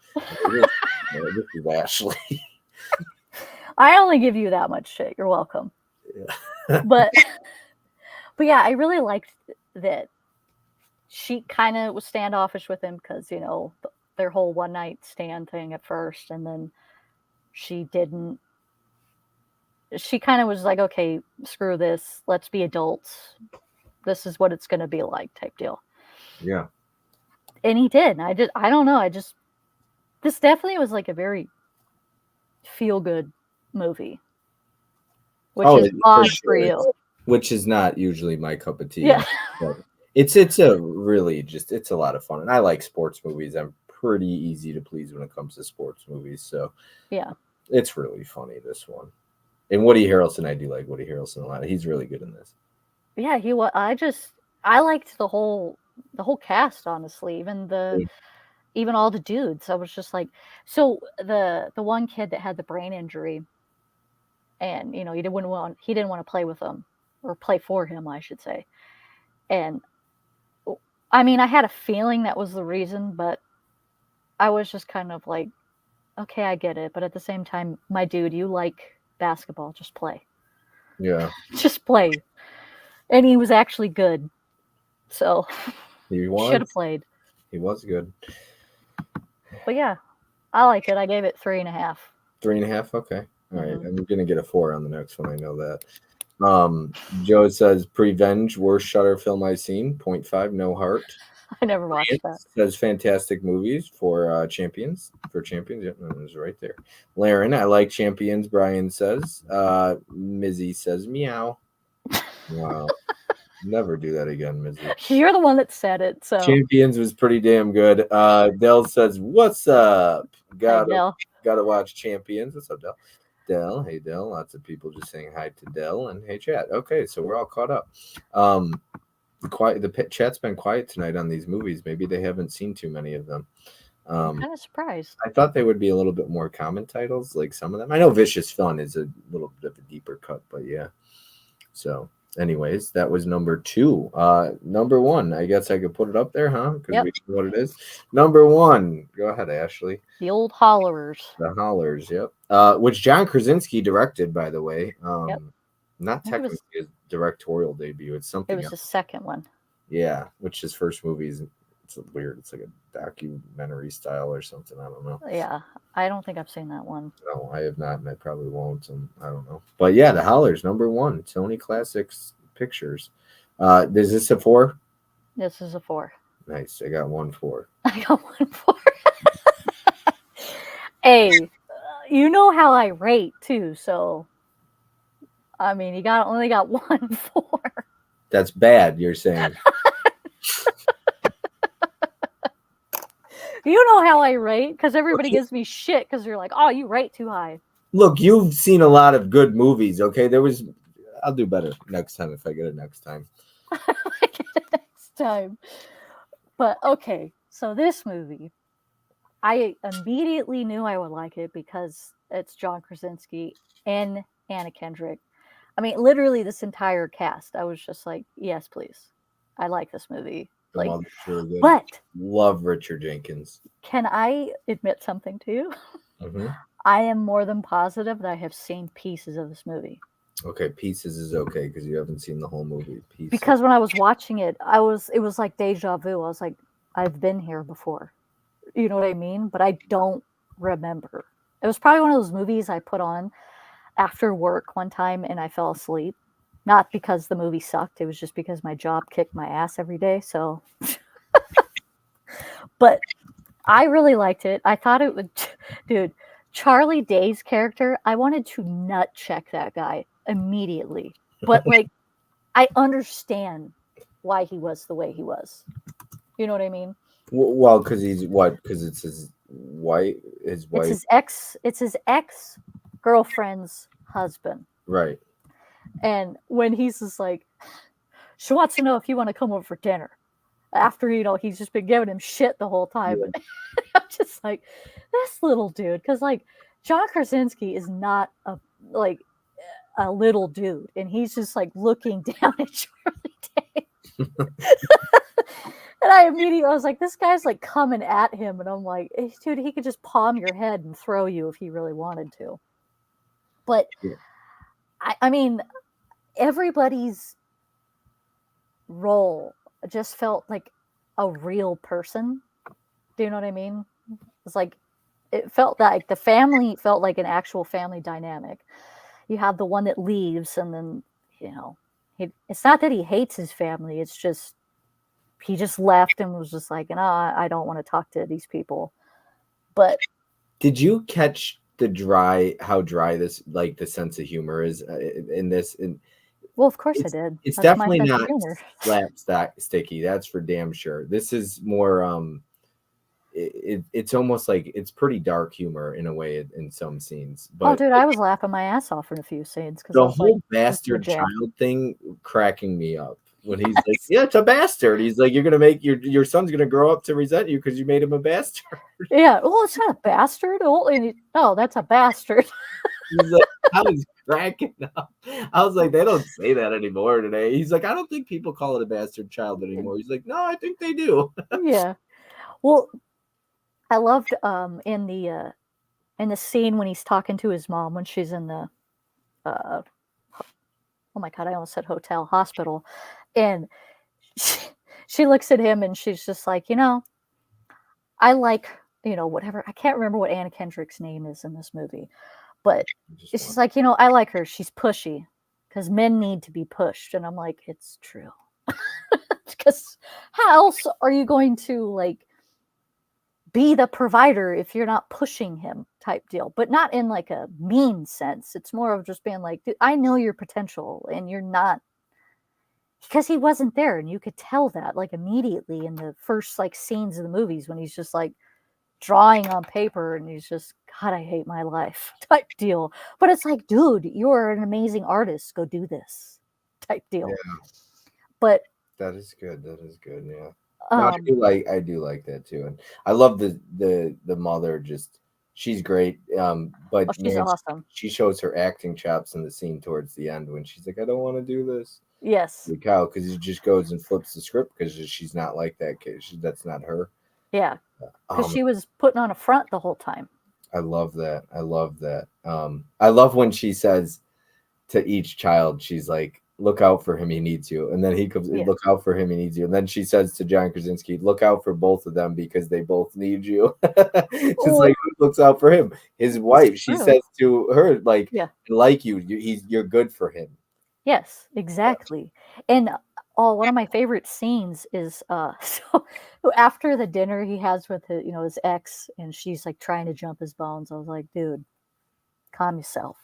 This is Ashley. I only give you that much shit. You're welcome. Yeah. But yeah, I really liked that she kind of was standoffish with him because their whole one night stand thing at first, and then she didn't. She kind of was like, okay, screw this. Let's be adults. This is what it's going to be like, type deal. Yeah. And he did. I don't know. This definitely was like a very feel good movie, which is odd for you. Which is not usually my cup of tea. Yeah. It's a really it's a lot of fun. And I like sports movies. I'm pretty easy to please when it comes to sports movies. So yeah, it's really funny, this one. And Woody Harrelson, I do like Woody Harrelson a lot. He's really good in this. Yeah, he was. I liked the whole cast, honestly. Even all the dudes. I was just like, so the one kid that had the brain injury, and he didn't want to play with him or play for him, I should say. And I mean, I had a feeling that was the reason, but I was just kind of like, okay, I get it. But at the same time, my dude, you like basketball, just play. Yeah. Just play. And he was actually good. So he should have played. He was good. But yeah, I like it. I gave it 3.5. 3.5? Okay. All right. I'm going to get a 4 on the next one. I know that. Joe says, Prevenge, worst Shutter film I've seen. 0.5, no heart. I never watched that. Says fantastic movies for Champions. For Champions, yep, it was right there. Laren, I like Champions, Brian says. Mizzy says, meow. Wow. Never do that again, Mizzy. You're the one that said it, so. Champions was pretty damn good. Dell says, what's up? Gotta watch Champions. What's up, Dell? Dell, hey Dell. Lots of people just saying hi to Dell and hey chat. Okay, so we're all caught up. The chat's been quiet tonight on these movies. Maybe they haven't seen too many of them. I'm kind of surprised. I thought they would be a little bit more common titles, like some of them. I know Vicious Fun is a little bit of a deeper cut, but yeah. So, anyways, that was number 2. Number 1, I guess I could put it up there, huh? Because Yep. we know what it is. Number 1, go ahead, Ashley. The old hollers. The Hollers, yep. Which John Krasinski directed, by the way. Yep. Not technically his directorial debut. It's something. It was else. the second one. Yeah, which his first movie is. It's weird. It's like a documentary style or something. I don't know. Yeah, I don't think I've seen that one. No, I have not, and I probably won't. And I don't know. But yeah, The Hollers, number 1, Sony Classics Pictures. Is this a 4? This is a 4. Nice. I got 1 4. I got 1 4. Hey, you know how I rate too, so I mean, you only got 1 4. That's bad. You're saying. You know how I rate, because everybody gives me shit because you're like, oh, you rate too high. Look, you've seen a lot of good movies, okay? I'll do better next time if I get it next time. But okay, so this movie, I immediately knew I would like it because it's John Krasinski and Anna Kendrick. I mean, literally this entire cast. I was just like, yes, please. I like this movie. Like, really good. But love Richard Jenkins. Can I admit something to you? Mm-hmm. I am more than positive that I have seen pieces of this movie. Okay, pieces is okay because you haven't seen the whole movie. Pieces. Because when I was watching it, it was like deja vu. I was like, I've been here before. You know what I mean? But I don't remember. It was probably one of those movies I put on after work one time and I fell asleep. Not because the movie sucked. It was just because my job kicked my ass every day. So, but I really liked it. I thought it would, dude, Charlie Day's character, I wanted to nut check that guy immediately. But like, I understand why he was the way he was. You know what I mean? Well, because he's what? Because it's his wife. It's his ex girlfriend's husband. Right. And when he's just like, she wants to know if you want to come over for dinner. After, he's just been giving him shit the whole time. Yeah. I'm just like, this little dude. Because, like, John Krasinski is not a little dude. And he's just, like, looking down at Charlie Day. And I was like, this guy's, like, coming at him. And I'm like, hey, dude, he could just palm your head and throw you if he really wanted to. But, yeah. I mean, everybody's role just felt like a real person. Do you know what I mean? It's like, it felt like the family felt like an actual family dynamic. You have the one that leaves, and then, it's not that he hates his family. It's just, he just left and was just like, I don't want to talk to these people. But did you catch how dry this, like, the sense of humor is in this? Well, of course I did. It's definitely not slapsticky. That's for damn sure. This is more, it's almost like it's pretty dark humor in a way in some scenes. But dude, I was laughing my ass off in a few scenes. The whole bastard child thing cracking me up. When he's like, yeah, it's a bastard. He's like, you're going to make your son's going to grow up to resent you because you made him a bastard. Yeah. Well, it's not a bastard. No, that's a bastard. He's like, I was cracking up. I was like, they don't say that anymore today. He's like, I don't think people call it a bastard child anymore. He's like, no, I think they do. Yeah. Well, I loved in the scene when he's talking to his mom when she's in the oh my God, I almost said hospital. And she looks at him and she's just like, I like, whatever. I can't remember what Anna Kendrick's name is in this movie. But she's like, I like her. She's pushy because men need to be pushed. And I'm like, it's true. Because how else are you going to, like, be the provider if you're not pushing him type deal? But not in, like, a mean sense. It's more of just being like, dude, I know your potential and you're not. Because he wasn't there. And you could tell that, like, immediately in the first, like, scenes of the movies when he's just, like, drawing on paper and he's just, God, I hate my life type deal. But it's like, dude, you're an amazing artist. Go do this type deal. Yeah. But That is good. That is good. Yeah. No, Um, I do like that too, and I love the mother. Just she's great. oh, But she's man, awesome. she shows her acting chops in the scene towards the end when she's like, "I don't want to do this." Yes. The cow, because he just goes and flips the script because she's not like that kid. That's not her. Yeah. Because Um, she was putting on a front the whole time. I love that. I love that. I love when she says to each child, she's like, "Look out for him, he needs you." And then he comes, Yeah. "Look out for him, he needs you." And then she says to John Krasinski, "Look out for both of them because they both need you." Just Well, like who looks out for him, his it's wife. She true. says to her, Yeah. like you're good for him." Yes, exactly. And oh, one of my favorite scenes is so after the dinner he has with his ex, and she's like trying to jump his bones. I was like, dude, calm yourself.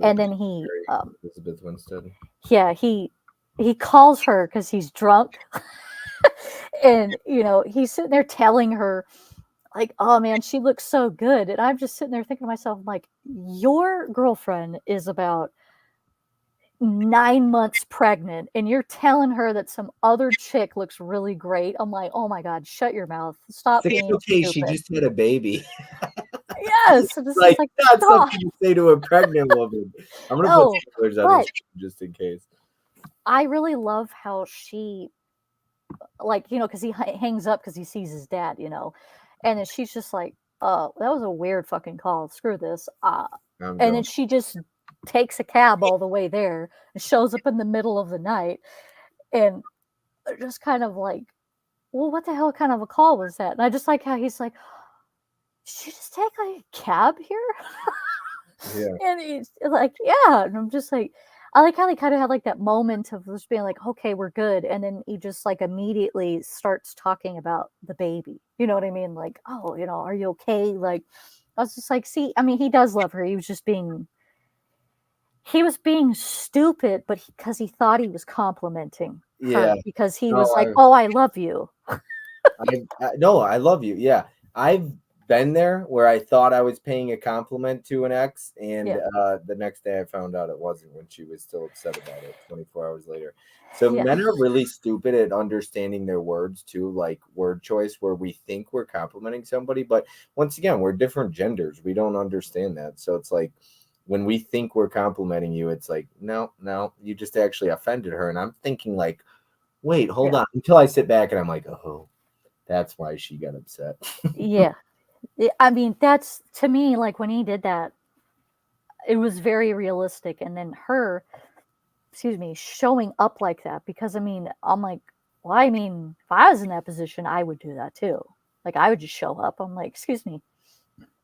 And then he Mary Elizabeth Winstead. yeah, he calls her because he's drunk. And he's sitting there telling her like, oh man, she looks so good. And I'm just sitting there thinking to myself, like, your girlfriend is about 9 months pregnant and you're telling her that some other chick looks really great. I'm like, oh my God, shut your mouth. Stop It's like, being okay, she stupid. just had a baby. Yes. And it's Like, just like, not God, something you say to a pregnant woman. I'm gonna put no. spoilers on this But just in case. I really love how she, like, because he hangs up because he sees his dad. And then she's just like, that was a weird fucking call. Screw this. I'm And then going. she just takes a cab all the way there and shows up in the middle of the night and just kind of like, well, what the hell kind of a call was that? And I just like how he's like, did you just take like a cab here? Yeah. And he's like, yeah. And I'm just like, I like how they kind of had like that moment of just being like, okay, we're good. And then he just like immediately starts talking about the baby. You know what I mean? Like, oh, are you okay? Like, I was just like, see, I mean, he does love her. He was being stupid, but because he thought he was complimenting Yeah. her because he No, was like, oh, I love you. no, I love you. Yeah, I've been there where I thought I was paying a compliment to an ex, and Yeah. the next day I found out it wasn't when she was still upset about it 24 hours later. So Yeah. men are really stupid at understanding their words too, like word choice, where we think we're complimenting somebody, but once again, we're different genders. We don't understand that. So it's like when we think we're complimenting you, it's like, no, no, you just actually offended her. And I'm thinking like, wait, hold Yeah. on, until I sit back and I'm like, oh. That's why she got upset. Yeah. I mean, that's to me, like when he did that, it was very realistic. And then her, excuse me, showing up like that, because I mean, I'm like, well, I mean, if I was in that position, I would do that too. Like I would just show up. I'm like, excuse me,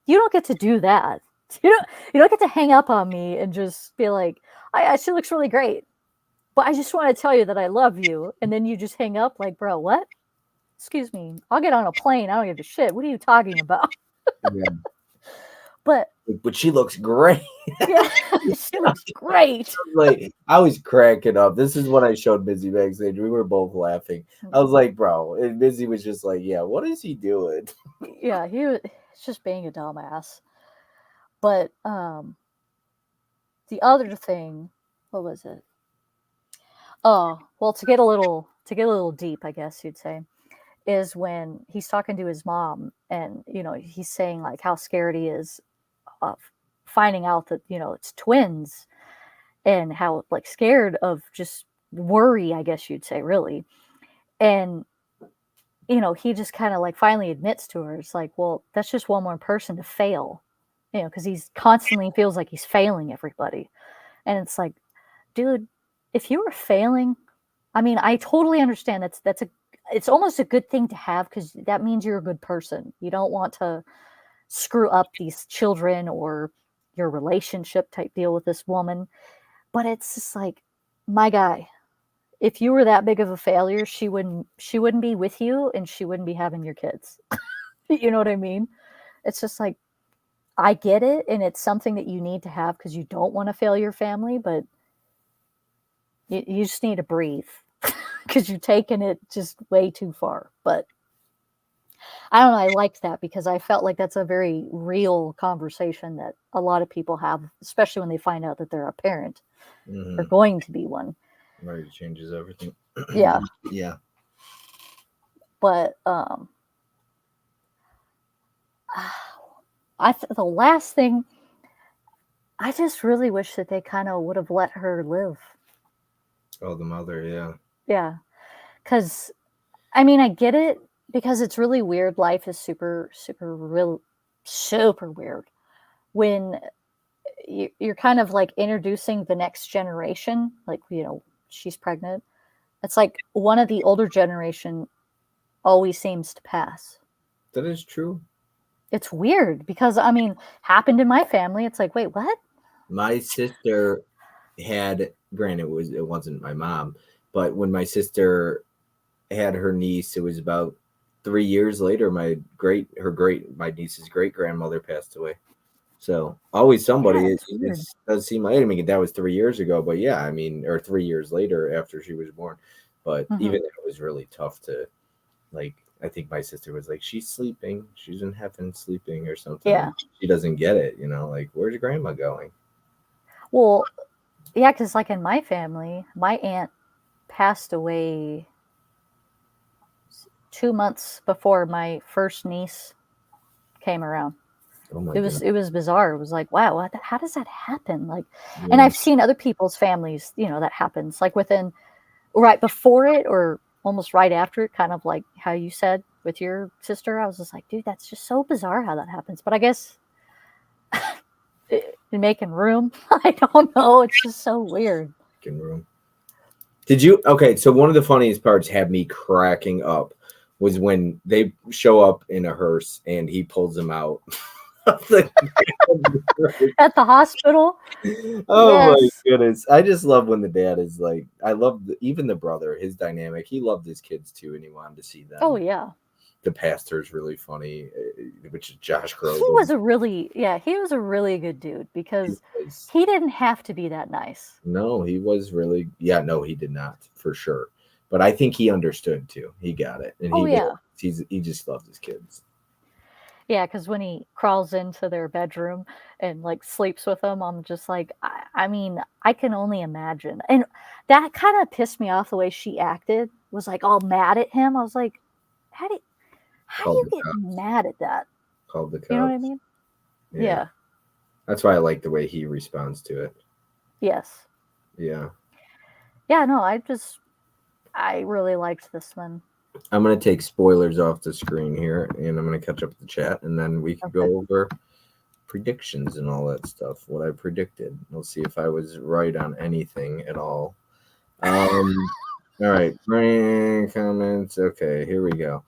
you don't get to do that. You don't get to hang up on me and just be like, she looks really great, but I just want to tell you that I love you. And then you just hang up like, bro, what? Excuse me, I'll get on a plane. I don't give a shit. What are you talking about? Yeah. But But she looks great. yeah, she looks great. Like I was cracking up. This is when I showed Busy backstage. We were both laughing. I was like, bro, and Busy was just like, yeah, what is he doing? Yeah, he was just being a dumbass. But the other thing, what was it? Oh, well, to get a little deep, I guess you'd say, is when he's talking to his mom, and he's saying like how scared he is of finding out that it's twins, and how like scared of just worry, I guess you'd say, really. And he just kind of like finally admits to her, it's like, well, that's just one more person to fail, because he's constantly feels like he's failing everybody. And it's like, dude, if you were failing, I mean, I totally understand it's almost a good thing to have, because that means you're a good person. You don't want to screw up these children or your relationship type deal with this woman. But it's just like, my guy, if you were that big of a failure, she wouldn't be with you, and she wouldn't be having your kids. You know what I mean? It's just like, I get it, and it's something that you need to have because you don't want to fail your family, but you just need to breathe because you're taking it just way too far. But I don't know. I liked that because I felt like that's a very real conversation that a lot of people have, especially when they find out that they're a parent or Mm-hmm. going to be one. Right, it changes everything. Yeah. Yeah. But the last thing, I just really wish that they kind of would have let her live. Oh, the mother. Yeah. Yeah, because I mean, I get it because it's really weird. Life is super, super real, super weird when you're kind of like introducing the next generation. Like, she's pregnant. It's like one of the older generation always seems to pass. That is true. It's weird because I mean, happened in my family. It's like, wait, what? My sister had, granted, it wasn't my mom, but when my sister had her niece, it was about 3 years later. My niece's great grandmother passed away. So always Yeah, somebody. it's weird. Does seem like, I mean, that was 3 years ago, but yeah, I mean, or 3 years later after she was born. But Hmm. even it was really tough to, like. I think my sister was like, she's sleeping, she's in heaven sleeping or something. Yeah. She doesn't get it, like, where's grandma going? Well, yeah, because like in my family, my aunt passed away 2 months before my first niece came around. Oh my It goodness. was it was bizarre. It was like, wow, how does that happen? Like, and Yeah. I've seen other people's families, that happens like within right before it or almost right after it, kind of like how you said with your sister. I was just like, dude, that's just so bizarre how that happens. But I guess in making room, I don't know. It's just so weird. Room. Did you? Okay, so one of the funniest parts had me cracking up was when they show up in a hearse and he pulls them out. At the hospital, Oh my yes. goodness. I just love when the dad is like, I love even the brother, his dynamic. He loved his kids too, and he wanted to see Oh them. yeah. The pastor's really funny, which is Josh He Groban. was a really he was a really good dude because he didn't have to be that nice. No, he was really, yeah, no, he did not, for sure. But I think he understood too. He got it. And Oh yeah. he just loved his kids. Yeah, because when he crawls into their bedroom and like sleeps with them, I'm just like, I mean, I can only imagine. And that kind of pissed me off the way she acted, was like all mad at him. I was like, how do how do Called you the get cops. mad at that? Called the You know what I cops. mean? Yeah. Yeah. That's why I like the way he responds to it. Yes. Yeah. Yeah, no, I really liked this one. I'm going to take spoilers off the screen here and I'm going to catch up with the chat and then we can Okay. go over predictions and all that stuff. What I predicted. We'll see if I was right on anything at all. All right. Bring comments. Okay, here we go.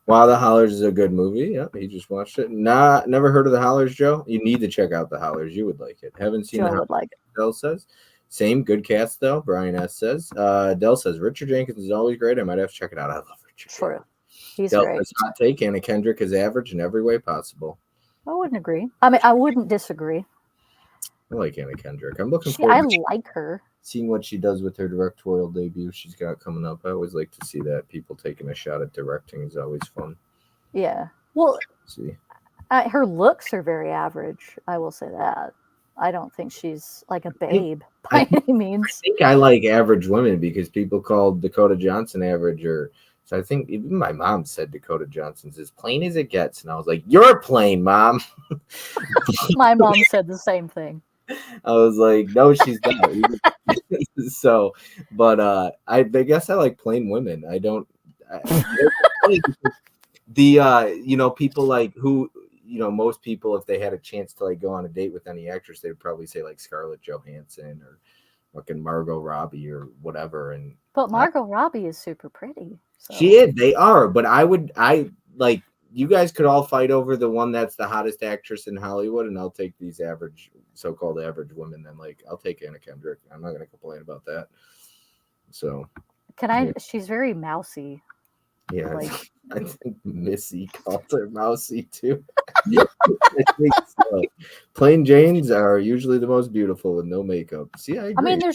Wow, The Hollers is a good movie. Yep, he just watched it. Never heard of The Hollers, Joe? You need to check out The Hollers. You would like it. Haven't seen The Joe Hollers, would like it. Dell says. Same, good cast, though. Brian S. says. Dell says, Richard Jenkins is always great. I might have to check it out. I love Richard True. Jenkins. He's Dell great. says, hot take, Anna Kendrick is average in every way possible. I wouldn't agree. I mean, I wouldn't disagree. I like Anna Kendrick. I'm looking I forward to like her. seeing what she does with her directorial debut she's got coming up. I always like to see that. People taking a shot at directing is always fun. Yeah. Well, See, her looks are very average. I will say that. I don't think she's like a babe I by any means. think I like average women because people called Dakota Johnson average, or so I think even my mom said Dakota Johnson's as plain as it gets, and I was like, "You're plain, mom." My mom said the same thing. I was like, "No, she's not." So, but I guess I like plain women. I don't. People like who, most people, if they had a chance to like go on a date with any actress, they would probably say like Scarlett Johansson or fucking Margot Robbie or whatever. And But Margot Robbie is super pretty. So. she is, they are, but I like, you guys could all fight over the one that's the hottest actress in Hollywood, and I'll take these so-called average women. Then, like, I'll take Anna Kendrick. I'm not gonna complain about that. So, She's very mousy. yeah, Like, I think Missy called her mousy too. I think so. Plain Janes are usually the most beautiful with no makeup. See, I agree. I mean,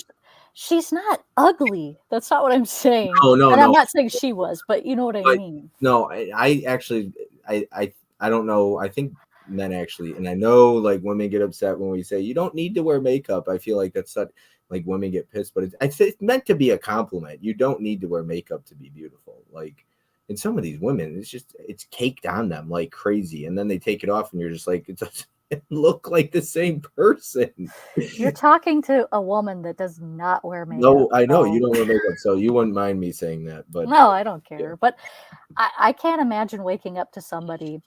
she's not ugly. That's not what I'm saying. Oh, no, and I'm no. not saying she was, but you know what I mean. No, I actually, I don't know. I think men actually, and I know like women get upset when we say you don't need to wear makeup. I feel like that's such. like women get pissed, but it's meant to be a compliment. You don't need to wear makeup to be beautiful. Like in some of these women, it's caked on them like crazy, and then they take it off, and you're just like, it doesn't look like the same person. You're talking to a woman that does not wear makeup. No, I know so- you don't wear makeup, so you wouldn't mind me saying that, but No, I don't care. But I can't imagine waking up to somebody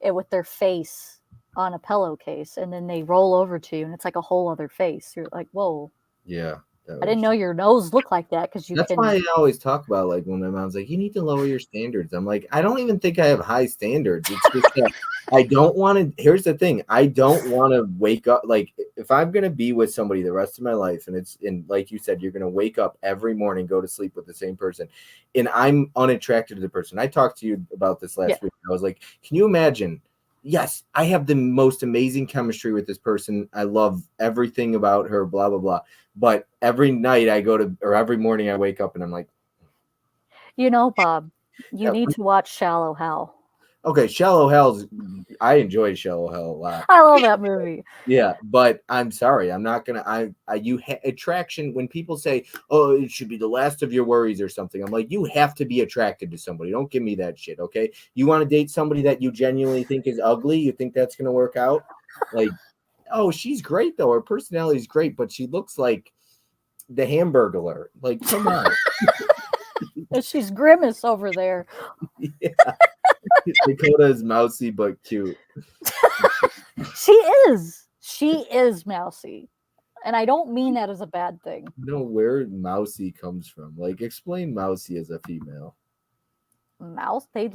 with their face on a pillowcase and then they roll over to you and it's like a whole other face. You're like, whoa, yeah. I didn't know your nose looked like that because you That's can. why I always talk about like when my mom's like, you need to lower your standards. I'm like, I don't even think I have high standards. It's just that I don't want to. Here's the thing, I don't want to wake up like if I'm gonna be with somebody the rest of my life, and like you said, you're gonna wake up every morning, go to sleep with the same person, and I'm unattracted to the person. I talked to you about this last week. I was like, can you imagine? Yes, I have the most amazing chemistry with this person. I love everything about her, blah, blah, blah. But every night or every morning I wake up and I'm like, Bob, you need to watch Shallow Hal. okay, I enjoy Shallow Hell a lot. I love that movie. Yeah, but I'm sorry, I'm not gonna. Attraction. When people say, "Oh, it should be the last of your worries" or something, I'm like, you have to be attracted to somebody. Don't give me that shit, okay? You want to date somebody that you genuinely think is ugly? You think that's gonna work out? Like, oh, she's great though. Her personality is great, but she looks like the Hamburglar. Like, come on. She's Grimace over there. Yeah. Dakota is mousy but cute. She is mousy. And I don't mean that as a bad thing. You know where mousy comes from? Like, explain mousy as a female. Mouse, they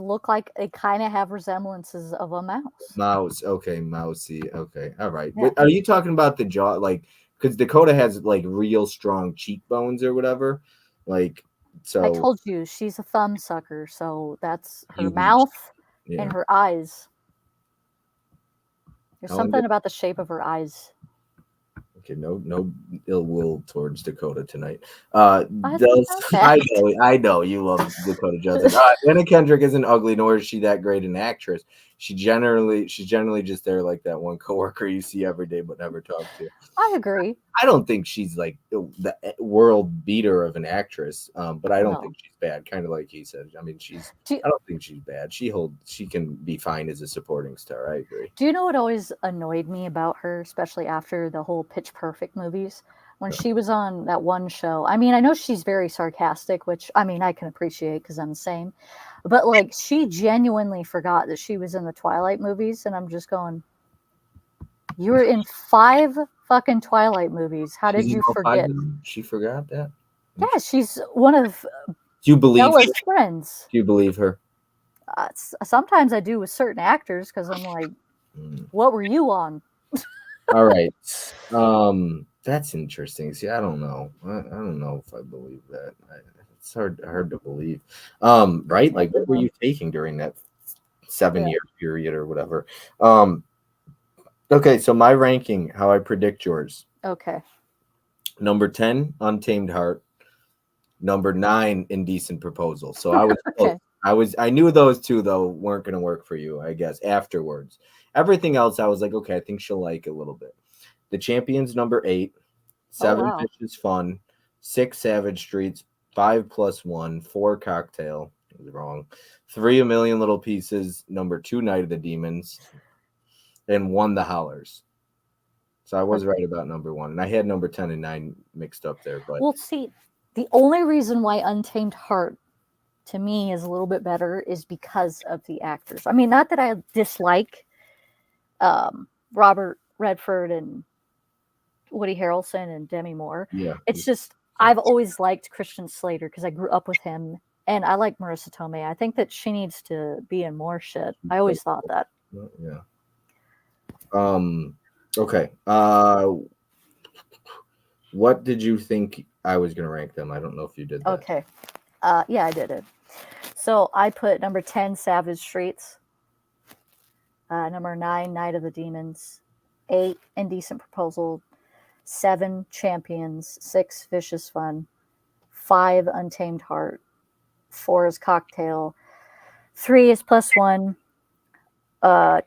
kind of have resemblances of a mouse. Mouse. Okay, mousy. Okay. All right. Yeah. Are you talking about the jaw? Like, because Dakota has like real strong cheekbones or whatever. Like, so. I told you she's a thumb sucker. So that's her mouth and her eyes. There's something about the shape of her eyes. Okay, no ill will towards Dakota tonight. I know you love Dakota Johnson. Anna Kendrick isn't ugly, nor is she that great an actress. She's generally just there like that one coworker you see every day but never talk to. I agree. I don't think she's like the world beater of an actress, but I don't think she's bad. Kind of like he said. I mean, I don't think she's bad. She can be fine as a supporting star. I agree. Do you know what always annoyed me about her, especially after the whole Pitch Perfect movies? When she was on that one show, I mean, I know she's very sarcastic, which, I mean, I can appreciate because I'm the same. But, like, she genuinely forgot that she was in the Twilight movies, and I'm just going, you were in 5 fucking Twilight movies. How did you forget? She forgot that? Yeah, she's one of Bella's friends. Do you believe her? Sometimes I do with certain actors because I'm like, what were you on? All right. That's interesting. See, I don't know. I don't know if I believe that. It's hard to believe. Right? Like, what were you taking during that 7-year period or whatever? Okay, so my ranking, how I predict yours. Okay. Number 10, Untamed Heart. Number 9, Indecent Proposal. So I was okay. I knew those two though weren't going to work for you, I guess, afterwards. Everything else I was like, okay, I think she'll like a little bit. The Champions, number 8. 7 Vicious Fun. 6 Savage Streets. 5 + 1. 4 Cocktail. I was wrong. 3 A Million Little Pieces. Number 2, Night of the Demons. And 1 The Hollers. So I was right about number 1. And I had number 10 and 9 mixed up there. But well, see, the only reason why Untamed Heart to me is a little bit better is because of the actors. I mean, not that I dislike Robert Redford and Woody Harrelson and Demi Moore. Yeah. It's just I've always liked Christian Slater because I grew up with him, and I like Marissa Tomei. I think that she needs to be in more shit. I always thought that. Yeah. Okay. What did you think I was going to rank them? I don't know if you did that. Okay. Yeah, I did it. So I put number 10, Savage Streets. Number 9, Night of the Demons. 8, Indecent Proposal. 7, Champions. 6, Vicious Fun. 5, Untamed Heart. 4 is Cocktail. 3 is + 1.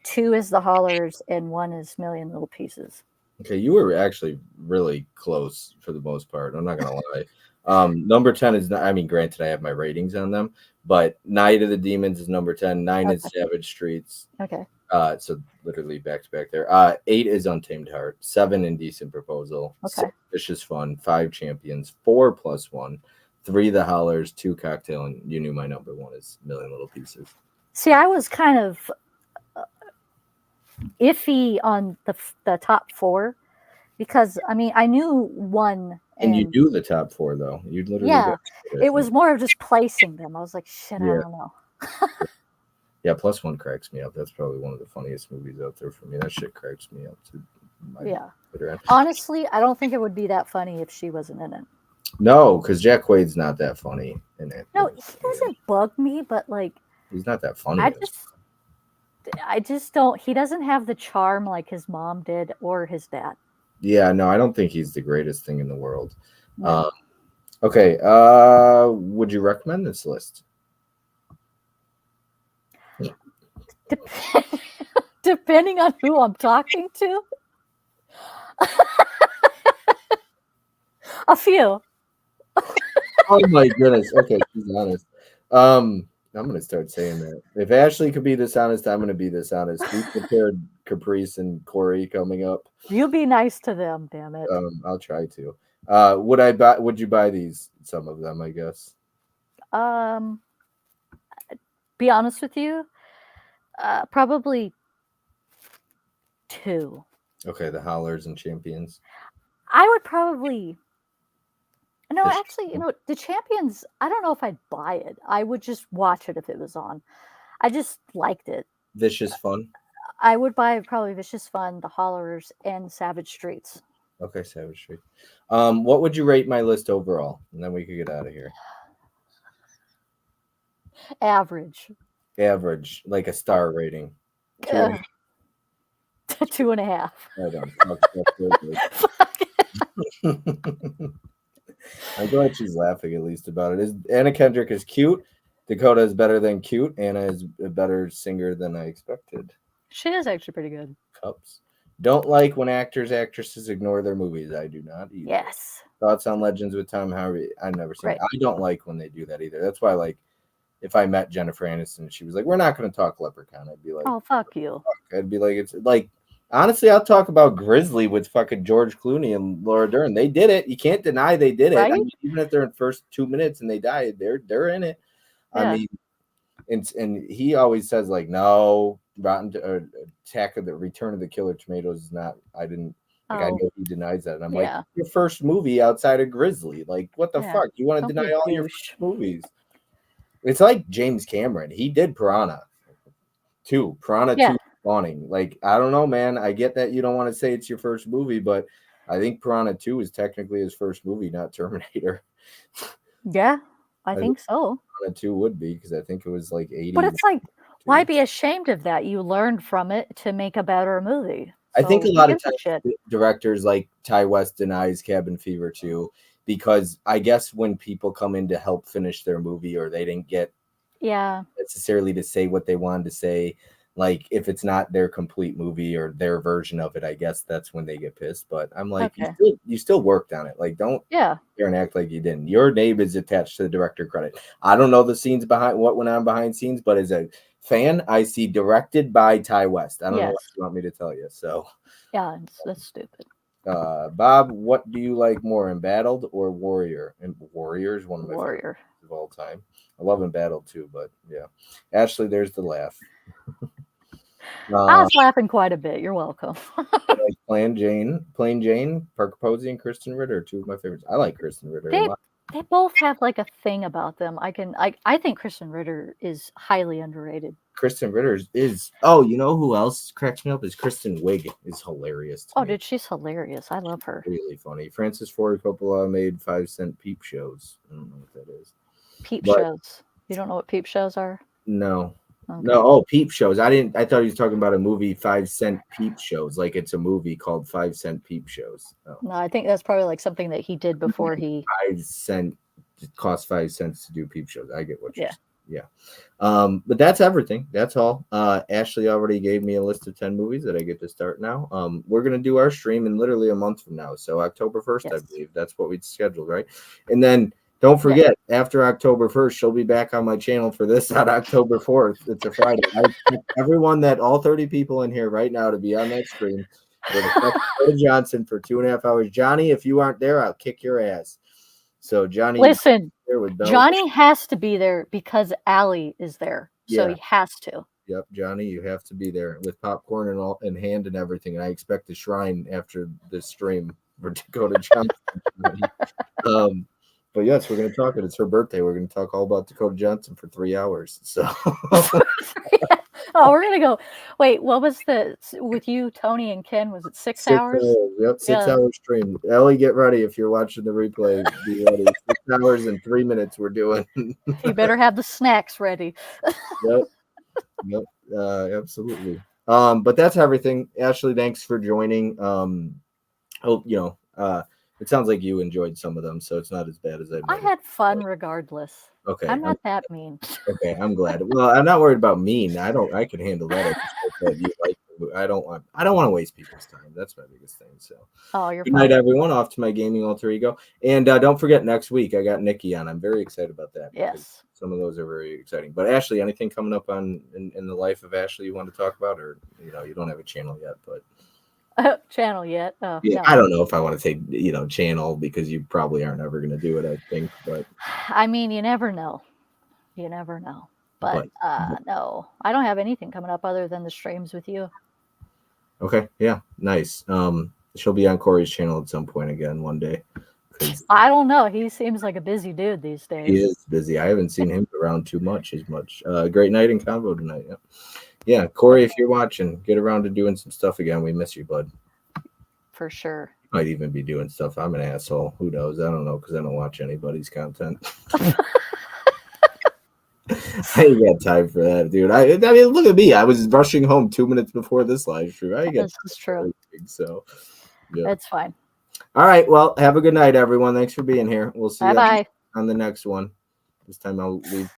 2 is The Hollers, and 1 is Million Little Pieces. Okay, you were actually really close for the most part. I'm not gonna lie. Number 10 is not, I mean, granted, I have my ratings on them, but Night of the Demons is number 10. Nine is Okay. Savage Streets. Okay. So literally back to back there. 8 is Untamed Heart. 7 Indecent Proposal. Okay. 6 Vicious Fun. 5 Champions. 4 plus 1. 3 The Hollers. 2 Cocktail. And you knew my number 1 is Million Little Pieces. See, I was kind of iffy on the top 4 because I mean I knew 1 And you and do the top 4 though. You literally yeah, got it, it was more of just placing them. I was like, shit, I yeah. don't know. Yeah, plus 1 cracks me up. That's probably one of the funniest movies out there for me. That shit cracks me up too. Yeah. Honestly, I don't think it would be that funny if she wasn't in it. No, because Jack Quaid's not that funny in it. No, he doesn't bug me, but like he's not that funny. I just don't. He doesn't have the charm like his mom did or his dad. Yeah, no, I don't think he's the greatest thing in the world. No. Okay, would you recommend this list? Depending on who I'm talking to, a few. Oh my goodness. Okay, she's honest. I'm gonna start saying that. If Ashley could be dishonest, I'm gonna be dishonest. We prepared Caprice and Corey coming up. You be nice to them, damn it. I'll try to. Would you buy these? Some of them, I guess. Be honest with you, probably 2. Okay, the Hollers and Champions. I would probably. No, actually, the Champions. I don't know if I'd buy it. I would just watch it if it was on. I just liked it. Vicious Fun. I would buy probably Vicious Fun, The Hollers, and Savage Streets. Okay, Savage Street. What would you rate my list overall? And then we could get out of here. Average. Average, like a star rating. 2.5. I'm glad she's laughing at least about it. Anna Kendrick is cute. Dakota is better than cute. Anna is a better singer than I expected. She is actually pretty good. Cups. Don't like when actresses ignore their movies. I do not either. Yes. Thoughts on Legends with Tom Hardy? I've never seen it. Right. I don't like when they do that either. That's why, like, if I met Jennifer Aniston, she was like, "We're not going to talk Leprechaun," I'd be like, "Oh, fuck you." I'd be like, "It's like." Honestly, I'll talk about Grizzly with fucking George Clooney and Laura Dern. They did it. You can't deny they did it. Right? I mean, even if they're in the first 2 minutes and they die, they're in it. Yeah. I mean, and he always says like, no, Attack of the Return of the Killer Tomatoes is not. I didn't. Like, I know he denies that, and I'm like, your first movie outside of Grizzly. Like, what the fuck? You want to deny all your movies? It's like James Cameron. He did Piranha 2. Piranha 2. Spawning. Like, I don't know, man. I get that you don't want to say it's your first movie, but I think Piranha 2 is technically his first movie, not Terminator. Yeah, I think so. Piranha 2 would be, because I think it was like 80. But it's like, why be ashamed of that? You learned from it to make a better movie. So I think a lot of times directors like Ty West denies Cabin Fever 2 because I guess when people come in to help finish their movie or they didn't get necessarily to say what they wanted to say, like if it's not their complete movie or their version of it, I guess that's when they get pissed. But I'm like, you still worked on it. Like, don't here and act like you didn't. Your name is attached to the director credit. I don't know the scenes behind what went on behind scenes, but as a fan, I see directed by Ty West. I don't know what you want me to tell you. So yeah, that's stupid. Bob, what do you like more, Embattled or Warrior? And Warrior is one of my favorites of all time. I love Embattled too, but yeah. Ashley, there's the laugh. I was laughing quite a bit. You're welcome. Like Plain Jane, Parker Posey, and Kristen Ritter are 2 of my favorites. I like Kristen Ritter a lot. They both have like a thing about them. I think Kristen Ritter is highly underrated. Kristen Ritter is you know who else cracks me up is Kristen Wiig is hilarious. Dude, she's hilarious. I love her. Really funny. Francis Ford Coppola made 5-cent peep shows. I don't know what that is. Peep shows. You don't know what peep shows are? No. Okay. No, peep shows. I thought he was talking about a movie 5-cent peep shows, like it's a movie called 5-cent peep shows. No, I think that's probably like something that he did before he 5 cent. It costs 5 cents to do peep shows. I get what you're saying. yeah. But that's everything. That's all. Ashley already gave me a list of 10 movies that I get to start now. We're gonna do our stream in literally a month from now, so October 1st, I Yes. believe. That's what we'd scheduled, right? And then don't forget, after October 1st, she'll be back on my channel for this on October 4th. It's a Friday. I expect everyone, that all 30 people in here right now, to be on that stream. We're gonna talk to Dakota Johnson for 2.5 hours. Johnny, if you aren't there, I'll kick your ass. So Johnny, Listen, there with Bell. Johnny has to be there because Allie is there. So Yeah. he has to. Yep, Johnny, you have to be there with popcorn and all in hand and everything. And I expect a shrine after this stream for Dakota Johnson. But yes, we're gonna talk it. It's her birthday. We're gonna talk all about Dakota Johnson for 3 hours. So Oh, we're gonna go. Wait, what was with you, Tony and Ken? Was it 6 hours? Yep, 6 hour stream. Ellie, get ready if you're watching the replay. Be ready. 6 hours and 3 minutes we're doing. You better have the snacks ready. Yep, absolutely. But that's everything. Ashley, thanks for joining. Hope it sounds like you enjoyed some of them, so it's not as bad as I had fun regardless. Okay, I'm not that mean. Okay, I'm glad. Well, I'm not worried about mean. I can handle that. I just hope that you like. I don't want to waste people's time. That's my biggest thing. So, oh, you're good night, everyone. Off to my gaming alter ego, and don't forget next week I got Nikki on. I'm very excited about that. Yes, some of those are very exciting. But Ashley, anything coming up in the life of Ashley you want to talk about, or you don't have a channel yet, but. Channel yet? Oh, yeah, no. I don't know if I want to say channel because you probably aren't ever going to do it. I think, but I mean, you never know. You never know. But no, I don't have anything coming up other than the streams with you. Okay, yeah, nice. She'll be on Corey's channel at some point again one day. I don't know. He seems like a busy dude these days. He is busy. I haven't seen him around too much. Great night in convo tonight. Yeah, Corey, if you're watching, get around to doing some stuff again. We miss you, bud. For sure. Might even be doing stuff. I'm an asshole. Who knows? I don't know because I don't watch anybody's content. I ain't got time for that, dude. I mean, look at me. I was rushing home 2 minutes before this live stream. This is true. So, yeah. That's fine. All right. Well, have a good night, everyone. Thanks for being here. We'll see you on the next one. This time I'll leave